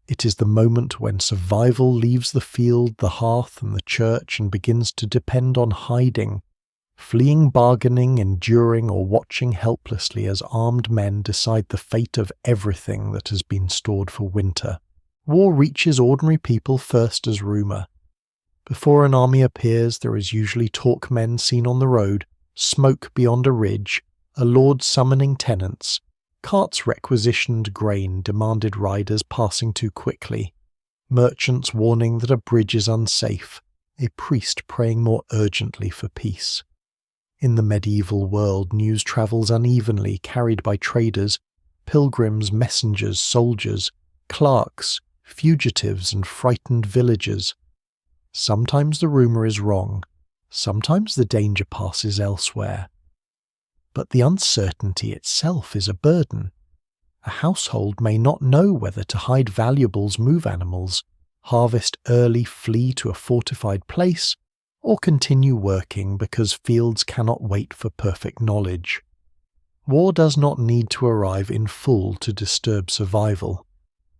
It is the moment when survival leaves the field, the hearth and the church and begins to depend on hiding, fleeing, bargaining, enduring, or watching helplessly as armed men decide the fate of everything that has been stored for winter. War reaches ordinary people first as rumour. Before an army appears, there is usually talk men seen on the road, smoke beyond a ridge, a lord summoning tenants, carts requisitioned grain, demanded riders passing too quickly, merchants warning that a bridge is unsafe, a priest praying more urgently for peace. In the medieval world, news travels unevenly, carried by traders, pilgrims, messengers, soldiers, clerks, fugitives, and frightened villagers. Sometimes the rumour is wrong, sometimes the danger passes elsewhere. But the uncertainty itself is a burden. A household may not know whether to hide valuables, move animals, harvest early, flee to a fortified place, or continue working because fields cannot wait for perfect knowledge. War does not need to arrive in full to disturb survival.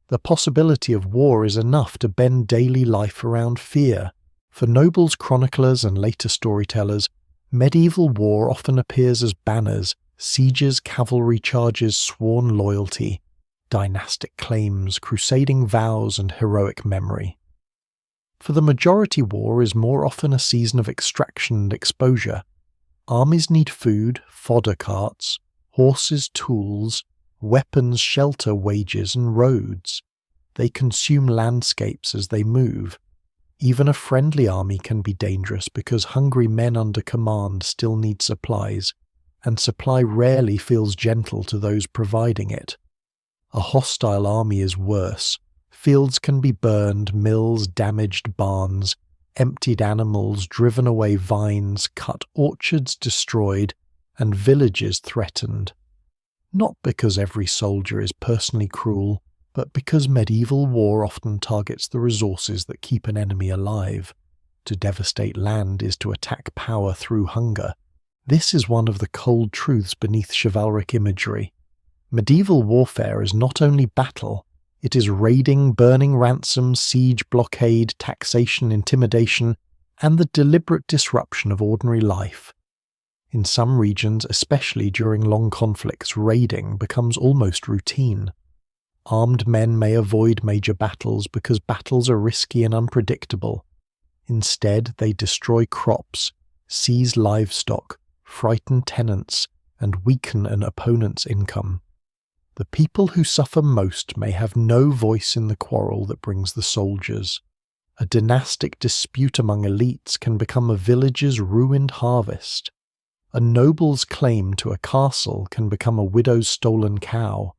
The possibility of war is enough to bend daily life around fear. For nobles, chroniclers, and later storytellers, medieval war often appears as banners, sieges, cavalry charges, sworn loyalty, dynastic claims, crusading vows, and heroic memory. For the majority, war is more often a season of extraction and exposure. Armies need food, fodder carts, horses, tools, weapons, shelter, wages, and roads. They consume landscapes as they move. Even a friendly army can be dangerous because hungry men under command still need supplies, and supply rarely feels gentle to those providing it. A hostile army is worse. Fields can be burned, mills damaged, barns, emptied animals, driven away vines, cut orchards destroyed, and villages threatened. Not because every soldier is personally cruel, but because medieval war often targets the resources that keep an enemy alive. To devastate land is to attack power through hunger. This is one of the cold truths beneath chivalric imagery. Medieval warfare is not only battle, it is raiding, burning ransom, siege, blockade, taxation, intimidation, and the deliberate disruption of ordinary life. In some regions, especially during long conflicts, raiding becomes almost routine. Armed men may avoid major battles because battles are risky and unpredictable. Instead, they destroy crops, seize livestock, frighten tenants, and weaken an opponent's income. The people who suffer most may have no voice in the quarrel that brings the soldiers. A dynastic dispute among elites can become a village's ruined harvest. A noble's claim to a castle can become a widow's stolen cow.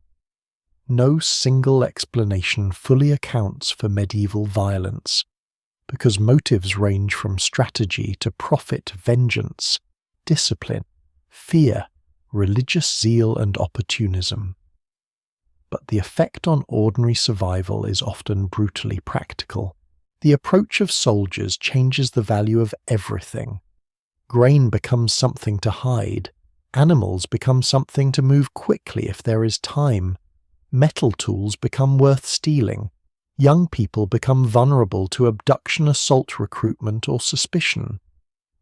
No single explanation fully accounts for medieval violence, because motives range from strategy to profit, vengeance, discipline, fear, religious zeal, and opportunism. But the effect on ordinary survival is often brutally practical. The approach of soldiers changes the value of everything. Grain becomes something to hide. Animals become something to move quickly if there is time. Metal tools become worth stealing. Young people become vulnerable to abduction, assault, recruitment, or suspicion.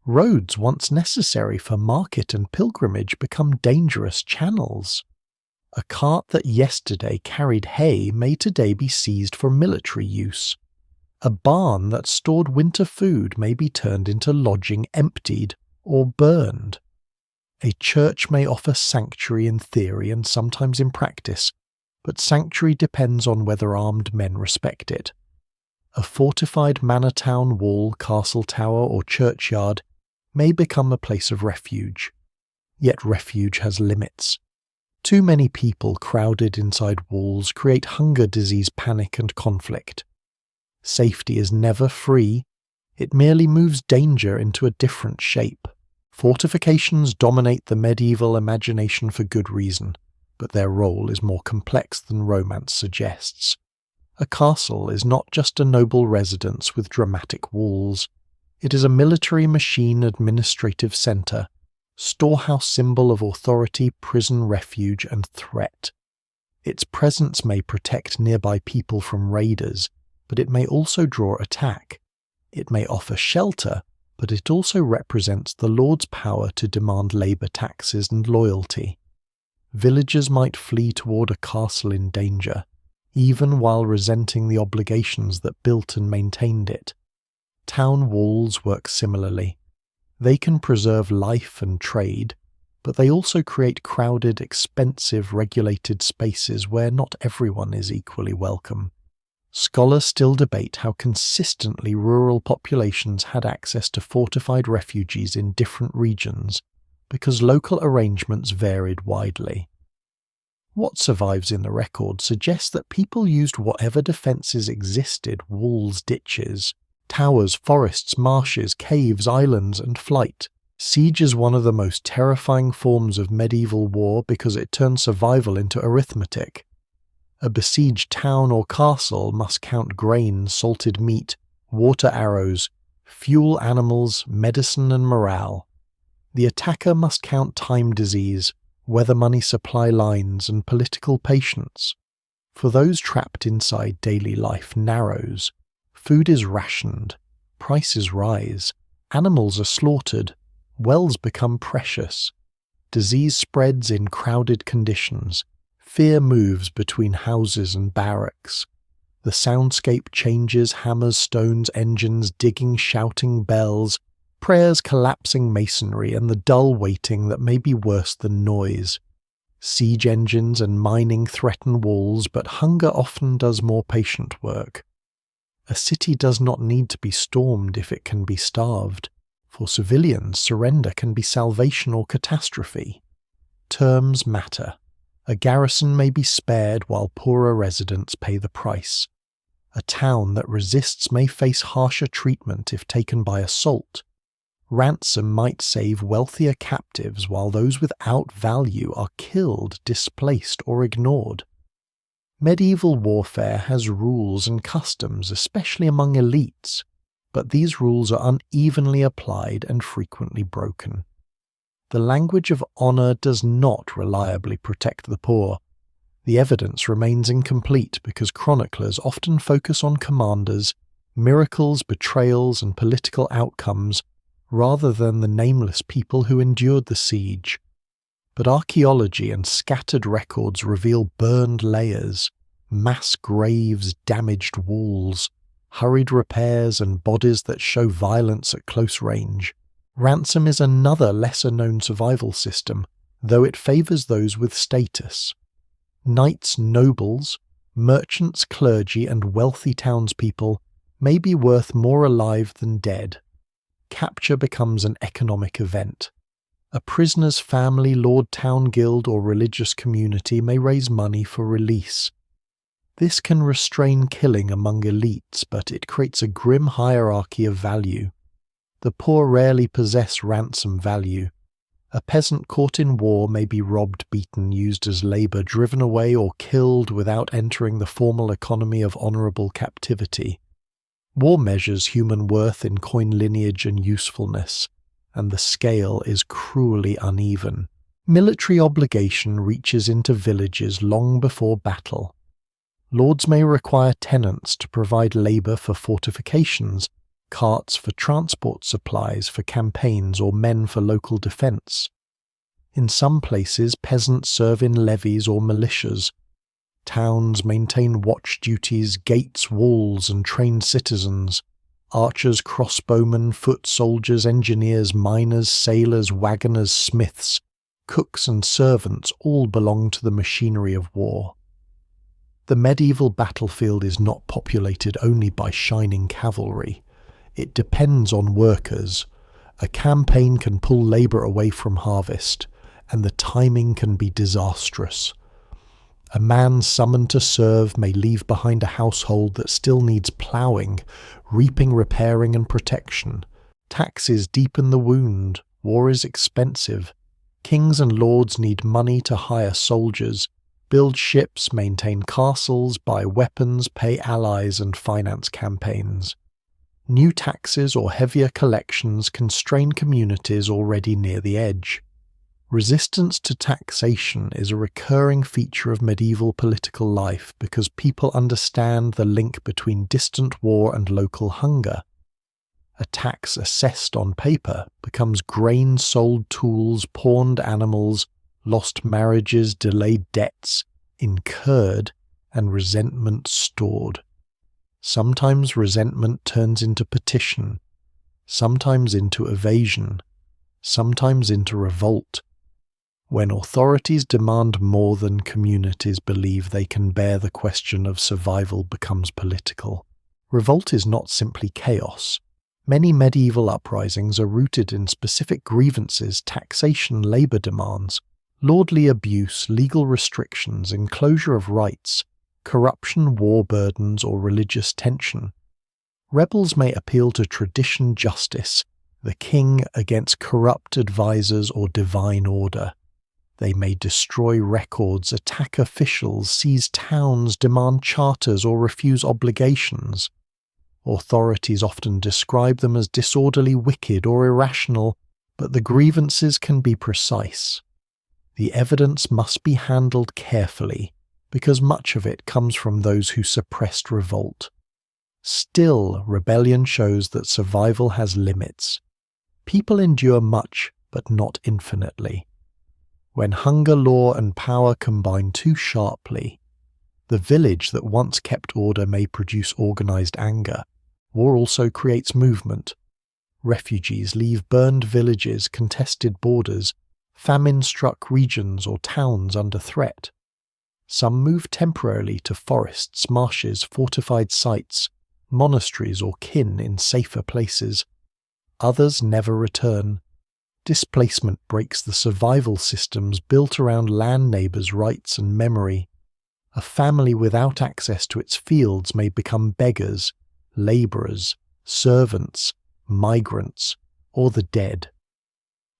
Roads once necessary for market and pilgrimage become dangerous channels. A cart that yesterday carried hay may today be seized for military use. A barn that stored winter food may be turned into lodging, emptied, or burned. A church may offer sanctuary in theory and sometimes in practice, but sanctuary depends on whether armed men respect it. A fortified manor town, wall, castle tower, or churchyard may become a place of refuge. Yet refuge has limits. Too many people crowded inside walls create hunger, disease, panic, and conflict. Safety is never free, it merely moves danger into a different shape. Fortifications dominate the medieval imagination for good reason, but their role is more complex than romance suggests. A castle is not just a noble residence with dramatic walls. It is a military machine, administrative centre, storehouse symbol of authority, prison, refuge, and threat. Its presence may protect nearby people from raiders, but it may also draw attack. It may offer shelter, but it also represents the Lord's power to demand labour taxes and loyalty. Villagers might flee toward a castle in danger, even while resenting the obligations that built and maintained it. Town walls work similarly. They can preserve life and trade, but they also create crowded, expensive, regulated spaces where not everyone is equally welcome. Scholars still debate how consistently rural populations had access to fortified refuges in different regions, because local arrangements varied widely. What survives in the record suggests that people used whatever defences existed: walls, ditches, towers, forests, marshes, caves, islands, and flight. Siege is one of the most terrifying forms of medieval war because it turns survival into arithmetic. A besieged town or castle must count grain, salted meat, water arrows, fuel animals, medicine, and morale. The attacker must count time, disease, weather money supply lines, and political patience. For those trapped inside, daily life narrows. Food is rationed, prices rise, animals are slaughtered, wells become precious. Disease spreads in crowded conditions. Fear moves between houses and barracks. The soundscape changes: hammers, stones, engines, digging, shouting, bells, prayers, collapsing masonry, and the dull waiting that may be worse than noise. Siege engines and mining threaten walls, but hunger often does more patient work. A city does not need to be stormed if it can be starved. For civilians, surrender can be salvation or catastrophe. Terms matter. A garrison may be spared while poorer residents pay the price. A town that resists may face harsher treatment if taken by assault. Ransom might save wealthier captives while those without value are killed, displaced, or ignored. Medieval warfare has rules and customs, especially among elites, but these rules are unevenly applied and frequently broken. The language of honour does not reliably protect the poor. The evidence remains incomplete because chroniclers often focus on commanders, miracles, betrayals, and political outcomes, rather than the nameless people who endured the siege. But archaeology and scattered records reveal burned layers, mass graves, damaged walls, hurried repairs, and bodies that show violence at close range. Ransom is another lesser-known survival system, though it favours those with status. Knights, nobles, merchants, clergy, and wealthy townspeople may be worth more alive than dead. Capture becomes an economic event. A prisoner's family, lord, town guild, or religious community may raise money for release. This can restrain killing among elites, but it creates a grim hierarchy of value. The poor rarely possess ransom value. A peasant caught in war may be robbed, beaten, used as labour, driven away, or killed without entering the formal economy of honourable captivity. War measures human worth in coin lineage and usefulness, and the scale is cruelly uneven. Military obligation reaches into villages long before battle. Lords may require tenants to provide labour for fortifications, carts for transport supplies for campaigns, or men for local defence. In some places, peasants serve in levies or militias. Towns maintain watch duties, gates, walls, and trained citizens. Archers, crossbowmen, foot soldiers, engineers, miners, sailors, wagoners, smiths, cooks, and servants all belong to the machinery of war. The medieval battlefield is not populated only by shining cavalry. It depends on workers. A campaign can pull labour away from harvest, and the timing can be disastrous. A man summoned to serve may leave behind a household that still needs ploughing, reaping, repairing, and protection. Taxes deepen the wound. War is expensive. Kings and lords need money to hire soldiers, build ships, maintain castles, buy weapons, pay allies, and finance campaigns. New taxes or heavier collections constrain communities already near the edge. Resistance to taxation is a recurring feature of medieval political life because people understand the link between distant war and local hunger. A tax assessed on paper becomes grain, sold tools, pawned animals, lost marriages, delayed debts, incurred, and resentment stored. Sometimes resentment turns into petition, sometimes into evasion, sometimes into revolt. When authorities demand more than communities believe they can bear, the question of survival becomes political. Revolt is not simply chaos. Many medieval uprisings are rooted in specific grievances, taxation, labour demands, lordly abuse, legal restrictions, enclosure of rights, corruption, war burdens, or religious tension. Rebels may appeal to tradition, justice, the king against corrupt advisors, or divine order. They may destroy records, attack officials, seize towns, demand charters, or refuse obligations. Authorities often describe them as disorderly, wicked, or irrational, but the grievances can be precise. The evidence must be handled carefully, because much of it comes from those who suppressed revolt. Still, rebellion shows that survival has limits. People endure much, but not infinitely. When hunger, law, and power combine too sharply, the village that once kept order may produce organized anger. War also creates movement. Refugees leave burned villages, contested borders, famine-struck regions, or towns under threat. Some move temporarily to forests, marshes, fortified sites, monasteries, or kin in safer places. Others never return. Displacement breaks the survival systems built around land neighbours' rights and memory. A family without access to its fields may become beggars, labourers, servants, migrants, or the dead.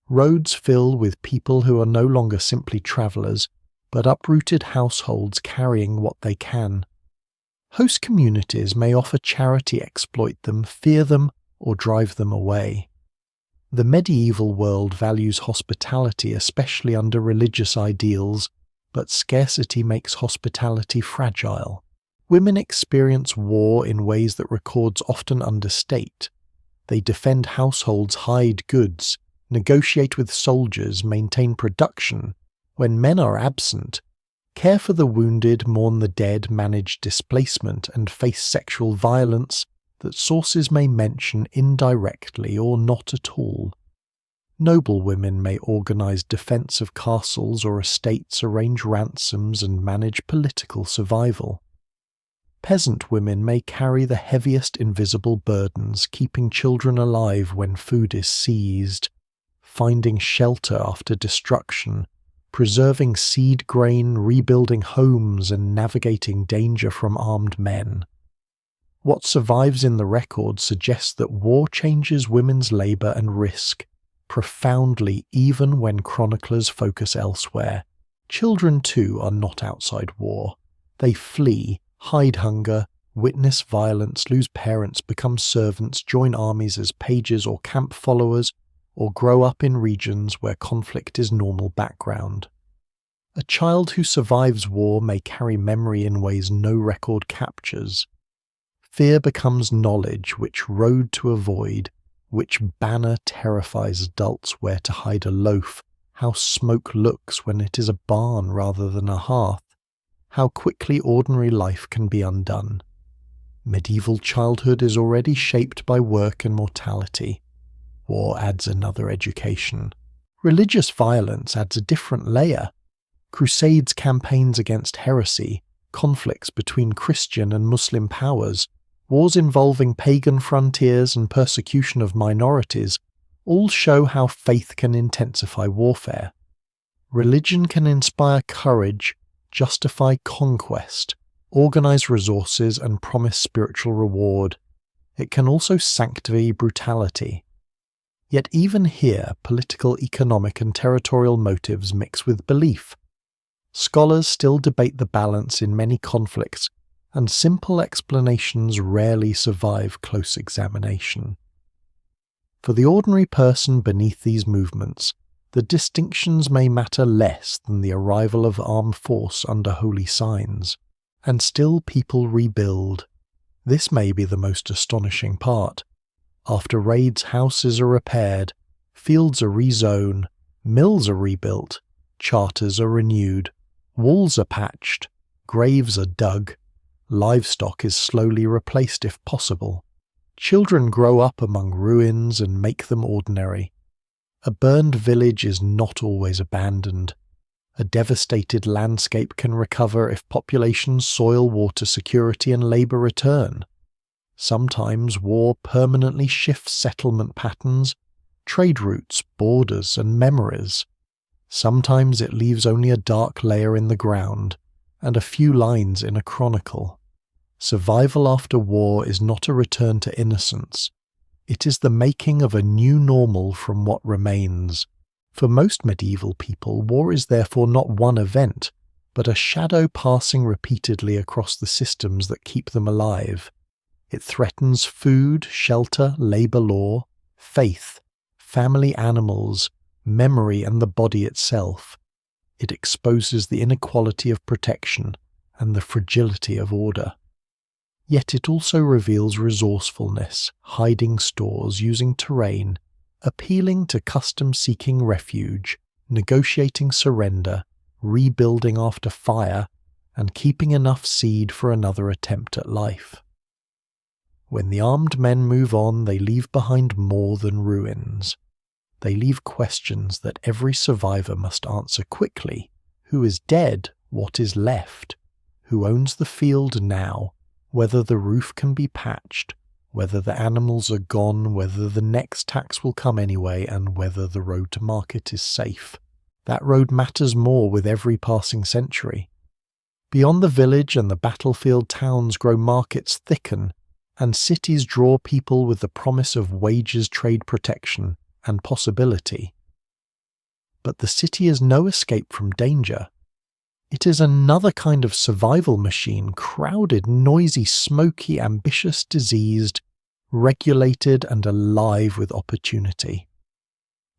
Roads fill with people who are no longer simply travellers, but uprooted households carrying what they can. Host communities may offer charity, exploit them, fear them, or drive them away. The medieval world values hospitality, especially under religious ideals, but scarcity makes hospitality fragile. Women experience war in ways that records often understate. They defend households, hide goods, negotiate with soldiers, maintain production. When men are absent, care for the wounded, mourn the dead, manage displacement, and face sexual violence that sources may mention indirectly or not at all. Noble women may organize defense of castles or estates, arrange ransoms, and manage political survival. Peasant women may carry the heaviest invisible burdens, keeping children alive when food is seized, finding shelter after destruction, preserving seed grain, rebuilding homes, and navigating danger from armed men. What survives in the record suggests that war changes women's labor and risk profoundly, even when chroniclers focus elsewhere. Children, too, are not outside war. They flee, hide hunger, witness violence, lose parents, become servants, join armies as pages or camp followers, or grow up in regions where conflict is normal background. A child who survives war may carry memory in ways no record captures. Fear becomes knowledge, which road to avoid, which banner terrifies adults, where to hide a loaf, how smoke looks when it is a barn rather than a hearth, how quickly ordinary life can be undone. Medieval childhood is already shaped by work and mortality. War adds another education. Religious violence adds a different layer. Crusades, campaigns against heresy, conflicts between Christian and Muslim powers, wars involving pagan frontiers and persecution of minorities all show how faith can intensify warfare. Religion can inspire courage, justify conquest, organize resources, and promise spiritual reward. It can also sanctify brutality. Yet even here, political, economic, and territorial motives mix with belief. Scholars still debate the balance in many conflicts, and simple explanations rarely survive close examination. For the ordinary person beneath these movements, the distinctions may matter less than the arrival of armed force under holy signs, and still people rebuild. This may be the most astonishing part. After raids, houses are repaired, fields are rezoned, mills are rebuilt, charters are renewed, walls are patched, graves are dug, livestock is slowly replaced if possible. Children grow up among ruins and make them ordinary. A burned village is not always abandoned. A devastated landscape can recover if populations, soil, water security, and labor return. Sometimes war permanently shifts settlement patterns, trade routes, borders, and memories. Sometimes it leaves only a dark layer in the ground and a few lines in a chronicle. Survival after war is not a return to innocence. It is the making of a new normal from what remains. For most medieval people, war is therefore not one event, but a shadow passing repeatedly across the systems that keep them alive. It threatens food, shelter, labor law, faith, family animals, memory, and the body itself. It exposes the inequality of protection and the fragility of order. Yet it also reveals resourcefulness, hiding stores, using terrain, appealing to custom-seeking refuge, negotiating surrender, rebuilding after fire, and keeping enough seed for another attempt at life. When the armed men move on, they leave behind more than ruins. They leave questions that every survivor must answer quickly. Who is dead? What is left? Who owns the field now? Whether the roof can be patched, whether the animals are gone, whether the next tax will come anyway, and whether the road to market is safe. That road matters more with every passing century. Beyond the village and the battlefield, towns grow, markets thicken, and cities draw people with the promise of wages, trade protection, and possibility. But the city is no escape from danger. It is another kind of survival machine, crowded, noisy, smoky, ambitious, diseased, regulated, and alive with opportunity.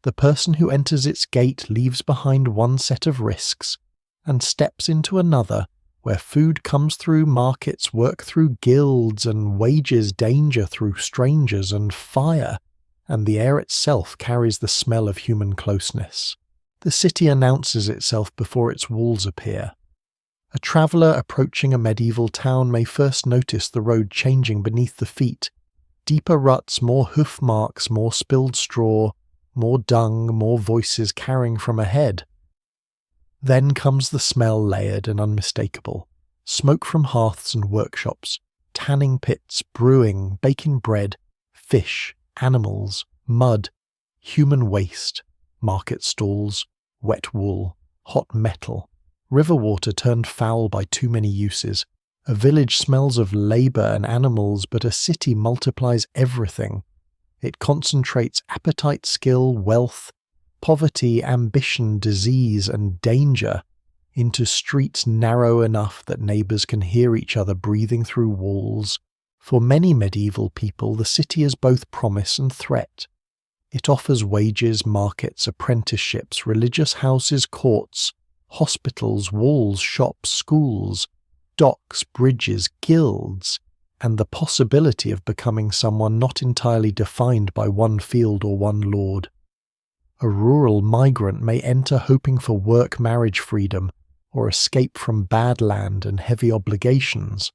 The person who enters its gate leaves behind one set of risks and steps into another where food comes through markets, work through guilds, and wages danger through strangers and fire, and the air itself carries the smell of human closeness. The city announces itself before its walls appear. A traveller approaching a medieval town may first notice the road changing beneath the feet. Deeper ruts, more hoof marks, more spilled straw, more dung, more voices carrying from ahead. Then comes the smell, layered and unmistakable. Smoke from hearths and workshops, tanning pits, brewing, baking bread, fish, animals, mud, human waste, market stalls, wet wool, hot metal, river water turned foul by too many uses. A village smells of labour and animals, but a city multiplies everything. It concentrates appetite, skill, wealth, poverty, ambition, disease, and danger into streets narrow enough that neighbours can hear each other breathing through walls. For many medieval people, the city is both promise and threat. It offers wages, markets, apprenticeships, religious houses, courts, hospitals, walls, shops, schools, docks, bridges, guilds, and the possibility of becoming someone not entirely defined by one field or one lord. A rural migrant may enter hoping for work, marriage freedom, or escape from bad land and heavy obligations.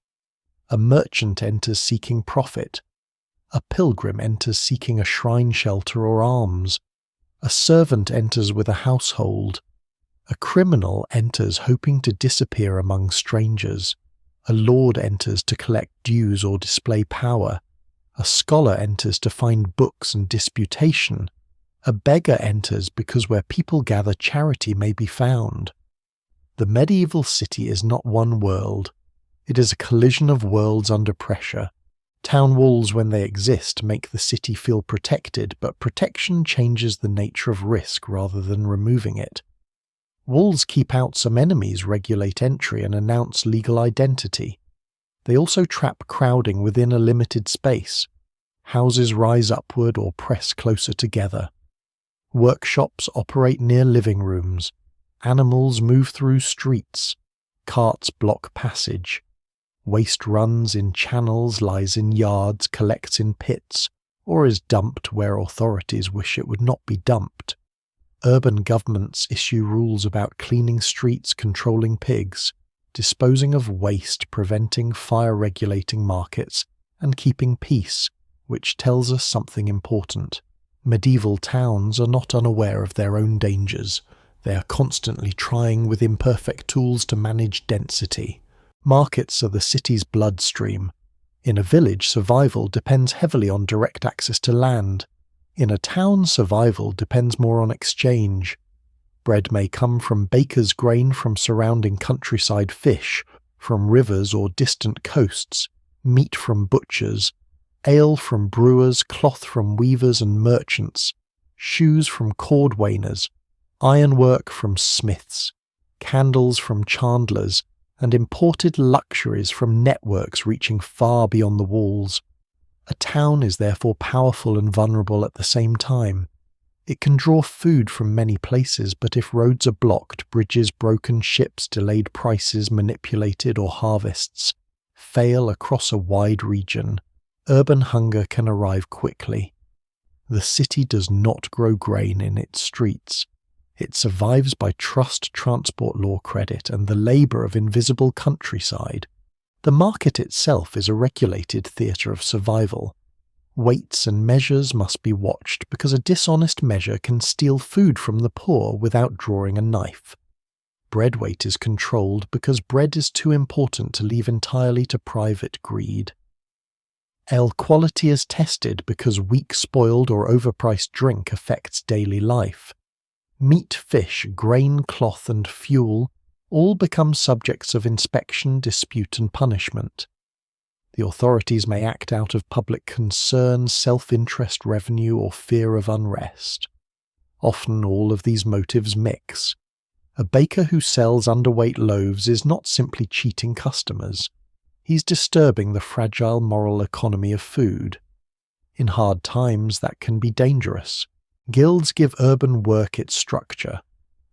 A merchant enters seeking profit. A pilgrim enters seeking a shrine shelter or alms. A servant enters with a household. A criminal enters hoping to disappear among strangers. A lord enters to collect dues or display power. A scholar enters to find books and disputation. A beggar enters because where people gather charity may be found. The medieval city is not one world. It is a collision of worlds under pressure. Town walls, when they exist, make the city feel protected, but protection changes the nature of risk rather than removing it. Walls keep out some enemies, regulate entry, and announce legal identity. They also trap crowding within a limited space. Houses rise upward or press closer together. Workshops operate near living rooms. Animals move through streets. Carts block passage. Waste runs in channels, lies in yards, collects in pits, or is dumped where authorities wish it would not be dumped. Urban governments issue rules about cleaning streets, controlling pigs, disposing of waste, preventing fire-regulating markets, and keeping peace, which tells us something important. Medieval towns are not unaware of their own dangers. They are constantly trying with imperfect tools to manage density. Markets are the city's bloodstream. In a village, survival depends heavily on direct access to land. In a town, survival depends more on exchange. Bread may come from bakers' grain from surrounding countryside fish, from rivers or distant coasts, meat from butchers, ale from brewers, cloth from weavers and merchants, shoes from cordwainers, ironwork from smiths, candles from chandlers, and imported luxuries from networks reaching far beyond the walls. A town is therefore powerful and vulnerable at the same time. It can draw food from many places, but if roads are blocked, bridges broken, ships delayed, prices manipulated, or harvests fail across a wide region, urban hunger can arrive quickly. The city does not grow grain in its streets. It survives by trust transport law credit and the labour of invisible countryside. The market itself is a regulated theatre of survival. Weights and measures must be watched because a dishonest measure can steal food from the poor without drawing a knife. Bread weight is controlled because bread is too important to leave entirely to private greed. Ale quality is tested because weak, spoiled, or overpriced drink affects daily life. Meat, fish, grain, cloth, and fuel all become subjects of inspection, dispute, and punishment. The authorities may act out of public concern, self-interest, revenue, or fear of unrest. Often all of these motives mix. A baker who sells underweight loaves is not simply cheating customers. He's disturbing the fragile moral economy of food. In hard times, that can be dangerous. Guilds give urban work its structure.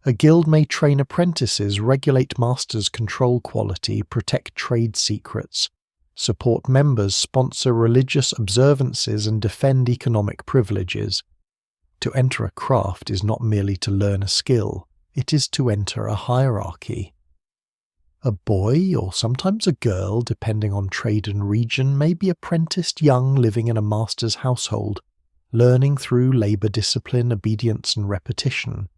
A guild may train apprentices, regulate masters, control quality, protect trade secrets, support members, sponsor religious observances, and defend economic privileges. To enter a craft is not merely to learn a skill, it is to enter a hierarchy. A boy, or sometimes a girl, depending on trade and region, may be apprenticed young, living in a master's household, learning through labour discipline, obedience and repetition.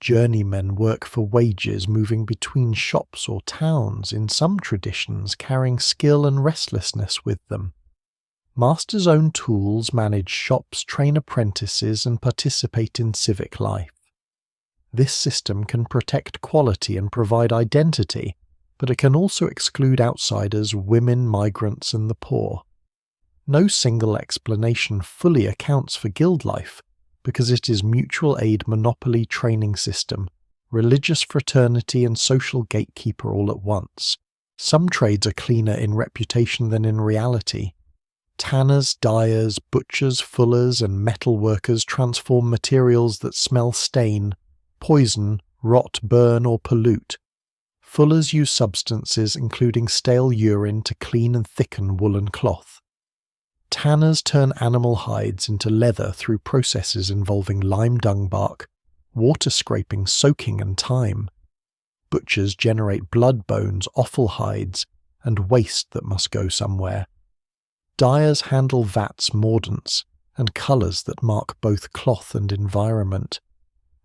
Journeymen work for wages, moving between shops or towns, in some traditions carrying skill and restlessness with them. Masters own tools, manage shops, train apprentices, and participate in civic life. This system can protect quality and provide identity, but it can also exclude outsiders, women, migrants, and the poor. No single explanation fully accounts for guild life, because it is mutual aid monopoly training system, religious fraternity and social gatekeeper all at once. Some trades are cleaner in reputation than in reality. Tanners, dyers, butchers, fullers and metal workers transform materials that smell stain, poison, rot, burn or pollute. Fullers use substances including stale urine to clean and thicken woolen cloth. Tanners turn animal hides into leather through processes involving lime dung bark, water scraping, soaking and time. Butchers generate blood, bones, offal hides, and waste that must go somewhere. Dyers handle vats, mordants, and colours that mark both cloth and environment.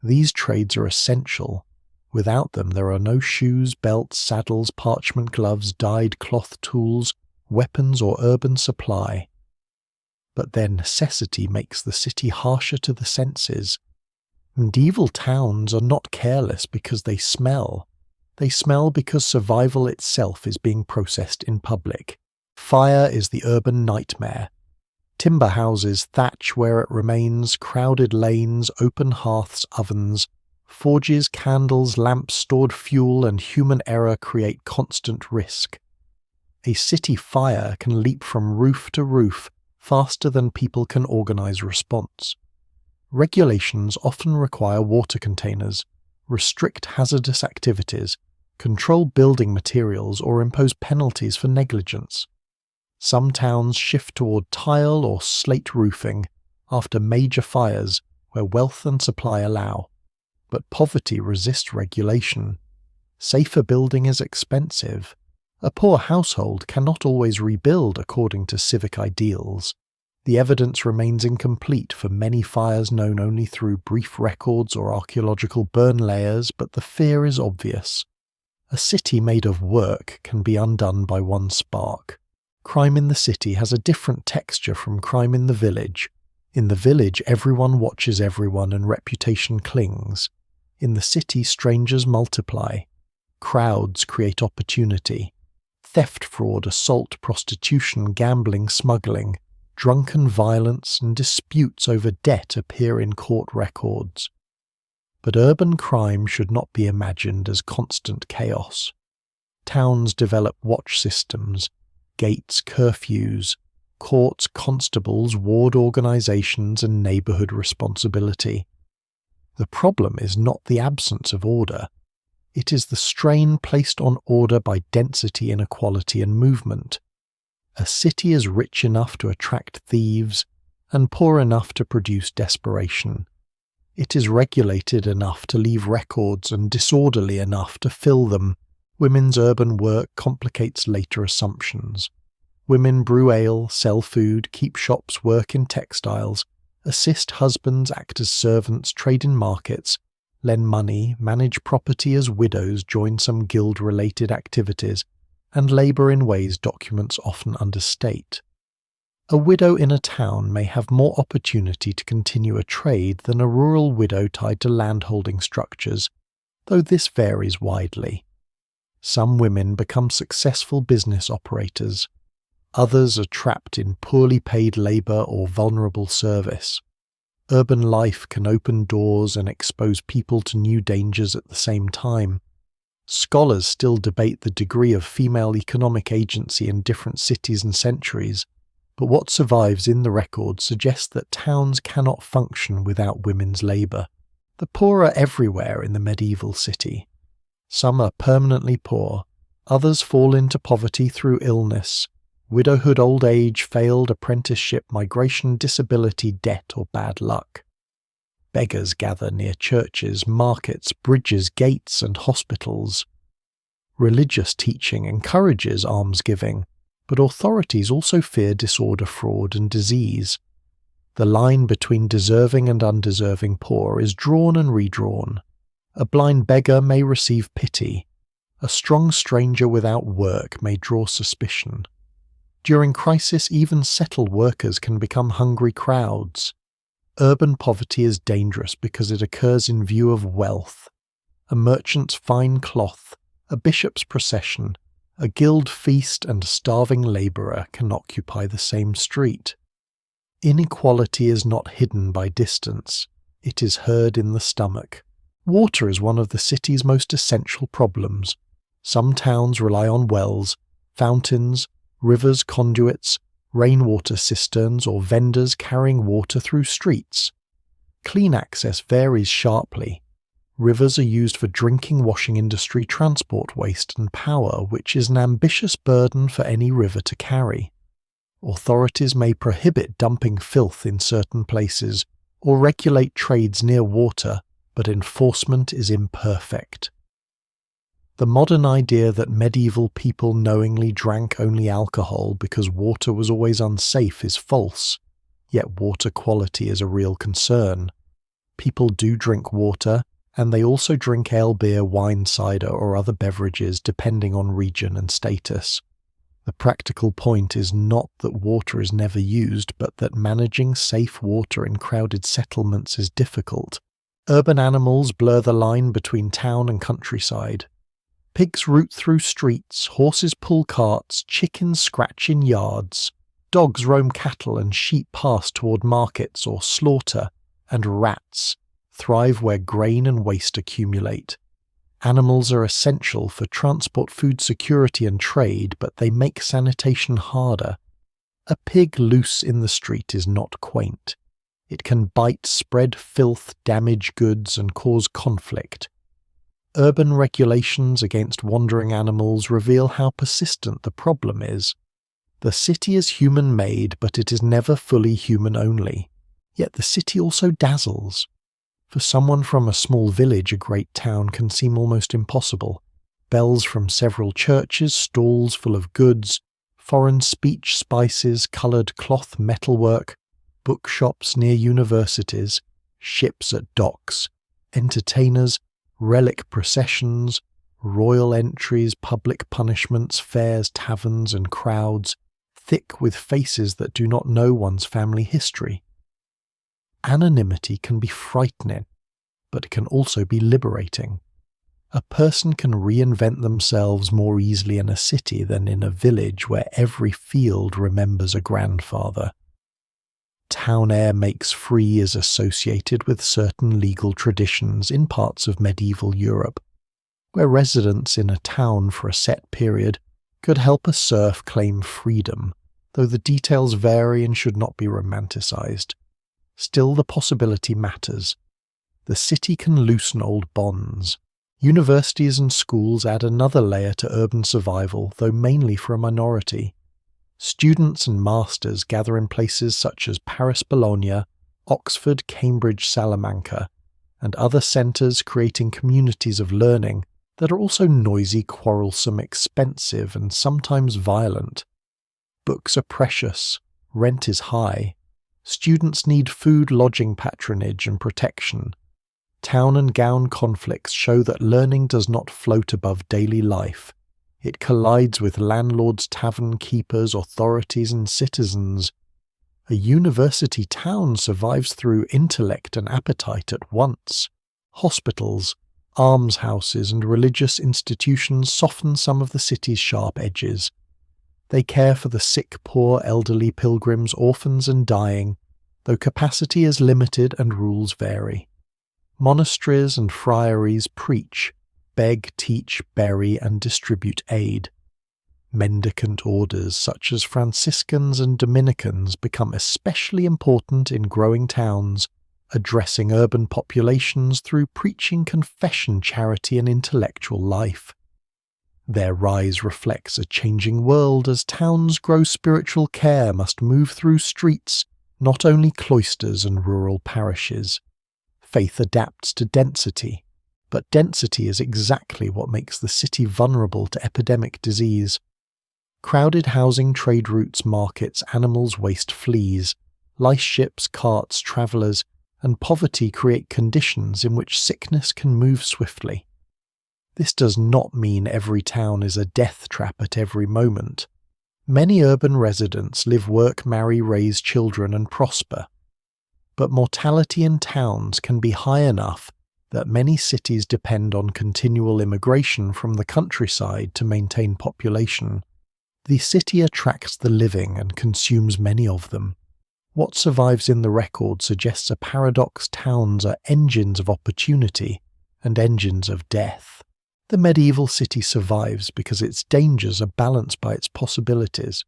These trades are essential. Without them there are no shoes, belts, saddles, parchment gloves, dyed cloth tools, weapons or urban supply. But their necessity makes the city harsher to the senses. Medieval towns are not careless because they smell. They smell because survival itself is being processed in public. Fire is the urban nightmare. Timber houses thatch where it remains, crowded lanes, open hearths, ovens, forges, candles, lamps, stored fuel, and human error create constant risk. A city fire can leap from roof to roof faster than people can organize response. Regulations often require water containers, restrict hazardous activities, control building materials, or impose penalties for negligence. Some towns shift toward tile or slate roofing after major fires where wealth and supply allow, but poverty resists regulation. Safer building is expensive. A poor household cannot always rebuild according to civic ideals. The evidence remains incomplete for many fires known only through brief records or archaeological burn layers, but the fear is obvious. A city made of work can be undone by one spark. Crime in the city has a different texture from crime in the village. In the village, everyone watches everyone and reputation clings. In the city, strangers multiply. Crowds create opportunity. Theft, fraud, assault, prostitution, gambling, smuggling, drunken violence, and disputes over debt appear in court records. But urban crime should not be imagined as constant chaos. Towns develop watch systems, gates, curfews, courts, constables, ward organizations, and neighborhood responsibility. The problem is not the absence of order. It is the strain placed on order by density, inequality, and movement. A city is rich enough to attract thieves and poor enough to produce desperation. It is regulated enough to leave records and disorderly enough to fill them. Women's urban work complicates later assumptions. Women brew ale, sell food, keep shops, work in textiles, assist husbands, act as servants, trade in markets, lend money, manage property as widows, join some guild-related activities, and labour in ways documents often understate. A widow in a town may have more opportunity to continue a trade than a rural widow tied to landholding structures, though this varies widely. Some women become successful business operators. Others are trapped in poorly paid labour or vulnerable service. Urban life can open doors and expose people to new dangers at the same time. Scholars still debate the degree of female economic agency in different cities and centuries, but what survives in the record suggests that towns cannot function without women's labour. The poor are everywhere in the medieval city. Some are permanently poor, others fall into poverty through illness, widowhood, old age, failed apprenticeship, migration, disability, debt, or bad luck. Beggars gather near churches, markets, bridges, gates, and hospitals. Religious teaching encourages almsgiving, but authorities also fear disorder, fraud, and disease. The line between deserving and undeserving poor is drawn and redrawn. A blind beggar may receive pity. A strong stranger without work may draw suspicion. During crisis, even settled workers can become hungry crowds. Urban poverty is dangerous because it occurs in view of wealth. A merchant's fine cloth, a bishop's procession, a guild feast, and a starving labourer can occupy the same street. Inequality is not hidden by distance. It is heard in the stomach. Water is one of the city's most essential problems. Some towns rely on wells, fountains, rivers, conduits, rainwater cisterns, or vendors carrying water through streets. Clean access varies sharply. Rivers are used for drinking, washing industry, transport waste, and power, which is an ambitious burden for any river to carry. Authorities may prohibit dumping filth in certain places or regulate trades near water, but enforcement is imperfect. The modern idea that medieval people knowingly drank only alcohol because water was always unsafe is false, yet water quality is a real concern. People do drink water, and they also drink ale, beer, wine, cider, or other beverages depending on region and status. The practical point is not that water is never used, but that managing safe water in crowded settlements is difficult. Urban animals blur the line between town and countryside. Pigs root through streets, horses pull carts, chickens scratch in yards, dogs roam cattle and sheep pass toward markets or slaughter, and rats thrive where grain and waste accumulate. Animals are essential for transport, food security, and trade, but they make sanitation harder. A pig loose in the street is not quaint. It can bite, spread filth, damage goods, and cause conflict. Urban regulations against wandering animals reveal how persistent the problem is. The city is human-made, but it is never fully human-only. Yet the city also dazzles. For someone from a small village, a great town can seem almost impossible. Bells from several churches, stalls full of goods, foreign speech, spices, coloured cloth, metalwork, bookshops near universities, ships at docks, entertainers, relic processions, royal entries, public punishments, fairs, taverns, and crowds, thick with faces that do not know one's family history. Anonymity can be frightening, but can also be liberating. A person can reinvent themselves more easily in a city than in a village where every field remembers a grandfather. Town air makes free is associated with certain legal traditions in parts of medieval Europe, where residents in a town for a set period could help a serf claim freedom, though the details vary and should not be romanticized. Still, the possibility matters. The city can loosen old bonds. Universities and schools add another layer to urban survival, though mainly for a minority. Students and masters gather in places such as Paris, Bologna, Oxford, Cambridge, Salamanca, and other centres, creating communities of learning that are also noisy, quarrelsome, expensive, and sometimes violent. Books are precious, rent is high. Students need food, lodging, patronage, and protection. Town and gown conflicts show that learning does not float above daily life. It collides with landlords, tavern keepers, authorities, and citizens. A university town survives through intellect and appetite at once. Hospitals, almshouses, and religious institutions soften some of the city's sharp edges. They care for the sick, poor, elderly, pilgrims, orphans, and dying, though capacity is limited and rules vary. Monasteries and friaries preach, beg, teach, bury, and distribute aid. Mendicant orders such as Franciscans and Dominicans become especially important in growing towns, addressing urban populations through preaching confession, charity, and intellectual life. Their rise reflects a changing world as towns grow. Spiritual care must move through streets, not only cloisters and rural parishes. Faith adapts to density, but density is exactly what makes the city vulnerable to epidemic disease. Crowded housing, trade routes, markets, animals waste, fleas, lice ships, carts, travellers, and poverty create conditions in which sickness can move swiftly. This does not mean every town is a death trap at every moment. Many urban residents live, work, marry, raise children, and prosper. But mortality in towns can be high enough that many cities depend on continual immigration from the countryside to maintain population. The city attracts the living and consumes many of them. What survives in the record suggests a paradox: towns are engines of opportunity and engines of death. The medieval city survives because its dangers are balanced by its possibilities.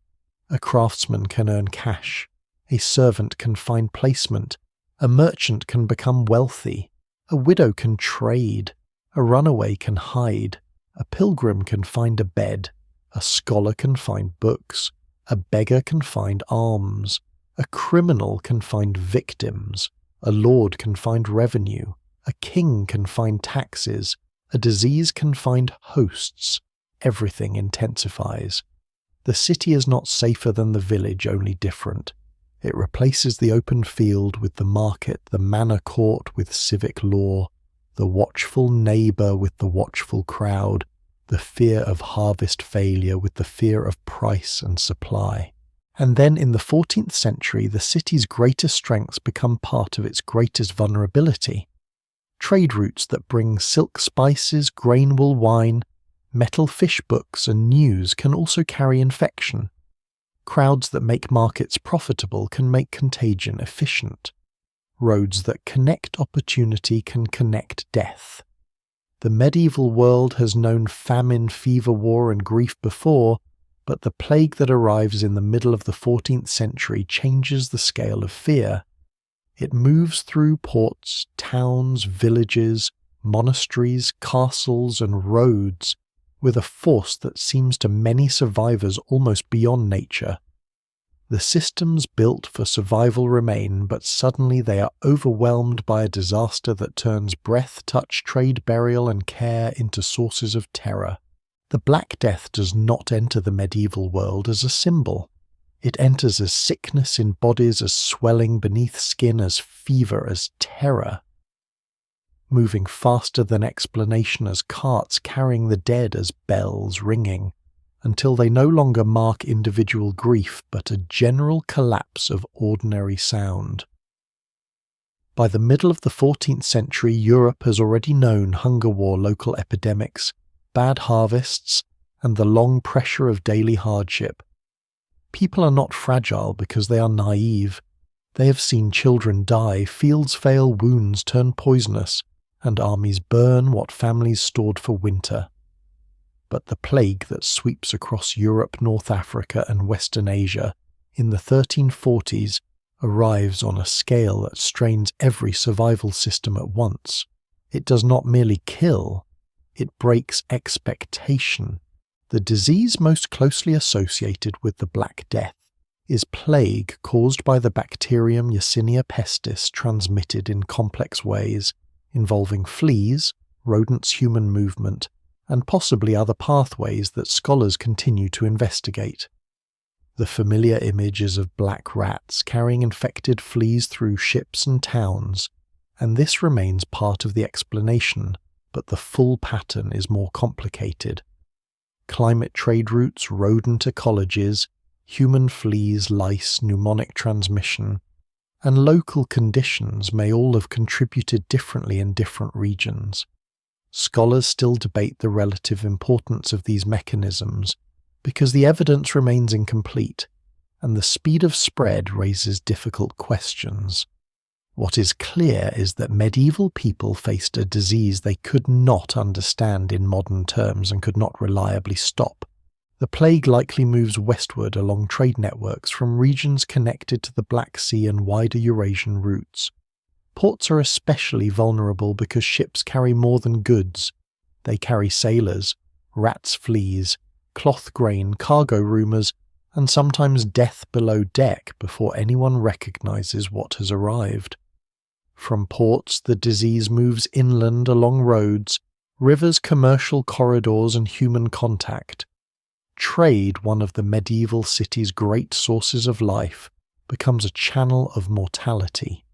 A craftsman can earn cash, a servant can find placement, a merchant can become wealthy, a widow can trade, a runaway can hide, a pilgrim can find a bed, a scholar can find books, a beggar can find alms, a criminal can find victims, a lord can find revenue, a king can find taxes, a disease can find hosts. Everything intensifies. The city is not safer than the village, only different. It replaces the open field with the market, the manor court with civic law, the watchful neighbour with the watchful crowd, the fear of harvest failure with the fear of price and supply. And then in the 14th century, the city's greatest strengths become part of its greatest vulnerability. Trade routes that bring silk spices, grain wool wine, metal fish books and news can also carry infection. Crowds that make markets profitable can make contagion efficient. Roads that connect opportunity can connect death. The medieval world has known famine, fever, war and grief before, but the plague that arrives in the middle of the 14th century changes the scale of fear. It moves through ports, towns, villages, monasteries, castles, and roads with a force that seems to many survivors almost beyond nature. The systems built for survival remain, but suddenly they are overwhelmed by a disaster that turns breath, touch, trade, burial, and care into sources of terror. The Black Death does not enter the medieval world as a symbol. It enters as sickness in bodies, as swelling beneath skin, as fever, as terror. Moving faster than explanation, as carts carrying the dead, as bells ringing, until they no longer mark individual grief but a general collapse of ordinary sound. By the middle of the 14th century, Europe has already known hunger war, local epidemics, bad harvests, and the long pressure of daily hardship. People are not fragile because they are naive. They have seen children die, fields fail, wounds turn poisonous, and armies burn what families stored for winter. But the plague that sweeps across Europe, North Africa, and Western Asia in the 1340s arrives on a scale that strains every survival system at once. It does not merely kill, it breaks expectation. The disease most closely associated with the Black Death is plague caused by the bacterium Yersinia pestis, transmitted in complex ways, involving fleas, rodents' human movement, and possibly other pathways that scholars continue to investigate. The familiar image is of black rats carrying infected fleas through ships and towns, and this remains part of the explanation, but the full pattern is more complicated. Climate trade routes, rodent ecologies, human fleas, lice, pneumonic transmission, and local conditions may all have contributed differently in different regions. Scholars still debate the relative importance of these mechanisms because the evidence remains incomplete, and the speed of spread raises difficult questions. What is clear is that medieval people faced a disease they could not understand in modern terms and could not reliably stop. The plague likely moves westward along trade networks from regions connected to the Black Sea and wider Eurasian routes. Ports are especially vulnerable because ships carry more than goods. They carry sailors, rats' fleas, cloth grain, cargo rumours, and sometimes death below deck before anyone recognises what has arrived. From ports, the disease moves inland along roads, rivers, commercial corridors, and human contact. Trade, one of the medieval city's great sources of life, becomes a channel of mortality.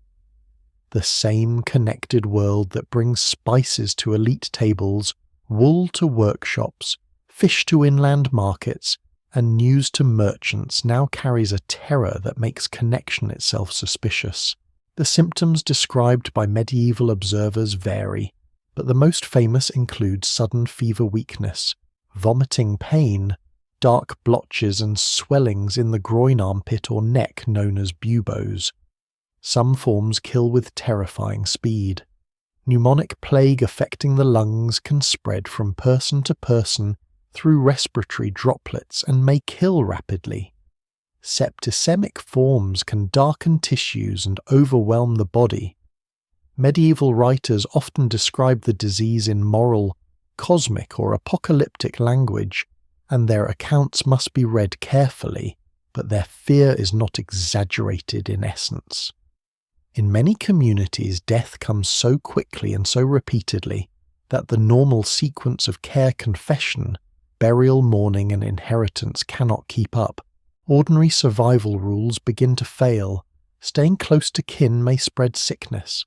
The same connected world that brings spices to elite tables, wool to workshops, fish to inland markets, and news to merchants now carries a terror that makes connection itself suspicious. The symptoms described by medieval observers vary, but the most famous include sudden fever weakness, vomiting pain, dark blotches and swellings in the groin armpit or neck known as buboes. Some forms kill with terrifying speed. Pneumonic plague affecting the lungs can spread from person to person through respiratory droplets and may kill rapidly. Septicemic forms can darken tissues and overwhelm the body. Medieval writers often describe the disease in moral, cosmic or apocalyptic language, and their accounts must be read carefully, but their fear is not exaggerated in essence. In many communities, death comes so quickly and so repeatedly that the normal sequence of care, confession, burial, mourning, and inheritance cannot keep up. Ordinary survival rules begin to fail. Staying close to kin may spread sickness.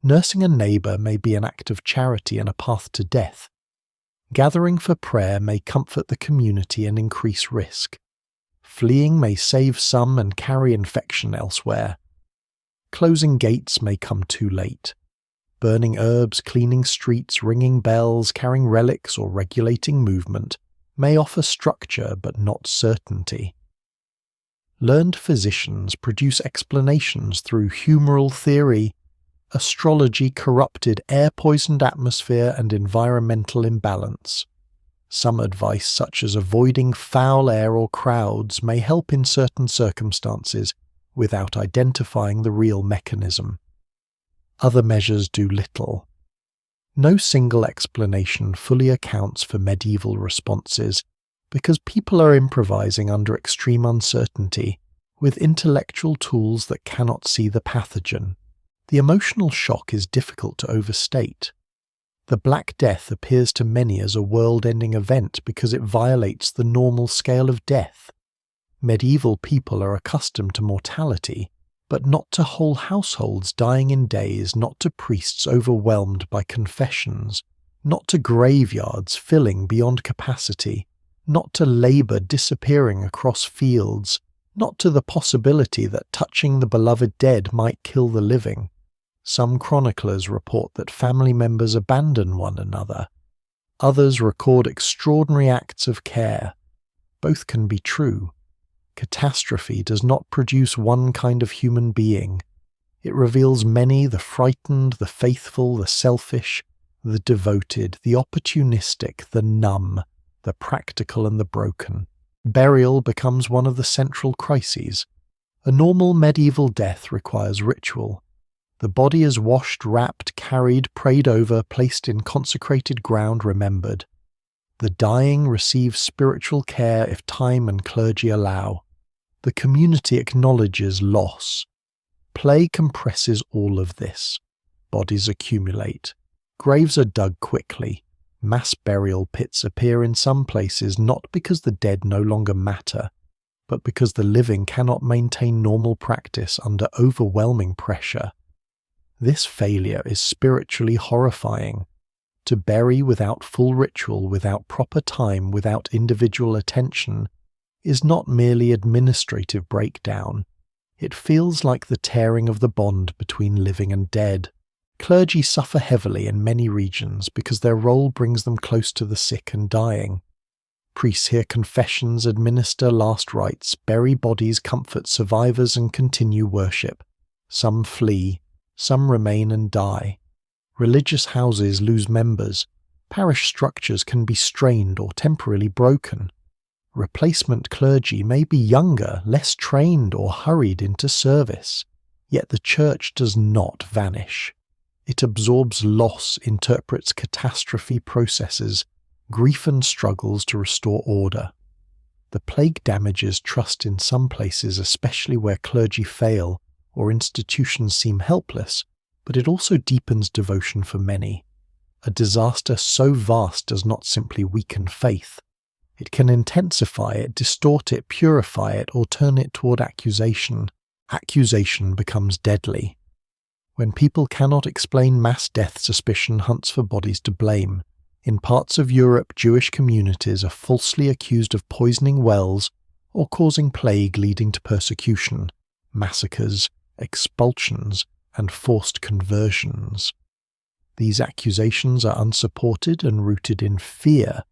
Nursing a neighbour may be an act of charity and a path to death. Gathering for prayer may comfort the community and increase risk. Fleeing may save some and carry infection elsewhere. Closing gates may come too late. Burning herbs, cleaning streets, ringing bells, carrying relics, or regulating movement may offer structure but not certainty. Learned physicians produce explanations through humoral theory, astrology, corrupted air-poisoned atmosphere, and environmental imbalance. Some advice, such as avoiding foul air or crowds, may help in certain circumstances without identifying the real mechanism. Other measures do little. No single explanation fully accounts for medieval responses, because people are improvising under extreme uncertainty, with intellectual tools that cannot see the pathogen. The emotional shock is difficult to overstate. The Black Death appears to many as a world-ending event because it violates the normal scale of death. Medieval people are accustomed to mortality, but not to whole households dying in days, not to priests overwhelmed by confessions, not to graveyards filling beyond capacity, not to labour disappearing across fields, not to the possibility that touching the beloved dead might kill the living. Some chroniclers report that family members abandon one another. Others record extraordinary acts of care. Both can be true. Catastrophe does not produce one kind of human being. It reveals many: the frightened, the faithful, the selfish, the devoted, the opportunistic, the numb, the practical, and the broken. Burial becomes one of the central crises. A normal medieval death requires ritual. The body is washed, wrapped, carried, prayed over, placed in consecrated ground, remembered. The dying receive spiritual care if time and clergy allow. The community acknowledges loss. Plague compresses all of this. Bodies accumulate. Graves are dug quickly. Mass burial pits appear in some places not because the dead no longer matter, but because the living cannot maintain normal practice under overwhelming pressure. This failure is spiritually horrifying. To bury without full ritual, without proper time, without individual attention, is not merely administrative breakdown. It feels like the tearing of the bond between living and dead. Clergy suffer heavily in many regions because their role brings them close to the sick and dying. Priests hear confessions, administer last rites, bury bodies, comfort survivors, and continue worship. Some flee, some remain and die. Religious houses lose members. Parish structures can be strained or temporarily broken. Replacement clergy may be younger, less trained, or hurried into service, yet the church does not vanish. It absorbs loss, interprets catastrophe processes, grief and struggles to restore order. The plague damages trust in some places, especially where clergy fail or institutions seem helpless, but it also deepens devotion for many. A disaster so vast does not simply weaken faith. It can intensify it, distort it, purify it, or turn it toward accusation. Accusation becomes deadly. When people cannot explain mass death, suspicion hunts for bodies to blame. In parts of Europe, Jewish communities are falsely accused of poisoning wells or causing plague, leading to persecution, massacres, expulsions, and forced conversions. These accusations are unsupported and rooted in fear,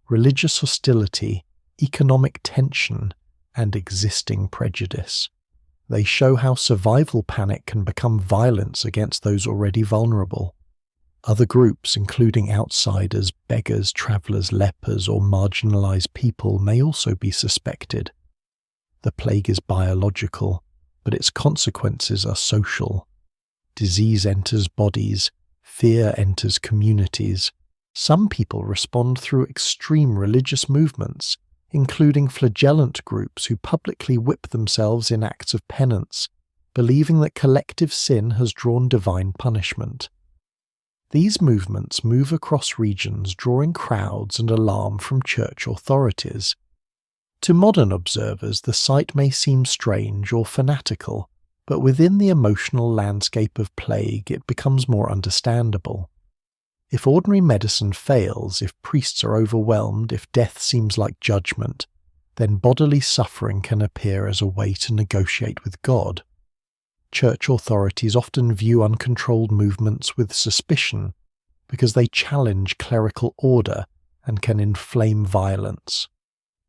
religious hostility, economic tension, and existing prejudice. They show how survival panic can become violence against those already vulnerable. Other groups, including outsiders, beggars, travelers, lepers, or marginalized people, may also be suspected. The plague is biological, but its consequences are social. Disease enters bodies, fear enters communities. Some people respond through extreme religious movements, including flagellant groups who publicly whip themselves in acts of penance, believing that collective sin has drawn divine punishment. These movements move across regions, drawing crowds and alarm from church authorities. To modern observers, the sight may seem strange or fanatical, but within the emotional landscape of plague, it becomes more understandable. If ordinary medicine fails, if priests are overwhelmed, if death seems like judgment, then bodily suffering can appear as a way to negotiate with God. Church authorities often view uncontrolled movements with suspicion because they challenge clerical order and can inflame violence.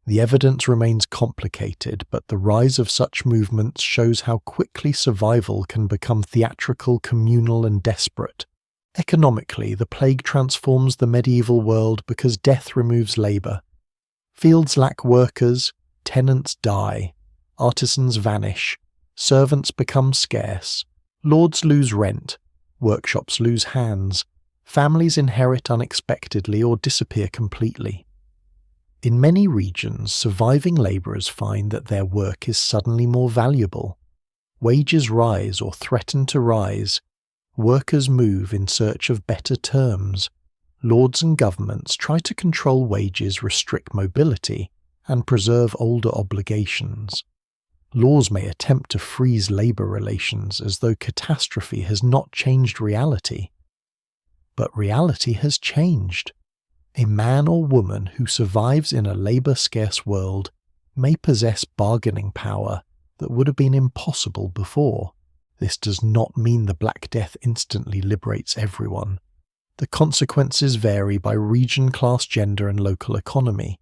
The evidence remains complicated, but the rise of such movements shows how quickly survival can become theatrical, communal, and desperate. Economically, the plague transforms the medieval world because death removes labor. Fields lack workers, tenants die, artisans vanish, servants become scarce, lords lose rent, workshops lose hands, families inherit unexpectedly or disappear completely. In many regions, surviving laborers find that their work is suddenly more valuable. Wages rise or threaten to rise. Workers move in search of better terms. Lords and governments try to control wages, restrict mobility, and preserve older obligations. Laws may attempt to freeze labor relations as though catastrophe has not changed reality. But reality has changed. A man or woman who survives in a labor-scarce world may possess bargaining power that would have been impossible before. This does not mean the Black Death instantly liberates everyone. The consequences vary by region, class, gender, and local economy.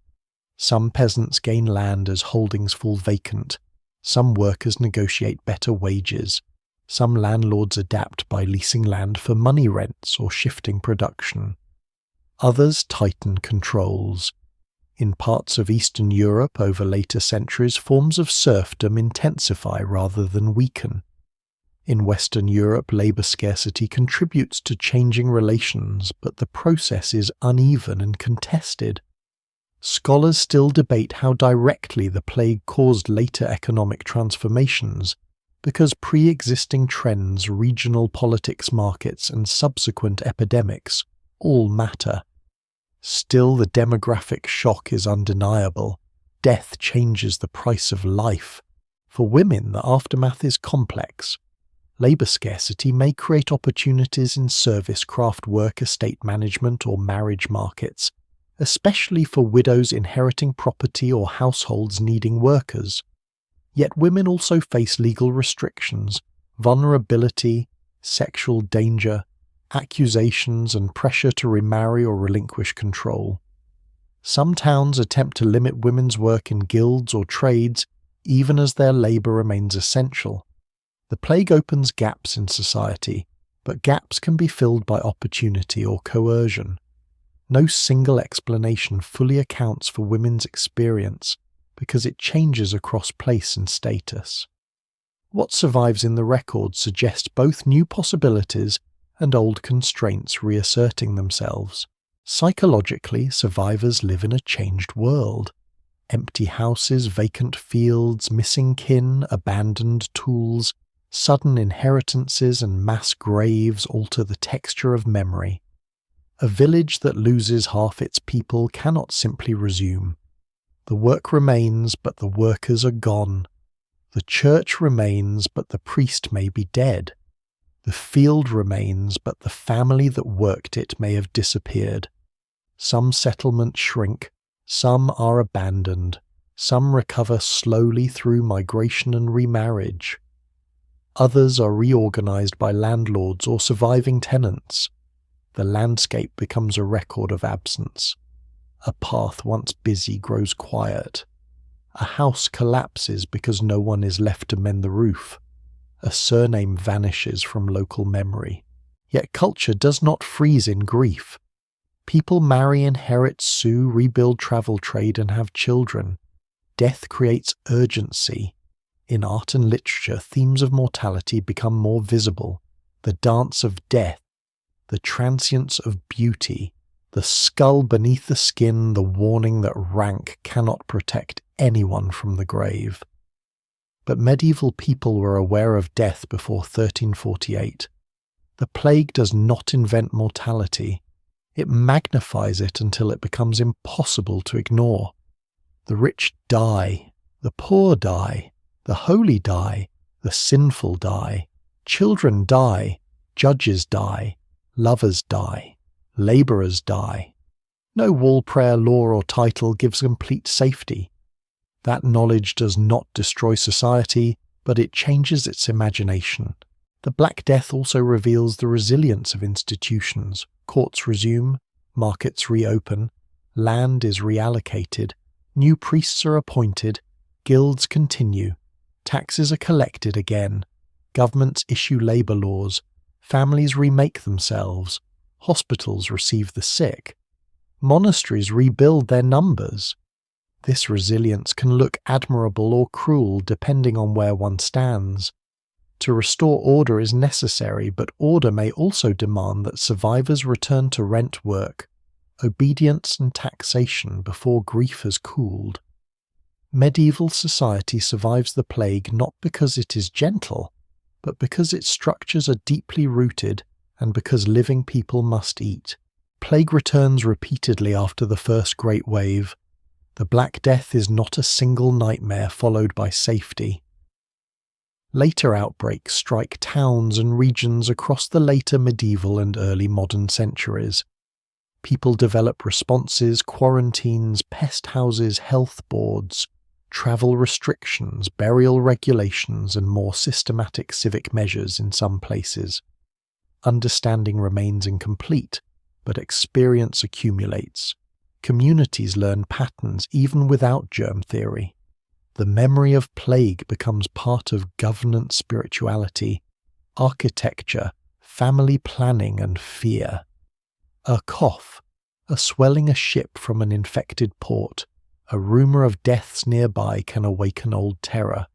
Some peasants gain land as holdings fall vacant. Some workers negotiate better wages. Some landlords adapt by leasing land for money rents or shifting production. Others tighten controls. In parts of Eastern Europe over later centuries, forms of serfdom intensify rather than weaken. In Western Europe, labour scarcity contributes to changing relations, but the process is uneven and contested. Scholars still debate how directly the plague caused later economic transformations, because pre-existing trends, regional politics markets, and subsequent epidemics all matter. Still, the demographic shock is undeniable. Death changes the price of life. For women, the aftermath is complex. Labour scarcity may create opportunities in service, craft work, estate management, or marriage markets, especially for widows inheriting property or households needing workers. Yet women also face legal restrictions, vulnerability, sexual danger, accusations, and pressure to remarry or relinquish control. Some towns attempt to limit women's work in guilds or trades, even as their labour remains essential. The plague opens gaps in society, but gaps can be filled by opportunity or coercion. No single explanation fully accounts for women's experience, because it changes across place and status. What survives in the record suggests both new possibilities and old constraints reasserting themselves. Psychologically, survivors live in a changed world. Empty houses, vacant fields, missing kin, abandoned tools, sudden inheritances and mass graves alter the texture of memory. A village that loses half its people cannot simply resume. The work remains, but the workers are gone. The church remains, but the priest may be dead. The field remains, but the family that worked it may have disappeared. Some settlements shrink, some are abandoned, some recover slowly through migration and remarriage. Others are reorganized by landlords or surviving tenants. The landscape becomes a record of absence. A path once busy grows quiet. A house collapses because no one is left to mend the roof. A surname vanishes from local memory. Yet culture does not freeze in grief. People marry, inherit, sue, rebuild, travel trade, and have children. Death creates urgency. In art and literature, themes of mortality become more visible. The dance of death, the transience of beauty, the skull beneath the skin, the warning that rank cannot protect anyone from the grave. But medieval people were aware of death before 1348. The plague does not invent mortality. It magnifies it until it becomes impossible to ignore. The rich die, the poor die, the holy die, the sinful die, children die, judges die, lovers die, labourers die. No wall prayer, law or title gives complete safety. That knowledge does not destroy society, but it changes its imagination. The Black Death also reveals the resilience of institutions. Courts resume, markets reopen, land is reallocated, new priests are appointed, guilds continue, taxes are collected again, governments issue labour laws, families remake themselves, hospitals receive the sick, monasteries rebuild their numbers. This resilience can look admirable or cruel depending on where one stands. To restore order is necessary, but order may also demand that survivors return to rent work, obedience and taxation before grief has cooled. Medieval society survives the plague not because it is gentle, but because its structures are deeply rooted and because living people must eat. Plague returns repeatedly after the first great wave. The Black Death is not a single nightmare followed by safety. Later outbreaks strike towns and regions across the later medieval and early modern centuries. People develop responses, quarantines, pest houses, health boards, travel restrictions, burial regulations, and more systematic civic measures in some places. Understanding remains incomplete, but experience accumulates. Communities learn patterns even without germ theory. The memory of plague becomes part of governance spirituality, architecture, family planning, and fear. A cough, a swelling a ship from an infected port, a rumour of deaths nearby can awaken old terror.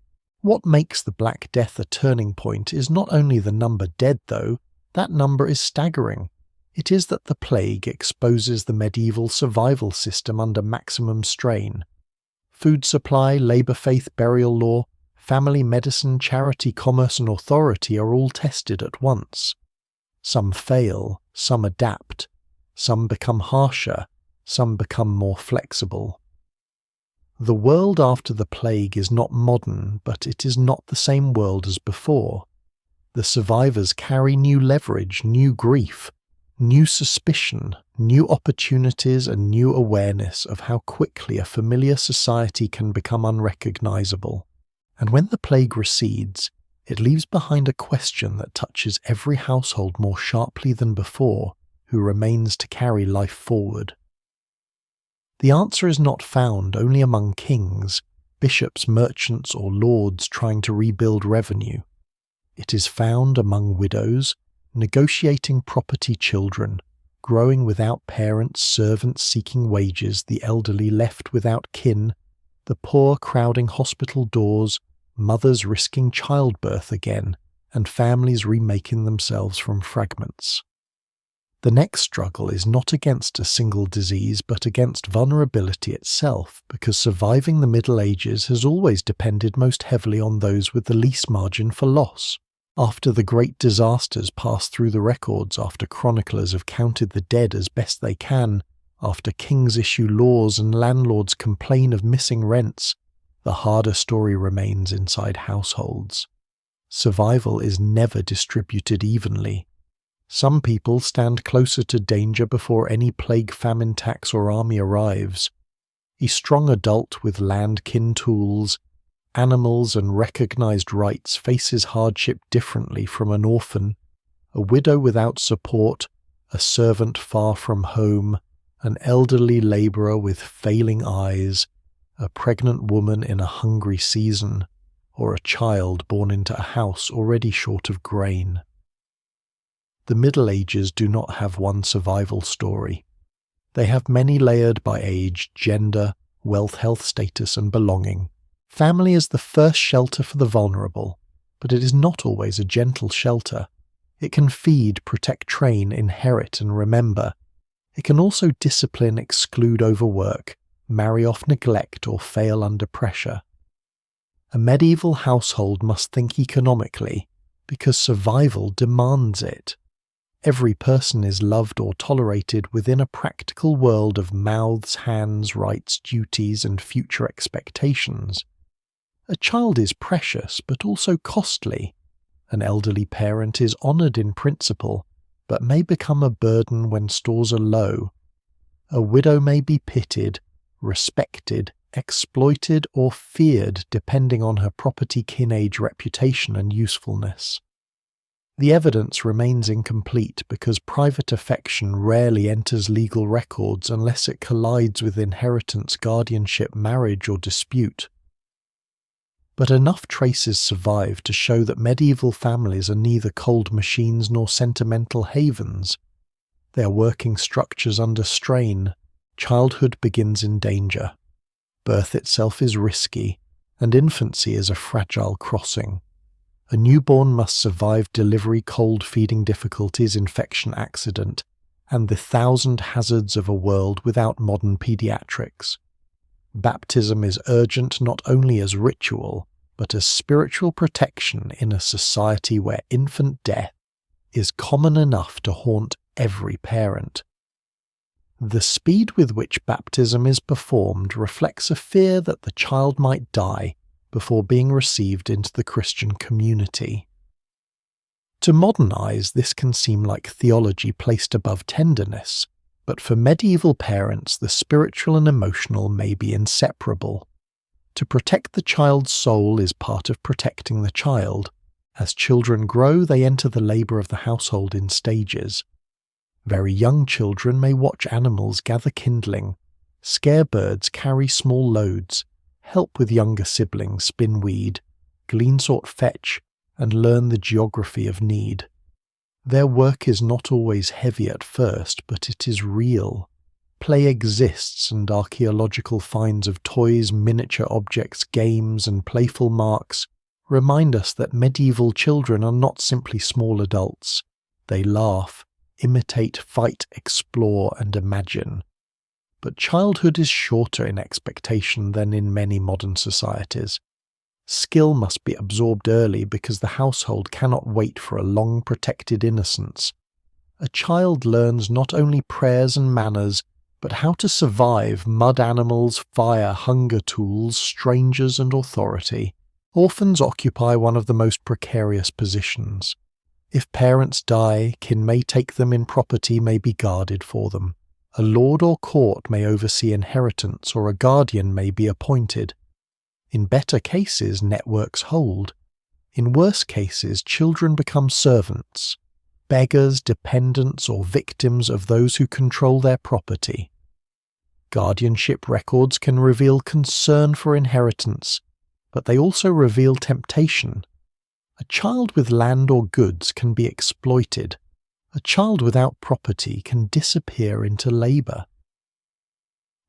What makes the Black Death a turning point is not only the number dead, though. That number is staggering. It is that the plague exposes the medieval survival system under maximum strain. Food supply, labour faith, burial law, family medicine, charity, commerce and authority are all tested at once. Some fail, some adapt, some become harsher, some become more flexible. The world after the plague is not modern, but it is not the same world as before. The survivors carry new leverage, new grief, new suspicion, new opportunities and new awareness of how quickly a familiar society can become unrecognizable. And when the plague recedes, it leaves behind a question that touches every household more sharply than before, who remains to carry life forward. The answer is not found only among kings, bishops, merchants or lords trying to rebuild revenue. It is found among widows, negotiating property children, growing without parents, servants seeking wages, the elderly left without kin, the poor crowding hospital doors, mothers risking childbirth again, and families remaking themselves from fragments. The next struggle is not against a single disease but against vulnerability itself, because surviving the Middle Ages has always depended most heavily on those with the least margin for loss. After the great disasters pass through the records, after chroniclers have counted the dead as best they can, after kings issue laws and landlords complain of missing rents, the harder story remains inside households. Survival is never distributed evenly. Some people stand closer to danger before any plague, famine, tax, or army arrives. A strong adult with land-kin tools, animals, and recognized rights faces hardship differently from an orphan, a widow without support, a servant far from home, an elderly laborer with failing eyes, a pregnant woman in a hungry season, or a child born into a house already short of grain. The Middle Ages do not have one survival story. They have many layered by age, gender, wealth, health status, and belonging. Family is the first shelter for the vulnerable, but it is not always a gentle shelter. It can feed, protect, train, inherit, and remember. It can also discipline, exclude, overwork, marry off neglect, or fail under pressure. A medieval household must think economically, because survival demands it. Every person is loved or tolerated within a practical world of mouths, hands, rights, duties, and future expectations. A child is precious, but also costly. An elderly parent is honoured in principle, but may become a burden when stores are low. A widow may be pitied, respected, exploited, or feared depending on her property, kin-age, reputation, and usefulness. The evidence remains incomplete because private affection rarely enters legal records unless it collides with inheritance, guardianship, marriage, or dispute. But enough traces survive to show that medieval families are neither cold machines nor sentimental havens. They are working structures under strain. Childhood begins in danger. Birth itself is risky, and infancy is a fragile crossing. A newborn must survive delivery, cold feeding difficulties, infection, accident, and the thousand hazards of a world without modern pediatrics. Baptism is urgent not only as ritual, but as spiritual protection in a society where infant death is common enough to haunt every parent. The speed with which baptism is performed reflects a fear that the child might die before being received into the Christian community. To modern eyes, this can seem like theology placed above tenderness, but for medieval parents, the spiritual and emotional may be inseparable. To protect the child's soul is part of protecting the child. As children grow, they enter the labour of the household in stages. Very young children may watch animals gather kindling, scare birds, carry small loads, help with younger siblings spin weed, glean, sort, fetch, and learn the geography of need. Their work is not always heavy at first, but it is real. Play exists, and archaeological finds of toys, miniature objects, games, and playful marks remind us that medieval children are not simply small adults. They laugh, imitate, fight, explore, and imagine. But childhood is shorter in expectation than in many modern societies. Skill must be absorbed early because the household cannot wait for a long protected innocence. A child learns not only prayers and manners, but how to survive mud animals, fire, hunger tools, strangers, and authority. Orphans occupy one of the most precarious positions. If parents die, kin may take them in, property may be guarded for them. A lord or court may oversee inheritance, or a guardian may be appointed. In better cases, networks hold. In worse cases, children become servants, beggars, dependents, or victims of those who control their property. Guardianship records can reveal concern for inheritance, but they also reveal temptation. A child with land or goods can be exploited. A child without property can disappear into labour.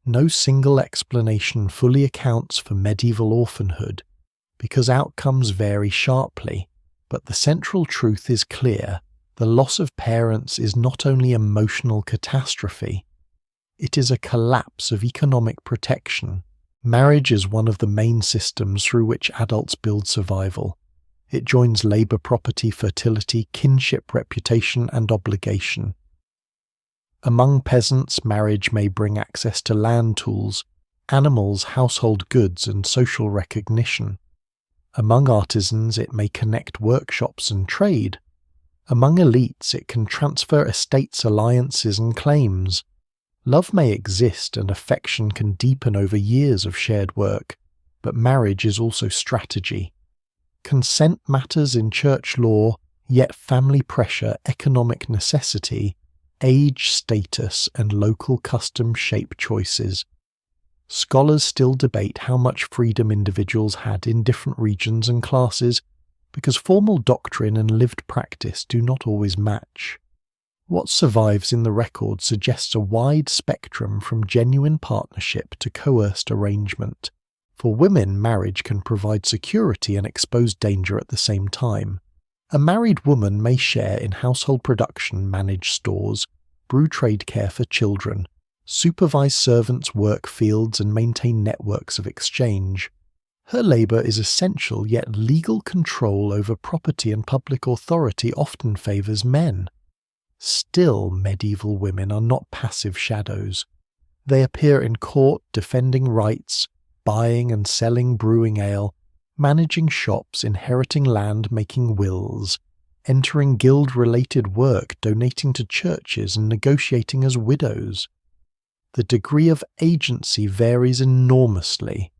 No single explanation fully accounts for medieval orphanhood, because outcomes vary sharply, but the central truth is clear: the loss of parents is not only emotional catastrophe, it is a collapse of economic protection. Marriage is one of the main systems through which adults build survival. It joins labour, property, fertility, kinship, reputation, and obligation. Among peasants, marriage may bring access to land tools, animals, household goods, and social recognition. Among artisans, it may connect workshops and trade. Among elites, it can transfer estates, alliances, and claims. Love may exist and affection can deepen over years of shared work, but marriage is also strategy. Consent matters in church law, yet family pressure, economic necessity, age, status, and local custom shape choices. Scholars still debate how much freedom individuals had in different regions and classes, because formal doctrine and lived practice do not always match. What survives in the record suggests a wide spectrum from genuine partnership to coerced arrangement. For women, marriage can provide security and expose danger at the same time. A married woman may share in household production, manage stores, brew trade, care for children, supervise servants' work fields, and maintain networks of exchange. Her labour is essential, yet legal control over property and public authority often favours men. Still, medieval women are not passive shadows. They appear in court defending rights, buying and selling brewing ale, managing shops, inheriting land, making wills, entering guild-related work, donating to churches, and negotiating as widows. The degree of agency varies enormously.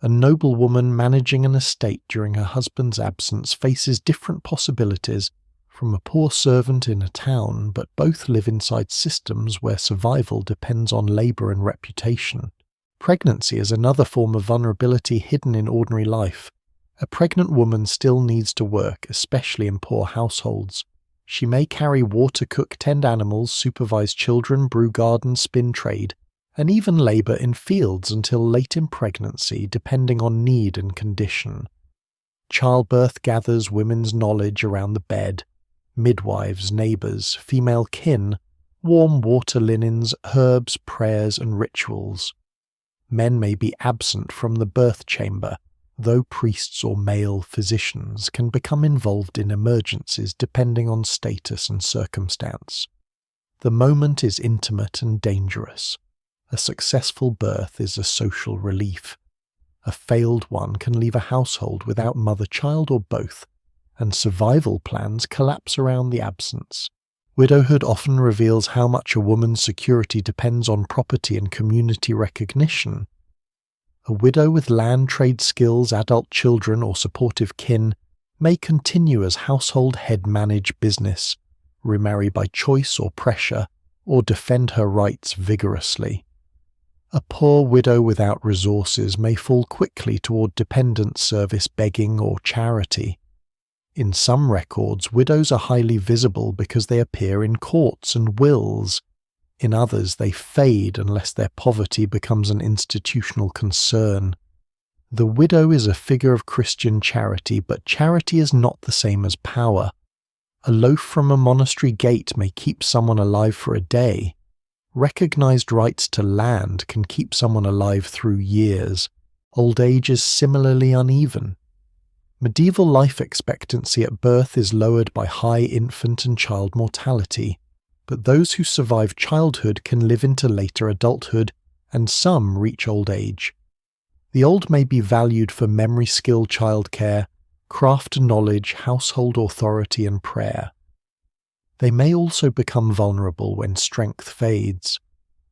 A noblewoman managing an estate during her husband's absence faces different possibilities from a poor servant in a town, but both live inside systems where survival depends on labour and reputation. Pregnancy is another form of vulnerability hidden in ordinary life. A pregnant woman still needs to work, especially in poor households. She may carry water, cook, tend animals, supervise children, brew gardens, spin trade, and even labour in fields until late in pregnancy, depending on need and condition. Childbirth gathers women's knowledge around the bed. Midwives, neighbours, female kin, warm water linens, herbs, prayers, and rituals. Men may be absent from the birth chamber, though priests or male physicians can become involved in emergencies depending on status and circumstance. The moment is intimate and dangerous. A successful birth is a social relief. A failed one can leave a household without mother, child, or both, and survival plans collapse around the absence. Widowhood often reveals how much a woman's security depends on property and community recognition. A widow with land trade skills, adult children, or supportive kin may continue as household head, manage business, remarry by choice or pressure, or defend her rights vigorously. A poor widow without resources may fall quickly toward dependent service, begging, or charity. In some records, widows are highly visible because they appear in courts and wills. In others, they fade unless their poverty becomes an institutional concern. The widow is a figure of Christian charity, but charity is not the same as power. A loaf from a monastery gate may keep someone alive for a day. Recognized rights to land can keep someone alive through years. Old age is similarly uneven. Medieval life expectancy at birth is lowered by high infant and child mortality, but those who survive childhood can live into later adulthood, and some reach old age. The old may be valued for memory skill, childcare, craft knowledge, household authority, and prayer. They may also become vulnerable when strength fades.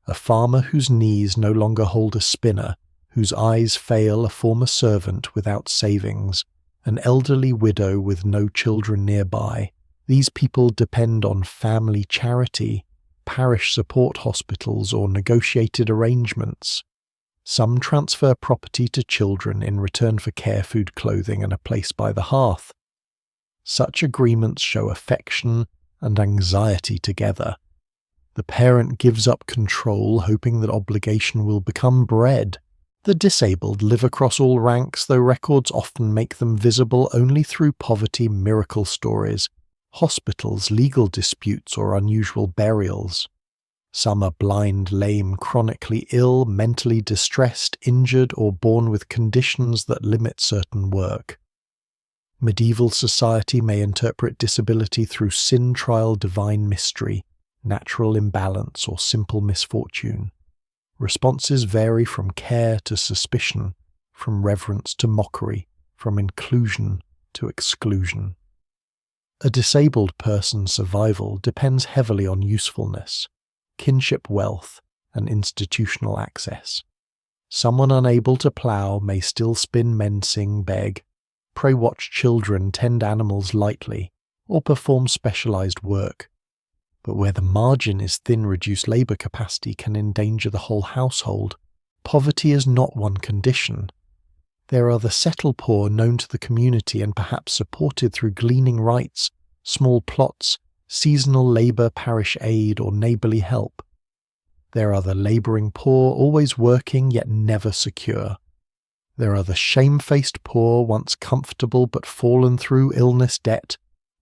A farmer whose knees no longer hold a spinner, whose eyes fail a former servant without savings, an elderly widow with no children nearby. These people depend on family charity, parish support hospitals, or negotiated arrangements. Some transfer property to children in return for care, food, clothing, and a place by the hearth. Such agreements show affection and anxiety together. The parent gives up control, hoping that obligation will become bread. The disabled live across all ranks, though records often make them visible only through poverty miracle stories, hospitals, legal disputes, or unusual burials. Some are blind, lame, chronically ill, mentally distressed, injured, or born with conditions that limit certain work. Medieval society may interpret disability through sin, trial, divine mystery, natural imbalance, or simple misfortune. Responses vary from care to suspicion, from reverence to mockery, from inclusion to exclusion. A disabled person's survival depends heavily on usefulness, kinship wealth, and institutional access. Someone unable to plough may still spin, mend, sing, beg, pray, watch children, tend animals lightly, or perform specialized work. But where the margin is thin, reduced labor capacity can endanger the whole household. Poverty is not one condition. There are the settled poor known to the community and perhaps supported through gleaning rights, small plots, seasonal labor, parish aid, or neighborly help. There are the laboring poor, always working yet never secure. There are the shamefaced poor, once comfortable but fallen through illness, debt,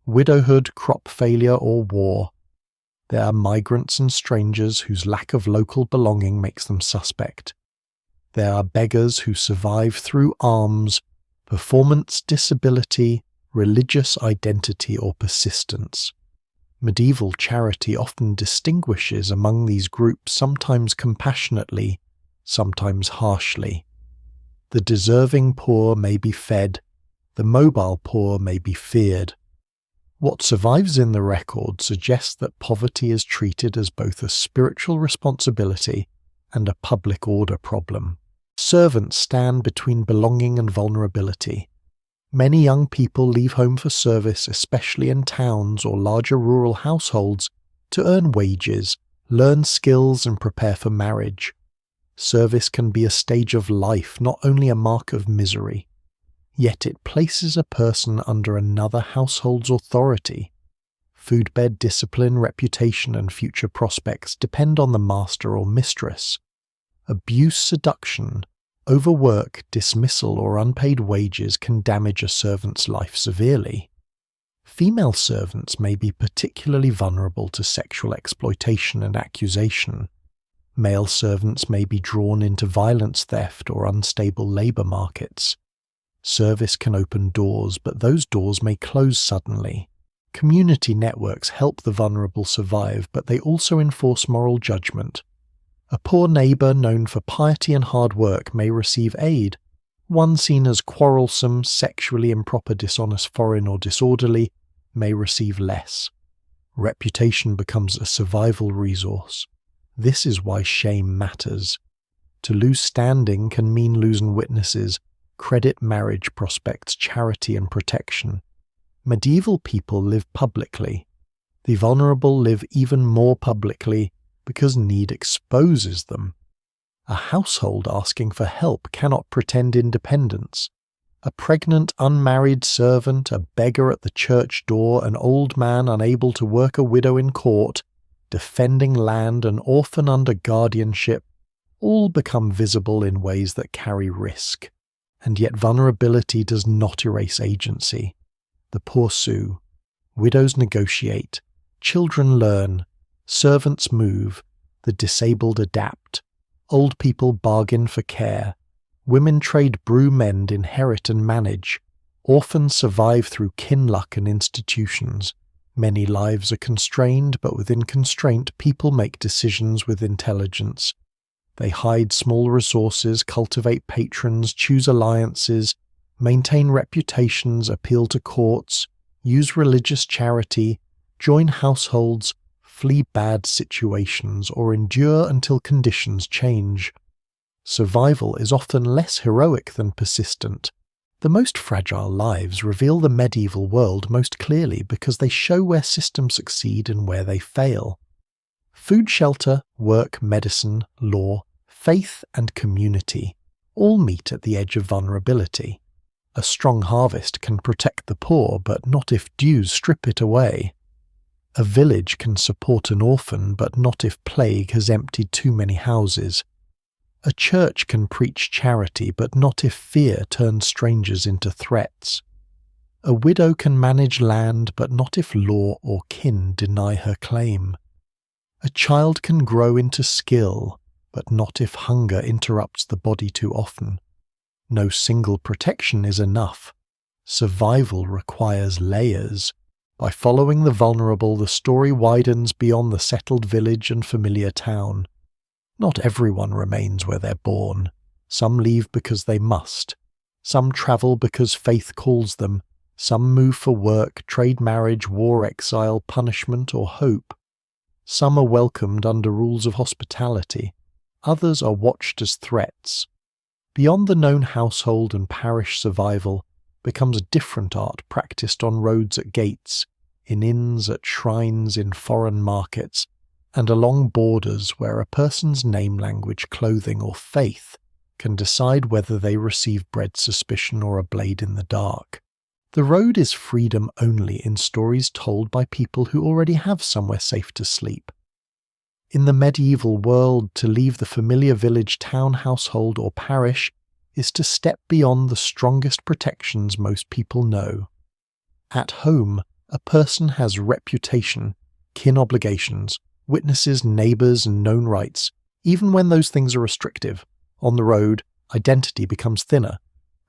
widowhood, crop failure, or war. There are migrants and strangers whose lack of local belonging makes them suspect. There are beggars who survive through alms, performance disability, religious identity, or persistence. Medieval charity often distinguishes among these groups, sometimes compassionately, sometimes harshly. The deserving poor may be fed, the mobile poor may be feared. What survives in the record suggests that poverty is treated as both a spiritual responsibility and a public order problem. Servants stand between belonging and vulnerability. Many young people leave home for service, especially in towns or larger rural households, to earn wages, learn skills, and prepare for marriage. Service can be a stage of life, not only a mark of misery. Yet it places a person under another household's authority. Foodbed discipline, reputation, and future prospects depend on the master or mistress. Abuse, seduction, overwork, dismissal, or unpaid wages can damage a servant's life severely. Female servants may be particularly vulnerable to sexual exploitation and accusation. Male servants may be drawn into violence, theft, or unstable labor markets. Service can open doors, but those doors may close suddenly. Community networks help the vulnerable survive, but they also enforce moral judgment. A poor neighbor known for piety and hard work may receive aid. One seen as quarrelsome, sexually improper, dishonest, foreign, or disorderly may receive less. Reputation becomes a survival resource. This is why shame matters. To lose standing can mean losing witnesses, credit, marriage prospects, charity, and protection. Medieval people live publicly. The vulnerable live even more publicly because need exposes them. A household asking for help cannot pretend independence. A pregnant, unmarried servant, a beggar at the church door, an old man unable to work, a widow in court, defending land, an orphan under guardianship, all become visible in ways that carry risk. And yet vulnerability does not erase agency. The poor sue, widows negotiate, children learn, servants move, the disabled adapt, old people bargain for care, women trade, brew, mend, inherit and manage, orphans survive through kin luck and institutions. Many lives are constrained, but within constraint people make decisions with intelligence. They hide small resources, cultivate patrons, choose alliances, maintain reputations, appeal to courts, use religious charity, join households, flee bad situations, or endure until conditions change. Survival is often less heroic than persistent. The most fragile lives reveal the medieval world most clearly because they show where systems succeed and where they fail. Food, shelter, work, medicine, law, faith, and community all meet at the edge of vulnerability. A strong harvest can protect the poor, but not if dews strip it away. A village can support an orphan, but not if plague has emptied too many houses. A church can preach charity, but not if fear turns strangers into threats. A widow can manage land, but not if law or kin deny her claim. A child can grow into skill, but not if hunger interrupts the body too often. No single protection is enough. Survival requires layers. By following the vulnerable, the story widens beyond the settled village and familiar town. Not everyone remains where they're born. Some leave because they must. Some travel because faith calls them. Some move for work, trade, marriage, war, exile, punishment, or hope. Some are welcomed under rules of hospitality. Others are watched as threats. Beyond the known household and parish survival becomes a different art practiced on roads at gates, in inns, at shrines, in foreign markets, and along borders where a person's name, language, clothing, or faith can decide whether they receive bread suspicion or a blade in the dark. The road is freedom only in stories told by people who already have somewhere safe to sleep. In the medieval world, to leave the familiar village, town, household, or parish is to step beyond the strongest protections most people know. At home, a person has reputation, kin obligations, witnesses, neighbours, and known rights, even when those things are restrictive. On the road, identity becomes thinner.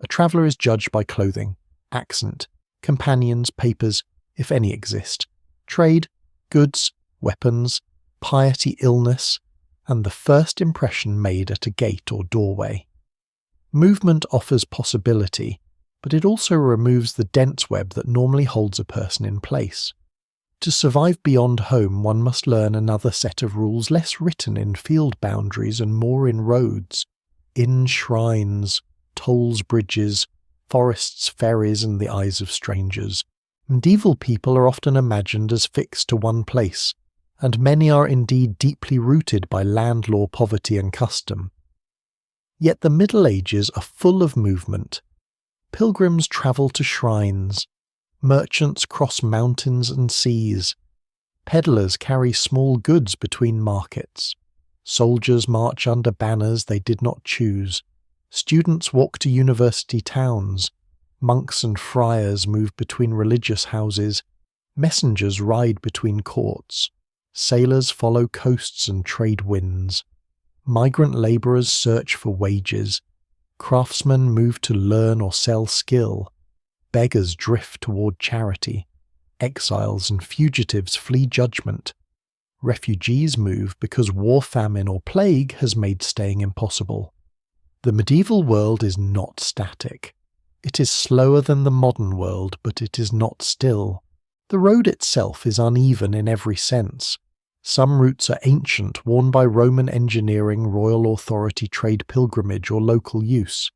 A traveller is judged by clothing, accent, companions, papers, if any exist, trade, goods, weapons, piety, illness, and the first impression made at a gate or doorway. Movement offers possibility, but it also removes the dense web that normally holds a person in place. To survive beyond home, one must learn another set of rules less written in field boundaries and more in roads, in shrines, tolls, bridges, forests, ferries, and the eyes of strangers. Medieval people are often imagined as fixed to one place, and many are indeed deeply rooted by land law, poverty, and custom. Yet the Middle Ages are full of movement. Pilgrims travel to shrines, merchants cross mountains and seas, peddlers carry small goods between markets, soldiers march under banners they did not choose, students walk to university towns, monks and friars move between religious houses, messengers ride between courts, sailors follow coasts and trade winds, migrant labourers search for wages, craftsmen move to learn or sell skill, beggars drift toward charity, exiles and fugitives flee judgment, refugees move because war, famine, or plague has made staying impossible. The medieval world is not static. It is slower than the modern world, but it is not still. The road itself is uneven in every sense. Some routes are ancient, worn by Roman engineering, royal authority, trade, pilgrimage, or local use.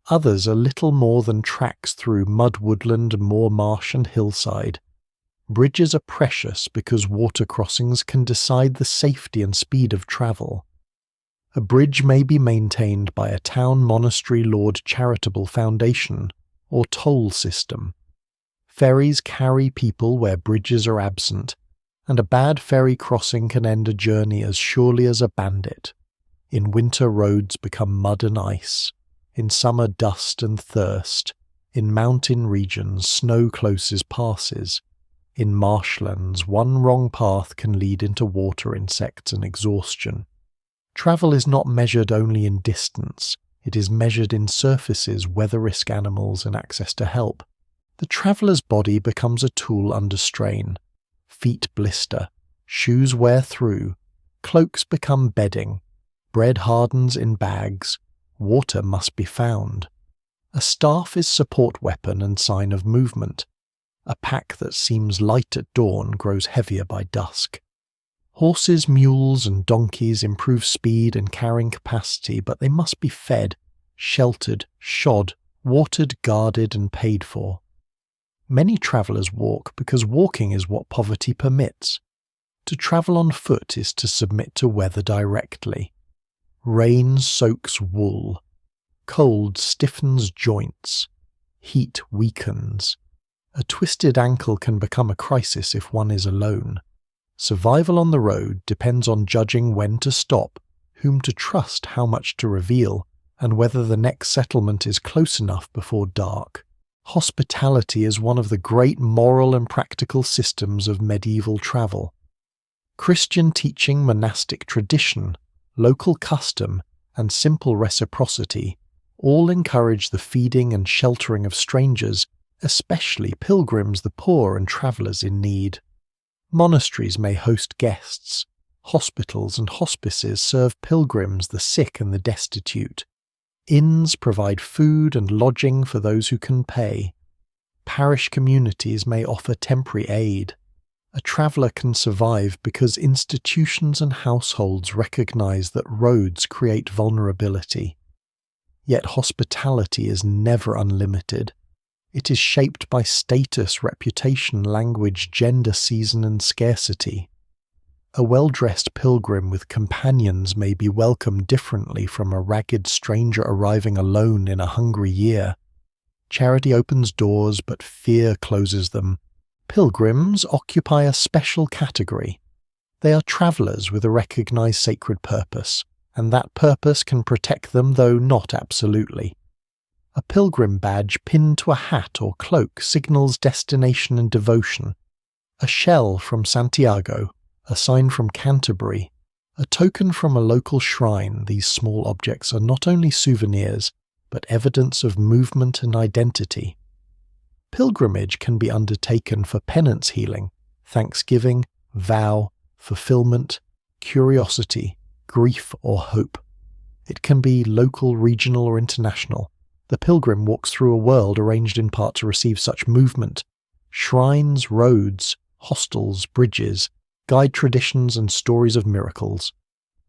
Others are little more than tracks through mud, woodland, moor, marsh, and hillside. Bridges are precious because water crossings can decide the safety and speed of travel. A bridge may be maintained by a town, monastery, lord, charitable foundation, or toll system. Ferries carry people where bridges are absent, and a bad ferry crossing can end a journey as surely as a bandit. In winter, roads become mud and ice. In summer, dust and thirst. In mountain regions, snow closes passes. In marshlands, one wrong path can lead into water, insects, and exhaustion. Travel is not measured only in distance. It is measured in surfaces, weather risk, animals, and access to help. The traveller's body becomes a tool under strain. Feet blister, shoes wear through, cloaks become bedding, bread hardens in bags, water must be found. A staff is support weapon and sign of movement. A pack that seems light at dawn grows heavier by dusk. Horses, mules, and donkeys improve speed and carrying capacity, but they must be fed, sheltered, shod, watered, guarded, and paid for. Many travellers walk because walking is what poverty permits. To travel on foot is to submit to weather directly. Rain soaks wool. Cold stiffens joints. Heat weakens. A twisted ankle can become a crisis if one is alone. Survival on the road depends on judging when to stop, whom to trust, how much to reveal, and whether the next settlement is close enough before dark. Hospitality is one of the great moral and practical systems of medieval travel. Christian teaching, monastic tradition, local custom, and simple reciprocity all encourage the feeding and sheltering of strangers, especially pilgrims, the poor, and travellers in need. Monasteries may host guests. Hospitals and hospices serve pilgrims, the sick, and the destitute. Inns provide food and lodging for those who can pay. Parish communities may offer temporary aid. A traveller can survive because institutions and households recognise that roads create vulnerability. Yet hospitality is never unlimited. It is shaped by status, reputation, language, gender, season, and scarcity. A well-dressed pilgrim with companions may be welcomed differently from a ragged stranger arriving alone in a hungry year. Charity opens doors, but fear closes them. Pilgrims occupy a special category. They are travellers with a recognised sacred purpose, and that purpose can protect them, though not absolutely. A pilgrim badge pinned to a hat or cloak signals destination and devotion. A shell from Santiago, a sign from Canterbury, a token from a local shrine, these small objects are not only souvenirs, but evidence of movement and identity. Pilgrimage can be undertaken for penance healing, thanksgiving, vow, fulfillment, curiosity, grief, or hope. It can be local, regional, or international. The pilgrim walks through a world arranged in part to receive such movement. Shrines, roads, hostels, bridges, guide traditions and stories of miracles.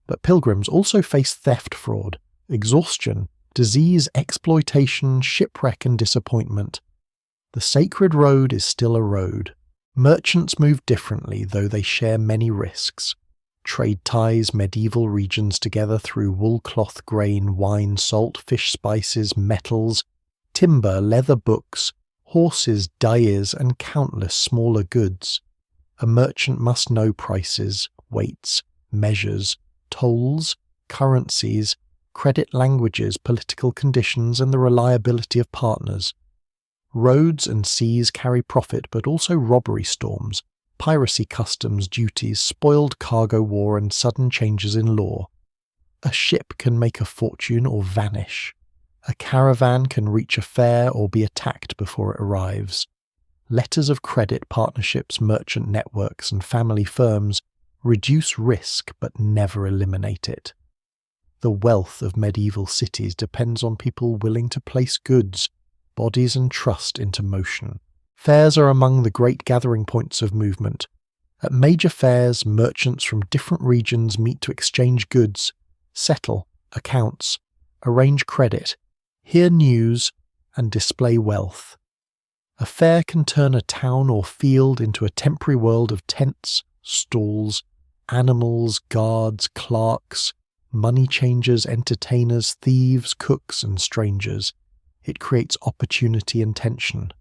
But pilgrims also face theft, fraud, exhaustion, disease, exploitation, shipwreck, and disappointment. The sacred road is still a road. Merchants move differently, though they share many risks. Trade ties medieval regions together through wool, cloth, grain, wine, salt, fish, spices, metals, timber, leather, books, horses, dyes, and countless smaller goods. A merchant must know prices, weights, measures, tolls, currencies, credit languages, political conditions, and the reliability of partners. Roads and seas carry profit, but also robbery storms, piracy, customs, duties, spoiled cargo, war, and sudden changes in law. A ship can make a fortune or vanish. A caravan can reach a fair or be attacked before it arrives. Letters of credit, partnerships, merchant networks, and family firms reduce risk but never eliminate it. The wealth of medieval cities depends on people willing to place goods, bodies, and trust into motion. Fairs are among the great gathering points of movement. At major fairs, merchants from different regions meet to exchange goods, settle accounts, arrange credit, hear news, and display wealth. A fair can turn a town or field into a temporary world of tents, stalls, animals, guards, clerks, money changers, entertainers, thieves, cooks, and strangers. It creates opportunity and tension.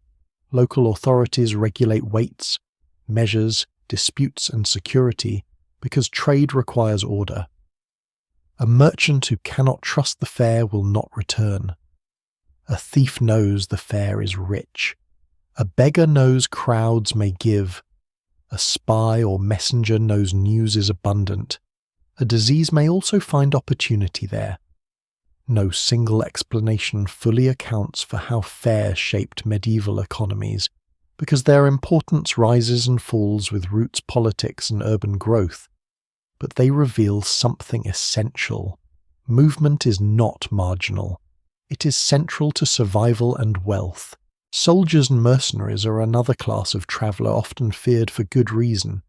Local authorities regulate weights, measures, disputes, and security because trade requires order. A merchant who cannot trust the fair will not return. A thief knows the fair is rich. A beggar knows crowds may give. A spy or messenger knows news is abundant. A disease may also find opportunity there. No single explanation fully accounts for how fairs shaped medieval economies, because their importance rises and falls with roots, politics, and urban growth. But they reveal something essential. Movement is not marginal. It is central to survival and wealth. Soldiers and mercenaries are another class of traveller often feared for good reason.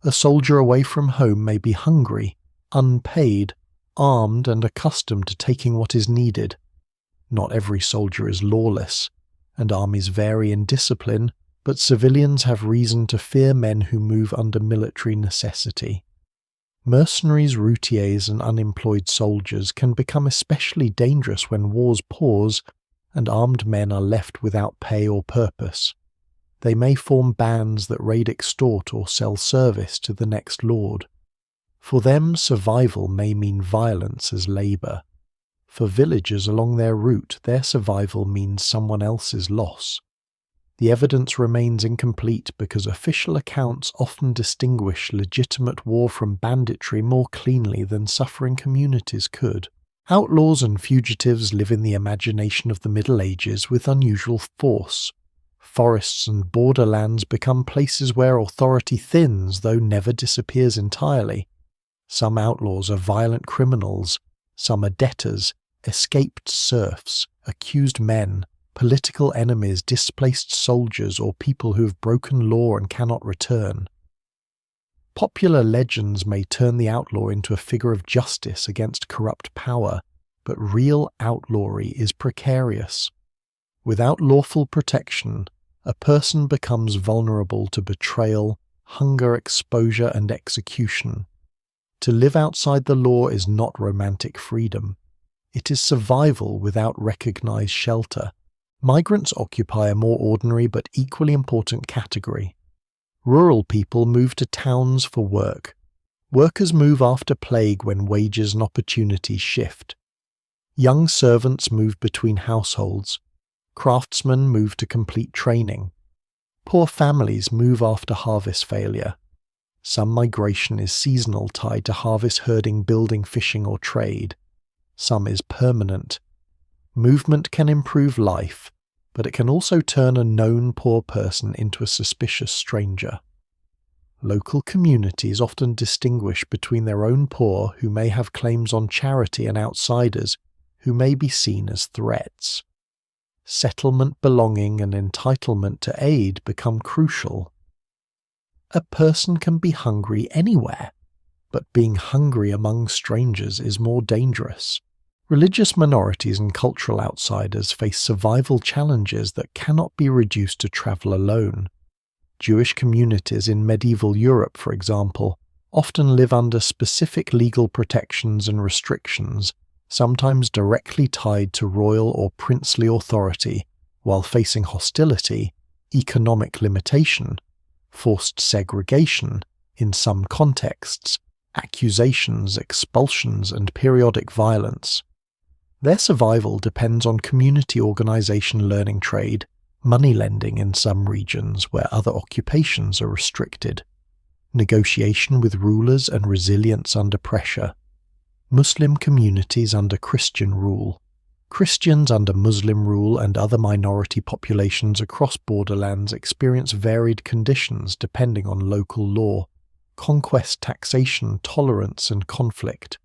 A soldier away from home may be hungry, unpaid, armed, and accustomed to taking what is needed. Not every soldier is lawless, and armies vary in discipline, but civilians have reason to fear men who move under military necessity. Mercenaries, routiers, and unemployed soldiers can become especially dangerous when wars pause and armed men are left without pay or purpose. They may form bands that raid, extort, or sell service to the next lord. For them, survival may mean violence as labour. For villagers along their route, their survival means someone else's loss. The evidence remains incomplete because official accounts often distinguish legitimate war from banditry more cleanly than suffering communities could. Outlaws and fugitives live in the imagination of the Middle Ages with unusual force. Forests and borderlands become places where authority thins, though never disappears entirely. Some outlaws are violent criminals, some are debtors, escaped serfs, accused men, political enemies, displaced soldiers, or people who have broken law and cannot return. Popular legends may turn the outlaw into a figure of justice against corrupt power, but real outlawry is precarious. Without lawful protection, a person becomes vulnerable to betrayal, hunger, exposure, and execution. To live outside the law is not romantic freedom. It is survival without recognized shelter. Migrants occupy a more ordinary but equally important category. Rural people move to towns for work. Workers move after plague when wages and opportunities shift. Young servants move between households. Craftsmen move to complete training. Poor families move after harvest failure. Some migration is seasonal, tied to harvest herding, building, fishing, or trade. Some is permanent. Movement can improve life, but it can also turn a known poor person into a suspicious stranger. Local communities often distinguish between their own poor, who may have claims on charity, and outsiders, who may be seen as threats. Settlement belonging and entitlement to aid become crucial. A person can be hungry anywhere, but being hungry among strangers is more dangerous. Religious minorities and cultural outsiders face survival challenges that cannot be reduced to travel alone. Jewish communities in medieval Europe, for example, often live under specific legal protections and restrictions, sometimes directly tied to royal or princely authority, while facing hostility, economic limitation, forced segregation, in some contexts, accusations, expulsions, and periodic violence. Their survival depends on community organization, learning trade, money lending in some regions where other occupations are restricted, negotiation with rulers and resilience under pressure. Muslim communities under Christian rule, Christians under Muslim rule, and other minority populations across borderlands experience varied conditions depending on local law, conquest, taxation, tolerance, and conflict.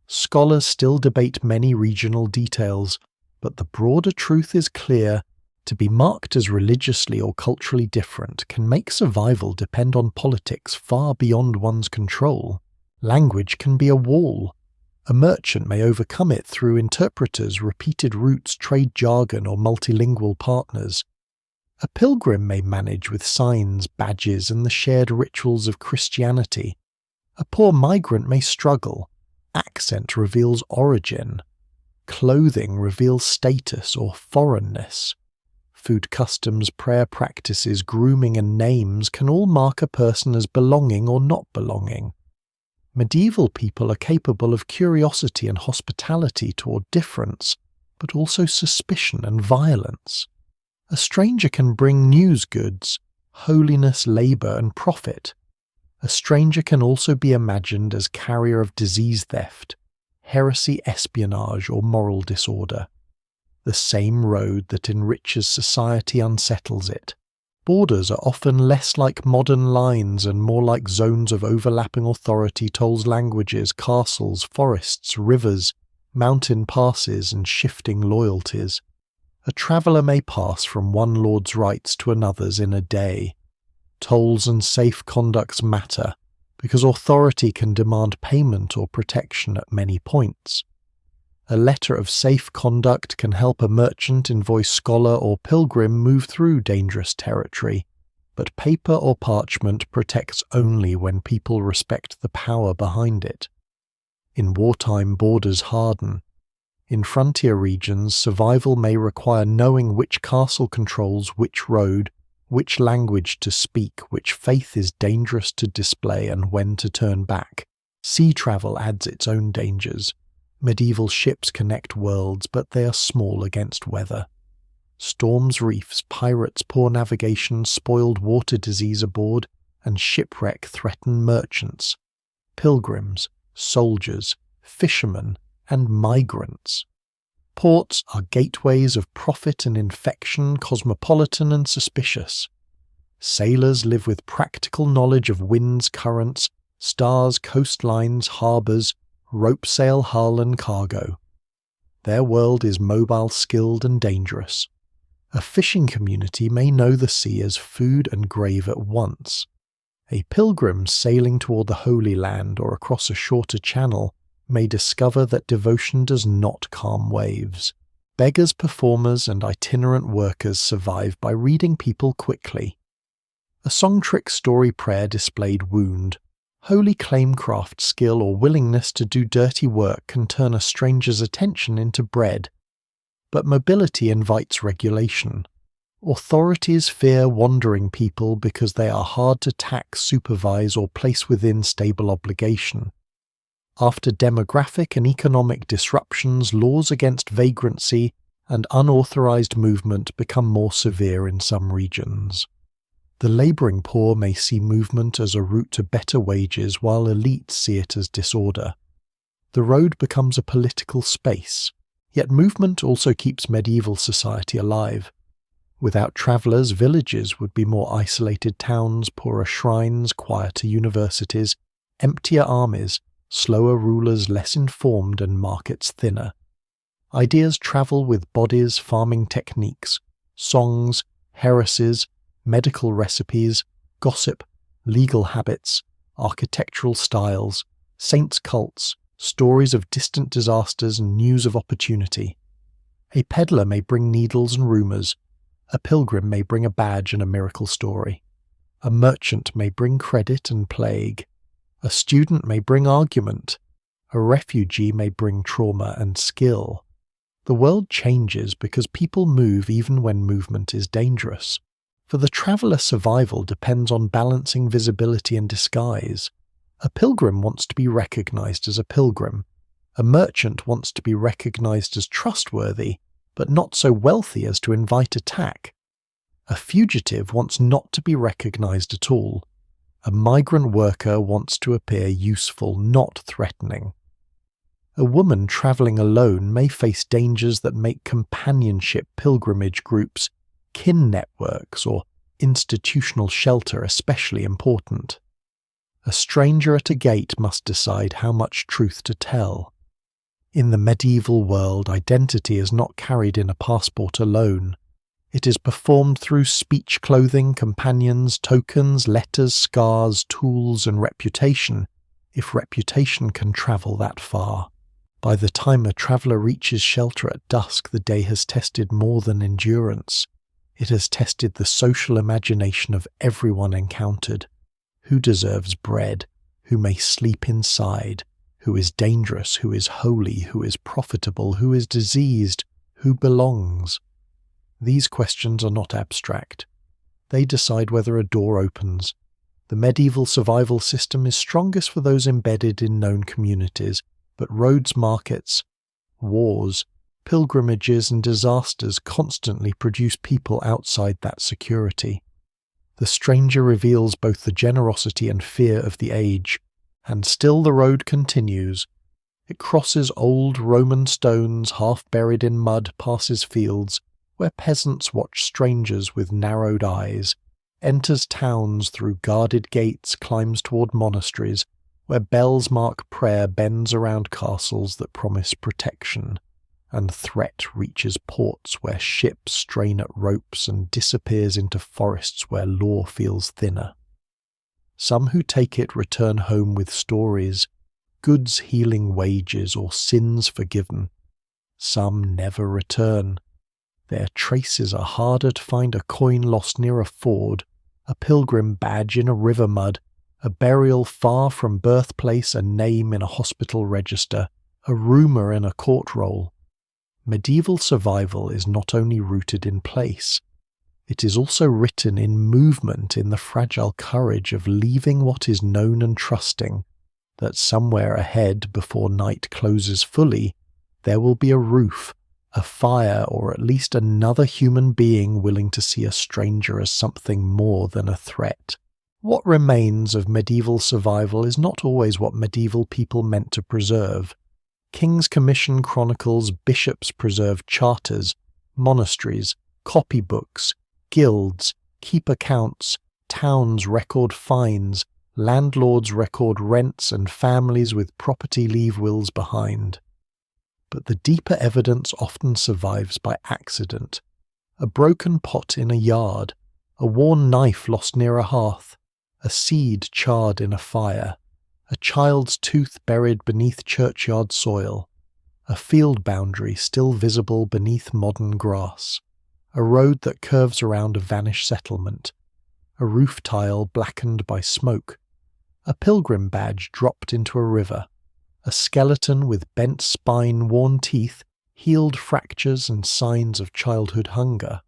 Scholars still debate many regional details, but the broader truth is clear: to be marked as religiously or culturally different can make survival depend on politics far beyond one's control. Language can be a wall. A merchant may overcome it through interpreters, repeated routes, trade jargon, or multilingual partners. A pilgrim may manage with signs, badges, and the shared rituals of Christianity. A poor migrant may struggle. Accent reveals origin. Clothing reveals status or foreignness. Food customs, prayer practices, grooming, and names can all mark a person as belonging or not belonging. Medieval people are capable of curiosity and hospitality toward difference, but also suspicion and violence. A stranger can bring news goods, holiness, labor, and profit. A stranger can also be imagined as carrier of disease, theft, heresy, espionage, or moral disorder. The same road that enriches society unsettles it. Borders are often less like modern lines and more like zones of overlapping authority, tolls, languages, castles, forests, rivers, mountain passes, and shifting loyalties. A traveller may pass from one lord's rights to another's in a day. Tolls and safe conducts matter, because authority can demand payment or protection at many points. A letter of safe conduct can help a merchant, invoice, scholar, or pilgrim move through dangerous territory, but paper or parchment protects only when people respect the power behind it. In wartime, borders harden. In frontier regions, survival may require knowing which castle controls which road, which language to speak, which faith is dangerous to display, and when to turn back. Sea travel adds its own dangers. Medieval ships connect worlds, but they are small against weather. Storms, reefs, pirates, poor navigation, spoiled water disease aboard, and shipwreck threaten merchants, pilgrims, soldiers, fishermen, and migrants. Ports are gateways of profit and infection, cosmopolitan and suspicious. Sailors live with practical knowledge of winds, currents, stars, coastlines, harbours, rope sail, hull, and cargo. Their world is mobile, skilled, and dangerous. A fishing community may know the sea as food and grave at once. A pilgrim sailing toward the Holy Land or across a shorter channel may discover that devotion does not calm waves. Beggars, performers, and itinerant workers survive by reading people quickly. A song trick story prayer displayed wound. Holy claimcraft skill or willingness to do dirty work can turn a stranger's attention into bread. But mobility invites regulation. Authorities fear wandering people because they are hard to tax, supervise, or place within stable obligation. After demographic and economic disruptions, laws against vagrancy and unauthorized movement become more severe in some regions. The laboring poor may see movement as a route to better wages, while elites see it as disorder. The road becomes a political space, yet movement also keeps medieval society alive. Without travellers, villages would be more isolated towns, poorer shrines, quieter universities, emptier armies, slower rulers less informed, and markets thinner. Ideas travel with bodies, farming techniques, songs, heresies, medical recipes, gossip, legal habits, architectural styles, saints' cults, stories of distant disasters, and news of opportunity. A peddler may bring needles and rumours. A pilgrim may bring a badge and a miracle story. A merchant may bring credit and plague. A student may bring argument. A refugee may bring trauma and skill. The world changes because people move even when movement is dangerous. For the traveller, survival depends on balancing visibility and disguise. A pilgrim wants to be recognized as a pilgrim. A merchant wants to be recognized as trustworthy, but not so wealthy as to invite attack. A fugitive wants not to be recognized at all. A migrant worker wants to appear useful, not threatening. A woman travelling alone may face dangers that make companionship, pilgrimage groups, kin networks, or institutional shelter especially important. A stranger at a gate must decide how much truth to tell. In the medieval world, identity is not carried in a passport alone. It is performed through speech, clothing, companions, tokens, letters, scars, tools, and reputation, if reputation can travel that far. By the time a traveller reaches shelter at dusk, the day has tested more than endurance. It has tested the social imagination of everyone encountered. Who deserves bread? Who may sleep inside? Who is dangerous? Who is holy? Who is profitable? Who is diseased? Who belongs? These questions are not abstract. They decide whether a door opens. The medieval survival system is strongest for those embedded in known communities, but roads, markets, wars, pilgrimages, and disasters constantly produce people outside that security. The stranger reveals both the generosity and fear of the age, and still the road continues. It crosses old Roman stones, half buried in mud, passes fields, where peasants watch strangers with narrowed eyes, enters towns through guarded gates, climbs toward monasteries, where bells mark prayer, bends around castles that promise protection, and threat reaches ports where ships strain at ropes and disappears into forests where law feels thinner. Some who take it return home with stories, goods healing wages or sins forgiven. Some never return. Their traces are harder to find: a coin lost near a ford, a pilgrim badge in a river mud, a burial far from birthplace, a name in a hospital register, a rumour in a court roll. Medieval survival is not only rooted in place, It is also written in movement, in the fragile courage of leaving what is known and trusting that somewhere ahead, before night closes fully, there will be a roof, a fire, or at least another human being willing to see a stranger as something more than a threat. What remains of medieval survival is not always what medieval people meant to preserve. King's Commission chronicles, bishops preserved charters, monasteries, copybooks, guilds, keep accounts, towns record fines, landlords record rents, and families with property leave wills behind. But the deeper evidence often survives by accident. A broken pot in a yard, a worn knife lost near a hearth, a seed charred in a fire, a child's tooth buried beneath churchyard soil, a field boundary still visible beneath modern grass, a road that curves around a vanished settlement, a roof tile blackened by smoke, a pilgrim badge dropped into a river, a skeleton with bent spine, worn teeth, healed fractures and signs of childhood hunger.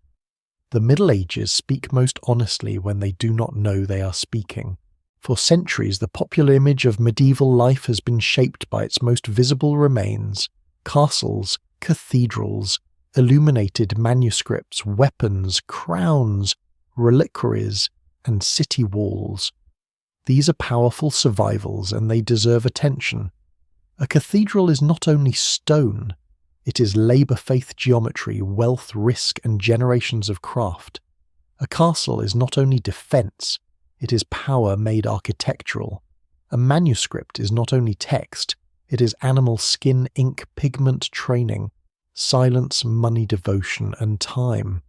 The Middle Ages speak most honestly when they do not know they are speaking. For centuries, the popular image of medieval life has been shaped by its most visible remains: castles, cathedrals, illuminated manuscripts, weapons, crowns, reliquaries, and city walls. These are powerful survivals, and they deserve attention. A cathedral is not only stone, it is labour-faith geometry, wealth, risk, and generations of craft. A castle is not only defence, it is power made architectural. A manuscript is not only text, it is animal skin, ink, pigment, training, silence, money, devotion, and time.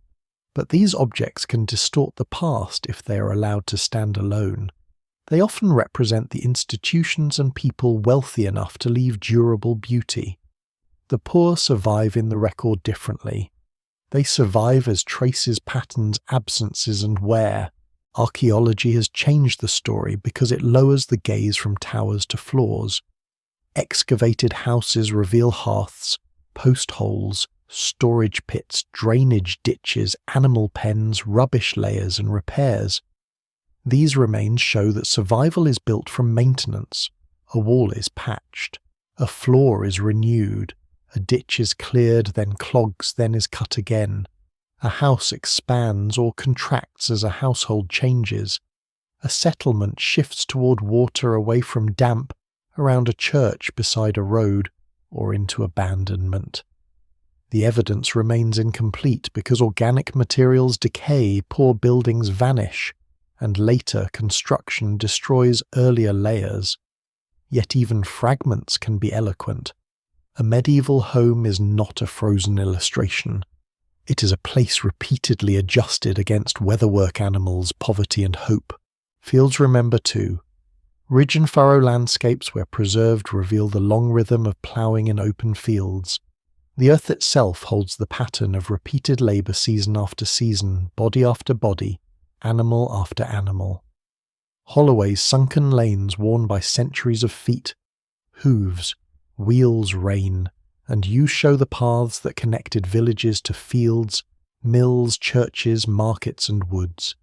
But these objects can distort the past if they are allowed to stand alone. They often represent the institutions and people wealthy enough to leave durable beauty. The poor survive in the record differently. They survive as traces, patterns, absences, and wear. Archaeology has changed the story because it lowers the gaze from towers to floors. Excavated houses reveal hearths, post holes, storage pits, drainage ditches, animal pens, rubbish layers, and repairs. These remains show that survival is built from maintenance. A wall is patched, a floor is renewed, a ditch is cleared, then clogs, then is cut again. A house expands or contracts as a household changes. A settlement shifts toward water, away from damp, around a church, beside a road, or into abandonment. The evidence remains incomplete because organic materials decay, poor buildings vanish, and later construction destroys earlier layers. Yet even fragments can be eloquent. A medieval home is not a frozen illustration. It is a place repeatedly adjusted against weatherwork animals, poverty, and hope. Fields remember too. Ridge and furrow landscapes where preserved reveal the long rhythm of ploughing in open fields. The earth itself holds the pattern of repeated labour season after season, body after body, animal after animal. Holloways, sunken lanes worn by centuries of feet, hooves, wheels reign, and you show the paths that connected villages to fields, mills, churches, markets, and woods.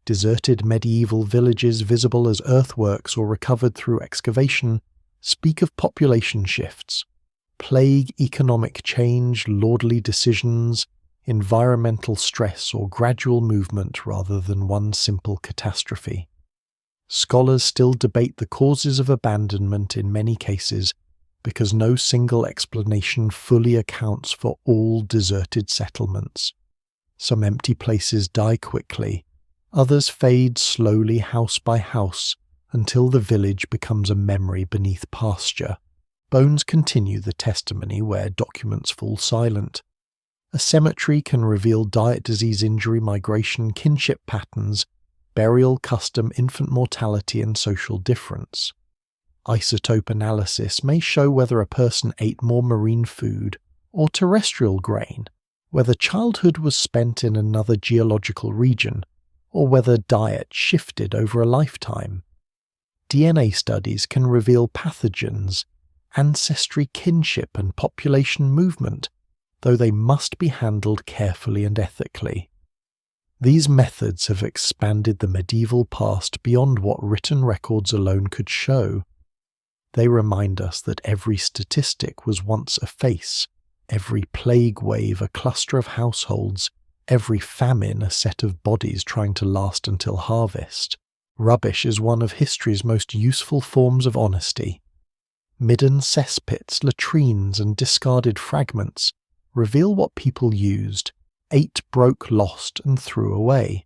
Deserted medieval villages visible as earthworks or recovered through excavation speak of population shifts, plague, economic change, lordly decisions, environmental stress, or gradual movement rather than one simple catastrophe. Scholars still debate the causes of abandonment in many cases because no single explanation fully accounts for all deserted settlements. Some empty places die quickly, others fade slowly house by house until the village becomes a memory beneath pasture. Bones continue the testimony where documents fall silent. A cemetery can reveal diet, disease, injury, migration, kinship patterns, burial custom, infant mortality, and social difference. Isotope analysis may show whether a person ate more marine food or terrestrial grain, whether childhood was spent in another geological region, or whether diet shifted over a lifetime. DNA studies can reveal pathogens, ancestry, kinship, and population movement, though they must be handled carefully and ethically. These methods have expanded the medieval past beyond what written records alone could show. They remind us that every statistic was once a face, every plague wave a cluster of households, every famine a set of bodies trying to last until harvest. Rubbish is one of history's most useful forms of honesty. Midden cesspits, latrines, and discarded fragments reveal what people used, ate, broke, lost, and threw away.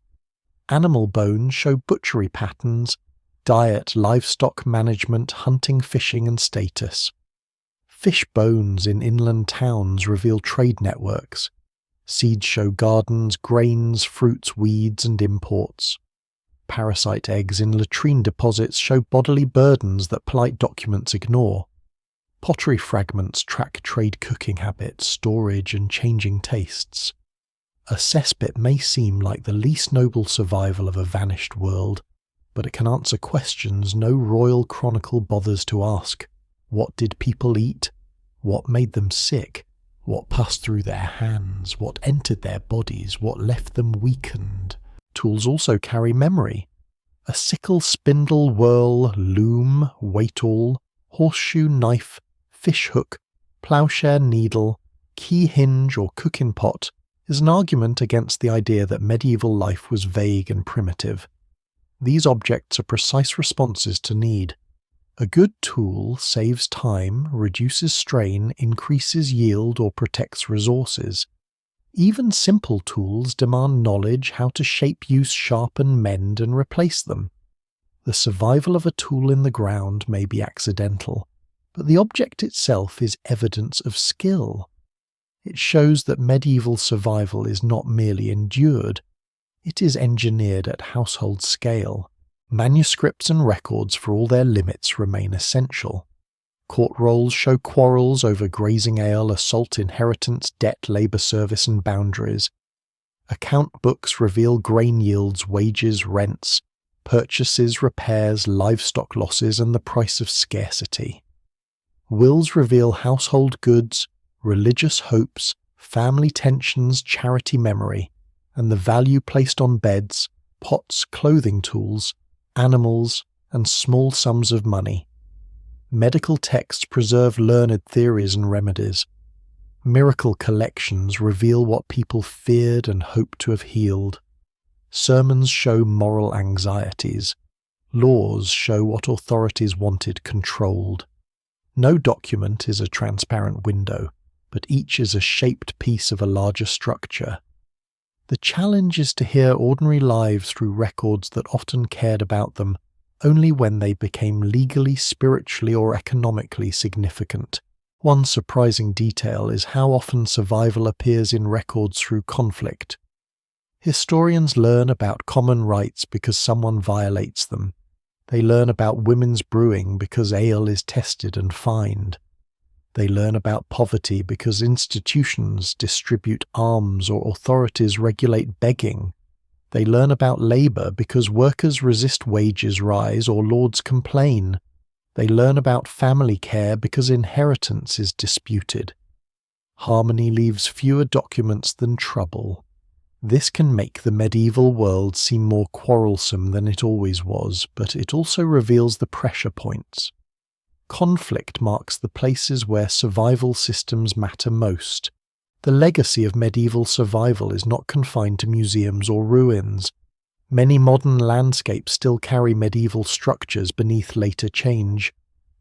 Animal bones show butchery patterns, diet, livestock management, hunting, fishing, and status. Fish bones in inland towns reveal trade networks. Seeds show gardens, grains, fruits, weeds, and imports. Parasite eggs in latrine deposits show bodily burdens that polite documents ignore. Pottery fragments track trade cooking habits, storage, and changing tastes. A cesspit may seem like the least noble survival of a vanished world, but it can answer questions no royal chronicle bothers to ask. What did people eat? What made them sick? What passed through their hands? What entered their bodies? What left them weakened? Tools also carry memory. A sickle, spindle, whirl, loom, weight-awl, horseshoe, knife, fish hook, ploughshare, needle, key hinge or cooking pot is an argument against the idea that medieval life was vague and primitive. These objects are precise responses to need. A good tool saves time, reduces strain, increases yield, or protects resources. Even simple tools demand knowledge how to shape, use, sharpen, mend, and replace them. The survival of a tool in the ground may be accidental, but the object itself is evidence of skill. It shows that medieval survival is not merely endured, it is engineered at household scale. Manuscripts and records, for all their limits, remain essential. Court rolls show quarrels over grazing ale, assault, inheritance, debt, labour service, and boundaries. Account books reveal grain yields, wages, rents, purchases, repairs, livestock losses, and the price of scarcity. Wills reveal household goods, religious hopes, family tensions, charity memory, and the value placed on beds, pots, clothing tools, animals, and small sums of money. Medical texts preserve learned theories and remedies. Miracle collections reveal what people feared and hoped to have healed. Sermons show moral anxieties. Laws show what authorities wanted controlled. No document is a transparent window, but each is a shaped piece of a larger structure. The challenge is to hear ordinary lives through records that often cared about them only when they became legally, spiritually, or economically significant. One surprising detail is how often survival appears in records through conflict. Historians learn about common rights because someone violates them. They learn about women's brewing because ale is tested and fined. They learn about poverty because institutions distribute alms or authorities regulate begging. They learn about labour because workers resist wages rise or lords complain. They learn about family care because inheritance is disputed. Harmony leaves fewer documents than trouble. This can make the medieval world seem more quarrelsome than it always was, but it also reveals the pressure points. Conflict marks the places where survival systems matter most. The legacy of medieval survival is not confined to museums or ruins. Many modern landscapes still carry medieval structures beneath later change.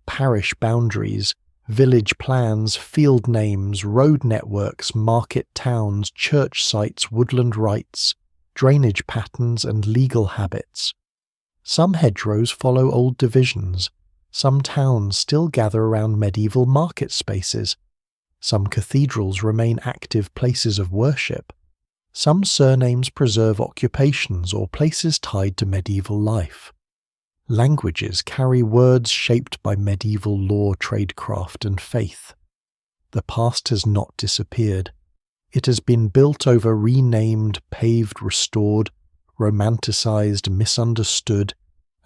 Parish boundaries, village plans, field names, road networks, market towns, church sites, woodland rites, drainage patterns, and legal habits. Some hedgerows follow old divisions. Some towns still gather around medieval market spaces. Some cathedrals remain active places of worship. Some surnames preserve occupations or places tied to medieval life. Languages carry words shaped by medieval law, tradecraft, and faith. The past has not disappeared. It has been built over, renamed, paved, restored, romanticized, misunderstood,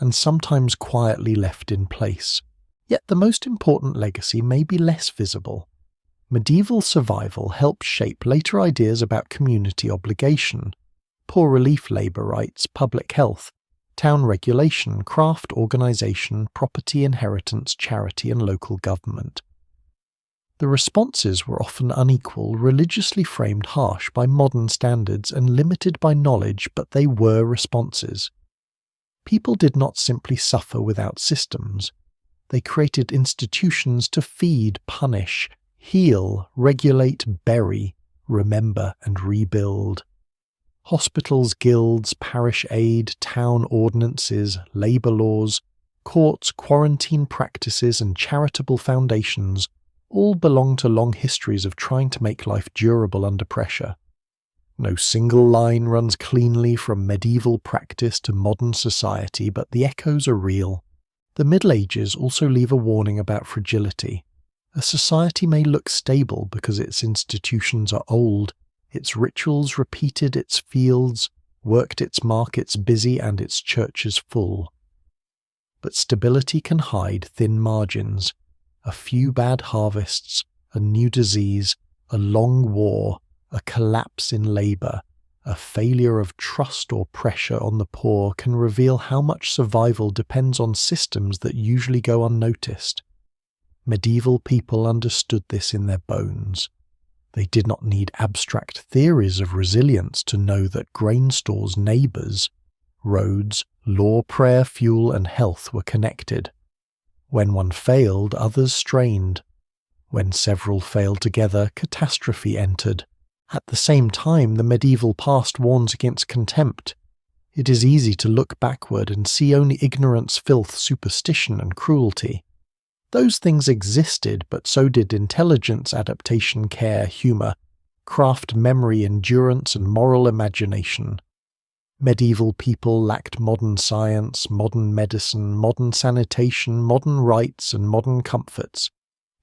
and sometimes quietly left in place. Yet the most important legacy may be less visible. Medieval survival helped shape later ideas about community obligation. poor relief labour rights, public health, town regulation, craft organisation, property inheritance, charity and local government. The responses were often unequal, religiously framed harsh by modern standards and limited by knowledge, but they were responses. People did not simply suffer without systems. They created institutions to feed, punish, heal, regulate, bury, remember and rebuild. Hospitals, guilds, parish aid, town ordinances, labour laws, courts, quarantine practices and charitable foundations all belong to long histories of trying to make life durable under pressure. No single line runs cleanly from medieval practice to modern society, but the echoes are real. The Middle Ages also leave a warning about fragility. A society may look stable because its institutions are old, its rituals repeated, its fields worked, its markets busy, and its churches full. But stability can hide thin margins. A few bad harvests, a new disease, a long war, a collapse in labour, a failure of trust or pressure on the poor can reveal how much survival depends on systems that usually go unnoticed. Medieval people understood this in their bones. They did not need abstract theories of resilience to know that grain stores' neighbours, roads, law, prayer, fuel and health were connected. When one failed, others strained. When several failed together, catastrophe entered. At the same time, the medieval past warns against contempt. It is easy to look backward and see only ignorance, filth, superstition and cruelty. Those things existed, but so did intelligence, adaptation, care, humour, craft, memory, endurance and moral imagination. Medieval people lacked modern science, modern medicine, modern sanitation, modern rights and modern comforts,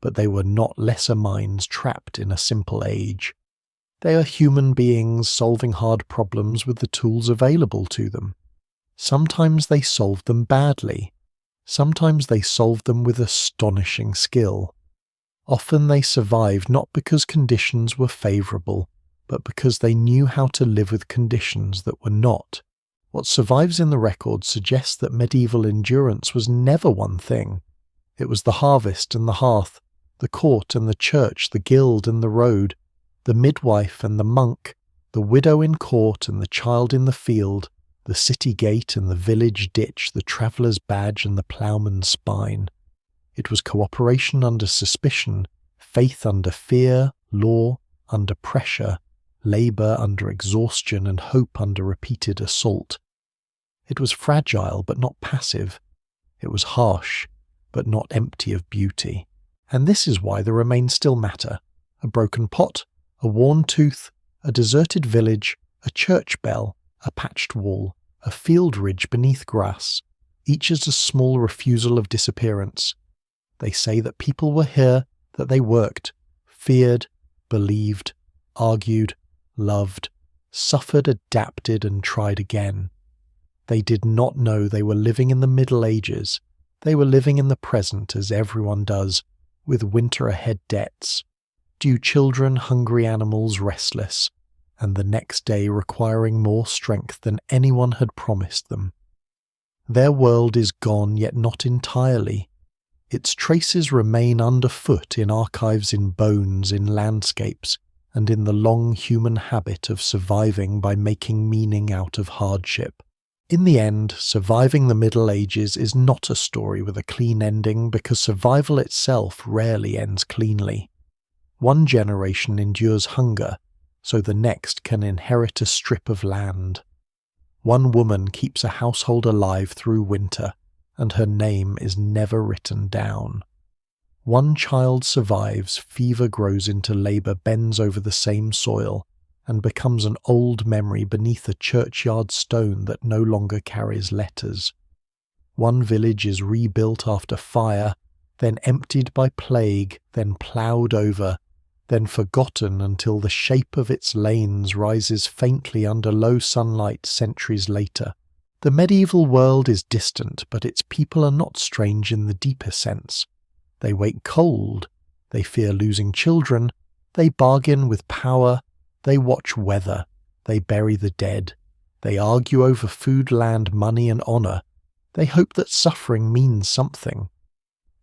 but they were not lesser minds trapped in a simple age. They are human beings solving hard problems with the tools available to them. Sometimes they solved them badly. Sometimes they solved them with astonishing skill. Often they survived not because conditions were favourable, but because they knew how to live with conditions that were not. What survives in the record suggests that medieval endurance was never one thing. It was the harvest and the hearth, the court and the church, the guild and the road, the midwife and the monk, the widow in court and the child in the field, the city gate and the village ditch, the traveller's badge and the ploughman's spine. It was cooperation under suspicion, faith under fear, law under pressure, labour under exhaustion and hope under repeated assault. It was fragile but not passive. It was harsh but not empty of beauty. And this is why the remains still matter. A broken pot, a worn tooth, a deserted village, a church bell, a patched wall, a field ridge beneath grass. Each is a small refusal of disappearance. They say that people were here, that they worked, feared, believed, argued, loved, suffered, adapted, and tried again. They did not know they were living in the Middle Ages. They were living in the present, as everyone does, with winter ahead debts, due children, hungry animals, restless, and the next day requiring more strength than anyone had promised them. Their world is gone, yet not entirely. Its traces remain underfoot in archives, in bones, in landscapes, and in the long human habit of surviving by making meaning out of hardship. In the end, surviving the Middle Ages is not a story with a clean ending because survival itself rarely ends cleanly. One generation endures hunger, so the next can inherit a strip of land. One woman keeps a household alive through winter, and her name is never written down. One child survives, fever grows into labour, bends over the same soil, and becomes an old memory beneath a churchyard stone that no longer carries letters. One village is rebuilt after fire, then emptied by plague, then ploughed over, then forgotten until the shape of its lanes rises faintly under low sunlight centuries later. The medieval world is distant, but its people are not strange in the deeper sense. They wait cold, they fear losing children, they bargain with power, they watch weather, they bury the dead, They argue over food, land, money, and honor. They hope that suffering means something.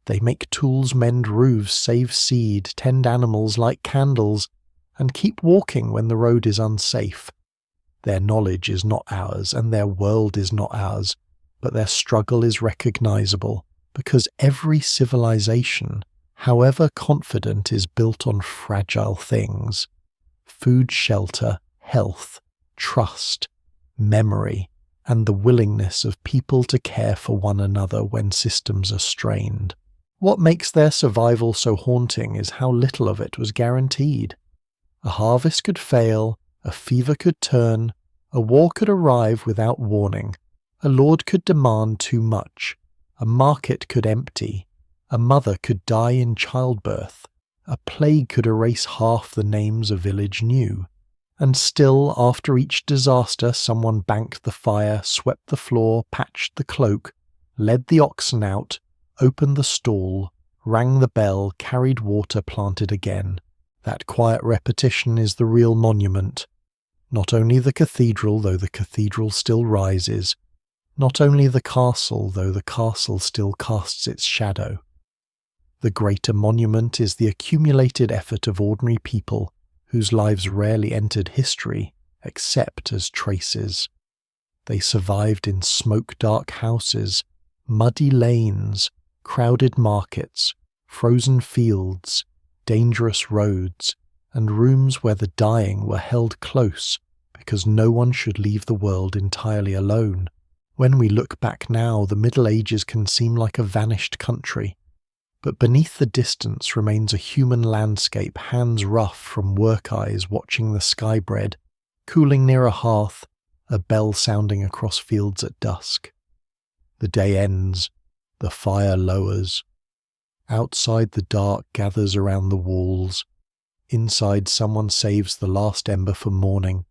They make tools, mend roofs, save seed, tend animals, light candles, and keep walking when the road is unsafe. Their knowledge is not ours, and their world is not ours, but their struggle is recognizable, because every civilization, however confident, is built on fragile things: food, shelter, health, trust, memory, and the willingness of people to care for one another when systems are strained. What makes their survival so haunting is how little of it was guaranteed. A harvest could fail, a fever could turn, a war could arrive without warning, a lord could demand too much, a market could empty, a mother could die in childbirth, a plague could erase half the names a village knew. And still, after each disaster, someone banked the fire, swept the floor, patched the cloak, led the oxen out, opened the stall, rang the bell, carried water, planted again. That quiet repetition is the real monument. Not only the cathedral, though the cathedral still rises. Not only the castle, though the castle still casts its shadow. The greater monument is the accumulated effort of ordinary people whose lives rarely entered history except as traces. They survived in smoke-dark houses, muddy lanes, crowded markets, frozen fields, dangerous roads, and rooms where the dying were held close because no one should leave the world entirely alone. When we look back now, the Middle Ages can seem like a vanished country, but beneath the distance remains a human landscape, hands rough from work eyes watching the sky bread, cooling near a hearth, a bell sounding across fields at dusk. The day ends, the fire lowers. Outside, the dark gathers around the walls. Inside, someone saves the last ember for morning,